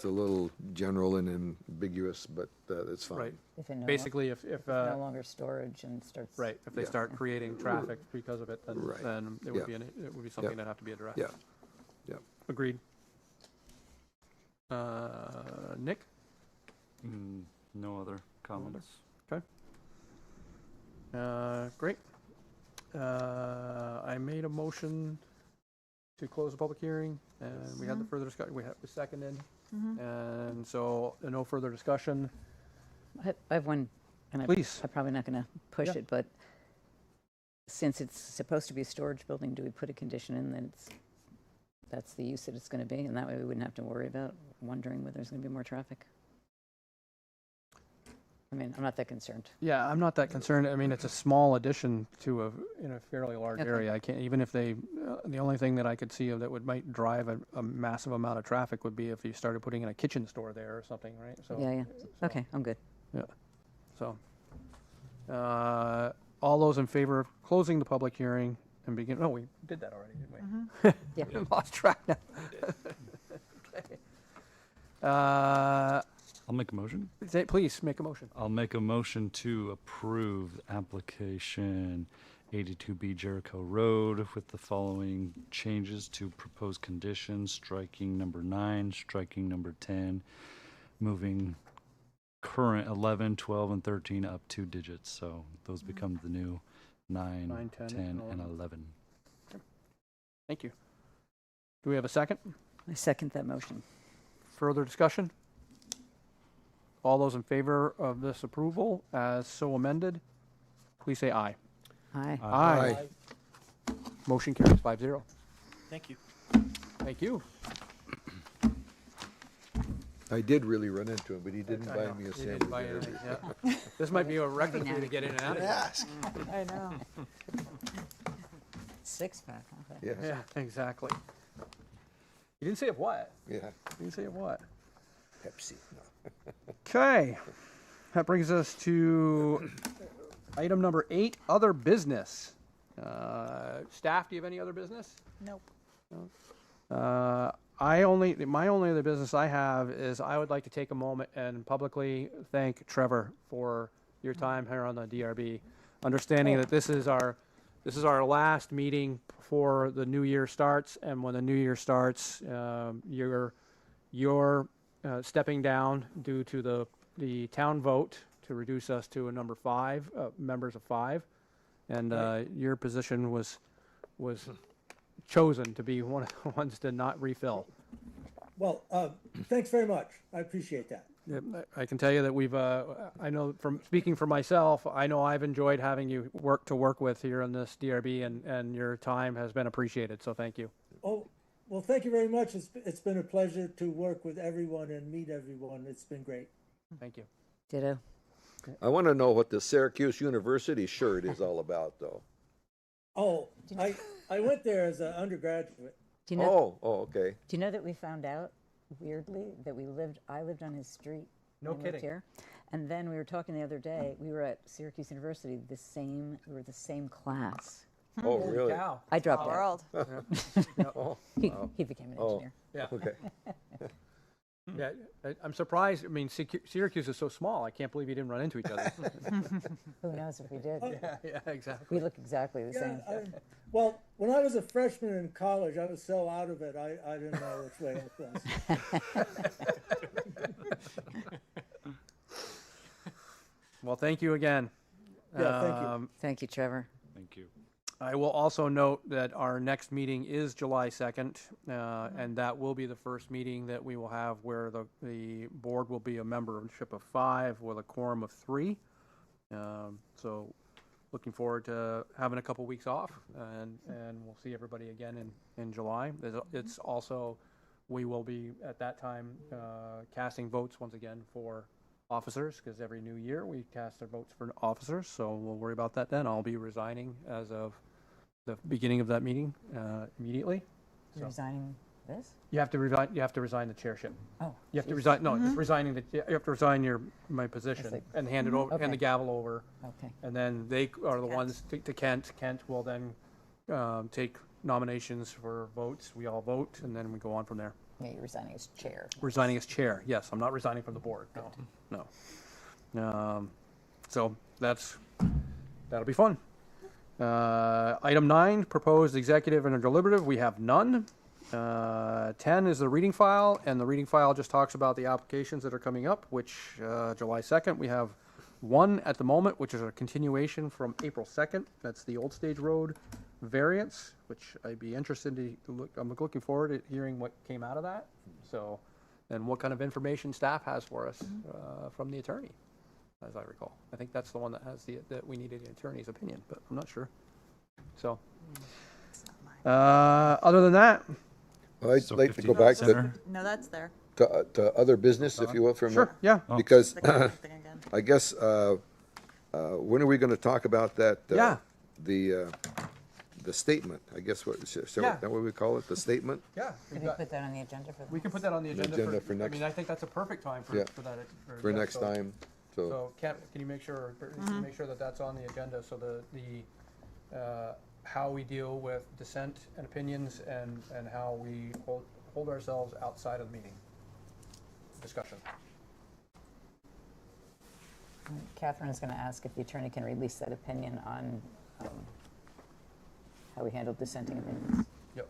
Speaker 5: a little general and ambiguous, but it's fine.
Speaker 1: Right.
Speaker 10: If it
Speaker 1: Basically, if
Speaker 10: no longer storage and starts.
Speaker 1: right, if they
Speaker 5: Yeah.
Speaker 1: start creating traffic because of it, then
Speaker 5: Right.
Speaker 1: then it would
Speaker 5: Yeah.
Speaker 1: it would be something that have to be addressed.
Speaker 5: Yeah, yeah.
Speaker 1: Agreed. Nick?
Speaker 4: No other comments.
Speaker 1: Okay. Great. I made a motion to close the public hearing, and we had the further discussion. We have the seconded, and so no further discussion.
Speaker 10: I have one, and
Speaker 1: Please.
Speaker 10: I'm probably not going to push
Speaker 1: Yeah.
Speaker 10: it, but since it's supposed to be a storage building, do we put a condition in that that's the use that it's going to be, and that way we wouldn't have to worry about wondering whether there's going to be more traffic? I mean, I'm not that concerned.
Speaker 1: Yeah, I'm not that concerned. I mean, it's a small addition to a fairly large
Speaker 10: Okay.
Speaker 1: area. I can't, even if they, the only thing that I could see of that might drive a massive amount of traffic would be if you started putting in a kitchen store there or something, right? So,
Speaker 10: Yeah.
Speaker 1: so-
Speaker 10: Okay, I'm good.
Speaker 1: Yeah. So, all those in favor of closing the public hearing and begin, no, we did that already, didn't we?
Speaker 10: Yeah.
Speaker 1: Lost track now. Okay.
Speaker 4: I'll make a motion.
Speaker 1: Please, make a motion.
Speaker 4: I'll make a motion to approve application 82B Jericho Road with the following changes to proposed conditions: striking number 9, striking number 10, moving current 11, 12, and 13 up 2 digits. So those become the new 9, 10, and 11.
Speaker 1: Thank you. Do we have a second?
Speaker 10: I second that motion.
Speaker 1: Further discussion? All those in favor of this approval as so amended, please say aye.
Speaker 10: Aye.
Speaker 1: Aye. Motion carries 5-0.
Speaker 13: Thank you.
Speaker 1: Thank you.
Speaker 5: I did really run into him, but he didn't
Speaker 1: I
Speaker 5: buy
Speaker 1: know.
Speaker 5: me a
Speaker 1: You
Speaker 5: sandwich.
Speaker 1: didn't buy anything, yeah. This might be a record for you to get in and out of here.
Speaker 13: Ask.
Speaker 10: I know. Six-pack, okay.
Speaker 5: Yes,
Speaker 1: Yeah, exactly. You didn't say of what?
Speaker 5: yeah,
Speaker 1: You didn't say of what?
Speaker 5: Pepsi, no.
Speaker 1: Okay. That brings us to item number 8, other business. Staff, do you have any other business?
Speaker 3: Nope.
Speaker 1: My only other business I have is I would like to take a moment and publicly thank Trevor for your time here on the DRB. Understanding that this is our last meeting before the new year starts, and when the new year starts, you're stepping down due to the town vote to reduce us to a number 5, members of 5, and your position was chosen to be one of the ones to not refill.
Speaker 7: Well, thanks very much. I appreciate that.
Speaker 1: Yeah, I can tell you that we've, I know from speaking for myself, I know I've enjoyed having you work with here on this DRB, and your time has been appreciated, so thank you.
Speaker 7: Oh, well, thank you very much. It's been a pleasure to work with everyone and meet everyone. It's been great.
Speaker 1: Thank you.
Speaker 10: Ditto.
Speaker 5: I want to know what the Syracuse University shirt is all about, though.
Speaker 7: Oh, I went there as an undergraduate.
Speaker 10: Do you know?
Speaker 5: Oh, okay.
Speaker 10: Do you know that we found out weirdly that I lived on his street.
Speaker 1: No
Speaker 10: when I lived
Speaker 1: kidding.
Speaker 10: Here. And then we were talking the other day. We were at Syracuse University. We were the same class.
Speaker 5: Oh, really?
Speaker 1: Cow.
Speaker 10: I dropped out.
Speaker 3: World.
Speaker 5: Oh,
Speaker 10: He became an
Speaker 5: Oh.
Speaker 10: engineer.
Speaker 1: Yeah.
Speaker 5: okay.
Speaker 1: Yeah, I'm surprised. I mean, Syracuse is so small. I can't believe you didn't run into each other.
Speaker 10: Who knows if we did?
Speaker 1: yeah, exactly.
Speaker 10: We look exactly the same.
Speaker 7: Well, when I was a freshman in college, I was so out of it, I didn't know which way it was.
Speaker 1: Well, thank you again.
Speaker 7: Yeah, thank you.
Speaker 10: Thank you, Trevor.
Speaker 4: Thank you.
Speaker 1: I will also note that our next meeting is July 2nd, and that will be the first meeting that we will have where the board will be a membership of 5 with a quorum of 3. So looking forward to having a couple weeks off, and we'll see everybody again in July. It's also, we will be at that time casting votes once again for officers, because every new year we cast our votes for officers, so we'll worry about that then. I'll be resigning as of the beginning of that meeting immediately.
Speaker 10: You're resigning this?
Speaker 1: You have to resign. You have to resign the chairship.
Speaker 10: Oh.
Speaker 1: You have to resign. No, just resigning the. You have to resign my position
Speaker 10: like-
Speaker 1: and hand it over, hand
Speaker 10: Okay.
Speaker 1: the gavel over,
Speaker 10: Okay.
Speaker 1: and then they are the ones to Kent. Kent will then take nominations for votes. We all vote, and then we go on from there.
Speaker 10: Yeah, you're resigning as chair.
Speaker 1: Resigning as chair. Yes, I'm not resigning from the board. No, no. So that'll be fun. Item 9, proposed executive and deliberative. We have none. 10 is the reading file, and the reading file just talks about the applications that are coming up, which July 2nd, we have one at the moment, which is a continuation from April 2nd. That's the Old Stage Road variance, which I'd be interested to look, I'm looking forward to hearing what came out of that. So, and what kind of information staff has for us from the attorney, as I recall. I think that's the one that has that we needed an attorney's opinion, but I'm not sure. So, other than that,
Speaker 5: I'd
Speaker 4: So
Speaker 5: like to go
Speaker 4: 59
Speaker 5: back
Speaker 4: Center.
Speaker 3: No, that's there.
Speaker 5: to other business, if you will, for a minute.
Speaker 1: sure, yeah.
Speaker 5: Because
Speaker 3: The thing again.
Speaker 5: I guess, when are we gonna talk about that?
Speaker 1: Yeah.
Speaker 5: The statement, I guess, what, is
Speaker 1: Yeah.
Speaker 5: that what we call it, the statement?
Speaker 1: Yeah,
Speaker 10: Could we put that on the agenda for the
Speaker 1: we can
Speaker 10: next-
Speaker 1: put that on the agenda,
Speaker 5: agenda
Speaker 1: for
Speaker 5: for next-
Speaker 1: I mean, I think that's a perfect time
Speaker 5: Yeah.
Speaker 1: for that.
Speaker 5: For
Speaker 1: that,
Speaker 5: next
Speaker 1: so-
Speaker 5: time, so,
Speaker 1: So, can you make sure, make sure that that's on the agenda, so the how we deal with dissent and opinions, and how we hold ourselves outside of the meeting discussion.
Speaker 10: Catherine is going to ask if the attorney can release that opinion on how we handle dissenting opinions.
Speaker 1: Yep.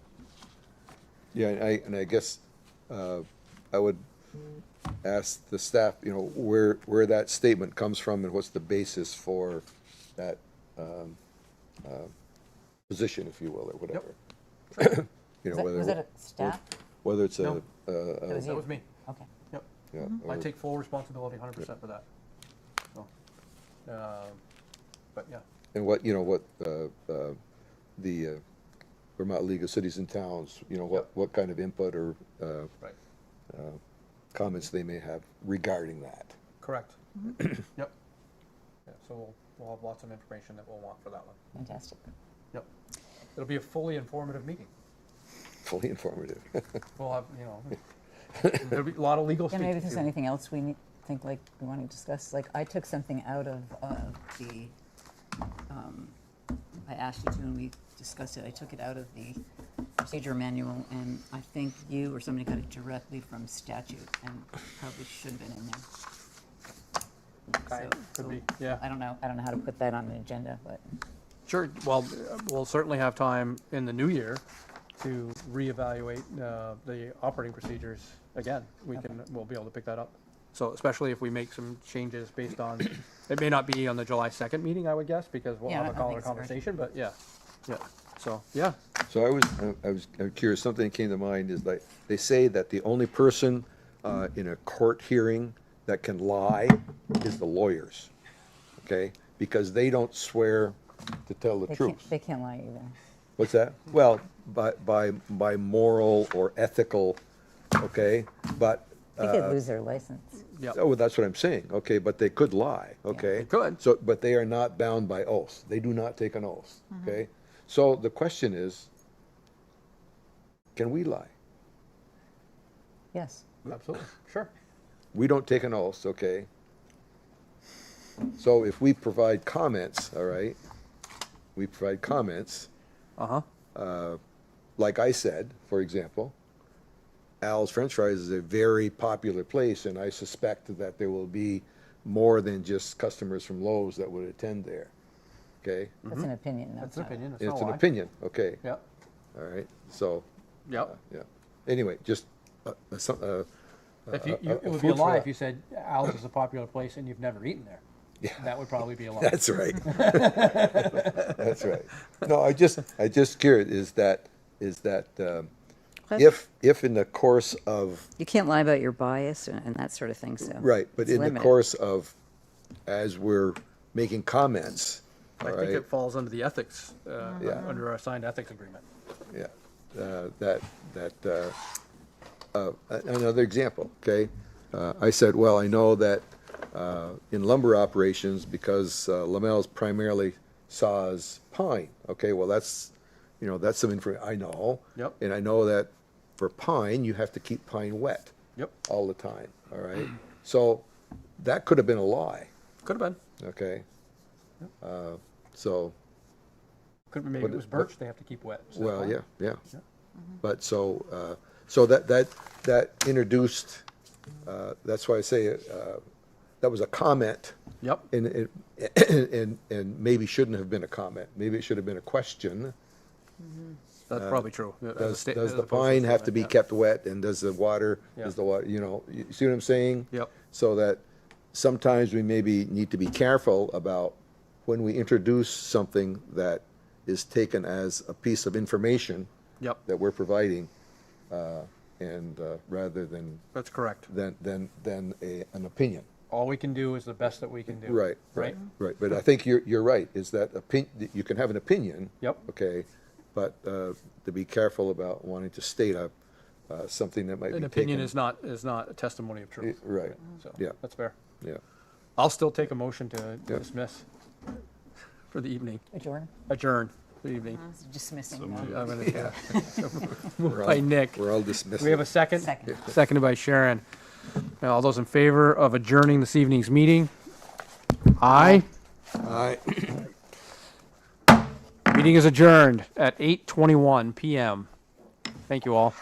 Speaker 5: yeah, and I guess, I would ask the staff, where that statement comes from and what's the basis for that, position, if you will, or whatever.
Speaker 10: Was that a staff?
Speaker 5: Whether it's
Speaker 1: No.
Speaker 10: That was
Speaker 1: That
Speaker 10: you?
Speaker 1: was me.
Speaker 10: Okay.
Speaker 1: Yep.
Speaker 5: yeah,
Speaker 1: I
Speaker 5: or-
Speaker 1: take full responsibility 100% for that. So, but yeah.
Speaker 5: And what, the Vermont League of Cities and Towns, what kind of input or
Speaker 1: Right.
Speaker 5: comments they may have regarding that.
Speaker 1: Correct. Yep. Yeah, so we'll have lots of information that we'll want for that one.
Speaker 10: Fantastic.
Speaker 1: Yep. It'll be a fully informative meeting.
Speaker 5: Fully informative.
Speaker 1: We'll have, there'll be a lot of legal
Speaker 10: Yeah,
Speaker 1: speak.
Speaker 10: maybe if there's anything else we think like we want to discuss. Like I took something out of the, I asked you to and we discussed it. I took it out of the procedure manual and I think you or somebody got it directly from statute and probably should have been in there.
Speaker 1: Could be, yeah.
Speaker 10: I don't know how to put that on an agenda, but
Speaker 1: Sure. Well, we'll certainly have time in the new year to reevaluate the operating procedures again. We'll be able to pick that up. So especially if we make some changes based on, it may not be on the July 2nd meeting, I would guess, because we'll
Speaker 10: Yeah,
Speaker 1: have
Speaker 10: I
Speaker 1: a
Speaker 10: don't think
Speaker 1: caller
Speaker 10: it's
Speaker 1: conversation, but yeah. So, yeah.
Speaker 5: So I'm curious, something that came to mind is like, they say that the only person in a court hearing that can lie is the lawyers, okay? Because they don't swear to tell the truth.
Speaker 10: they can't lie either.
Speaker 5: What's that? Well, by moral or ethical, okay? But,
Speaker 10: They could lose their license.
Speaker 1: Yep.
Speaker 5: oh, that's what I'm saying, okay? But they could lie, okay?
Speaker 1: They could.
Speaker 5: So, but they are not bound by oath. They do not take an oath, okay? So the question is, can we lie?
Speaker 10: Yes.
Speaker 1: Absolutely. Sure.
Speaker 5: We don't take an oath, okay? So if we provide comments, all right, we provide comments,
Speaker 1: Uh-huh.
Speaker 5: like I said, for example, Al's French Fries is a very popular place, and I suspect that there will be more than just customers from Lowe's that would attend there, okay?
Speaker 10: That's an opinion.
Speaker 1: That's an opinion. It's
Speaker 5: It's
Speaker 1: not
Speaker 5: an
Speaker 1: a lie.
Speaker 5: opinion, okay,
Speaker 1: Yep.
Speaker 5: all right, so,
Speaker 1: Yep.
Speaker 5: yeah. Anyway, just,
Speaker 1: If you,
Speaker 5: a
Speaker 1: it would be a
Speaker 5: food
Speaker 1: lie
Speaker 5: for
Speaker 1: if you said Al's is a popular place and you've never eaten there.
Speaker 5: Yeah.
Speaker 1: That would probably be a lie.
Speaker 5: That's right. That's right. No, I just curious, is that, if in the course of,
Speaker 10: You can't lie about your bias and that sort of thing, so.
Speaker 5: right, but
Speaker 10: it's
Speaker 5: in the
Speaker 10: limited.
Speaker 5: course of, as we're making comments.
Speaker 1: I
Speaker 5: all
Speaker 1: think
Speaker 5: right?
Speaker 1: it falls under the ethics,
Speaker 5: Yeah.
Speaker 1: under our signed ethics agreement.
Speaker 5: Yeah, another example, okay? I said, well, I know that in lumber operations, because Lamel's primarily saws pine, okay, well, that's some information, I know.
Speaker 1: Yep.
Speaker 5: And I know that for pine, you have to keep pine wet.
Speaker 1: Yep.
Speaker 5: All the time, all right? So that could have been a lie,
Speaker 1: Could have been.
Speaker 5: okay? So,
Speaker 1: Could have been, maybe
Speaker 5: What-
Speaker 1: it was
Speaker 5: what-
Speaker 1: birch they have to keep wet. So
Speaker 5: well,
Speaker 1: fine.
Speaker 5: yeah, yeah. But so that introduced, that's why I say, that was a comment.
Speaker 1: Yep.
Speaker 5: And maybe shouldn't have been a comment. Maybe it should have been a question.
Speaker 1: That's probably true. As a
Speaker 5: Does
Speaker 1: sta-
Speaker 5: does
Speaker 1: as
Speaker 5: the
Speaker 1: opposed to a
Speaker 5: pine have to
Speaker 1: statement,
Speaker 5: be
Speaker 1: yeah.
Speaker 5: kept wet, and does the water,
Speaker 1: Yeah.
Speaker 5: is the water, you see what I'm saying?
Speaker 1: Yep.
Speaker 5: So that sometimes we maybe need to be careful about when we introduce something that is taken as a piece of information
Speaker 1: Yep.
Speaker 5: that we're providing, and rather than
Speaker 1: That's correct.
Speaker 5: an opinion.
Speaker 1: All we can do is the best that we can do.
Speaker 5: Right,
Speaker 1: Right?
Speaker 5: right. But I think you're right, is that you can have an opinion.
Speaker 1: Yep.
Speaker 5: Okay, but to be careful about wanting to state something that might be
Speaker 1: An opinion
Speaker 5: taken-
Speaker 1: is not a testimony of truth.
Speaker 5: Right,
Speaker 1: So,
Speaker 5: yeah.
Speaker 1: that's fair.
Speaker 5: yeah.
Speaker 1: I'll still take a motion to
Speaker 5: Yeah.
Speaker 1: dismiss for the evening.
Speaker 10: Adjourn.
Speaker 1: Adjourn for the evening.
Speaker 10: Dismissing.
Speaker 1: I'm gonna, yeah.
Speaker 5: We're
Speaker 1: Moved
Speaker 5: all-
Speaker 1: by Nick.
Speaker 5: We're all dismissed.
Speaker 1: We have a second?
Speaker 10: Second.
Speaker 1: Seconded by Sharon. Now, all those in favor of adjourning this evening's meeting? Aye.
Speaker 5: Aye.
Speaker 1: Meeting is adjourned at 8:21 PM. Thank you all.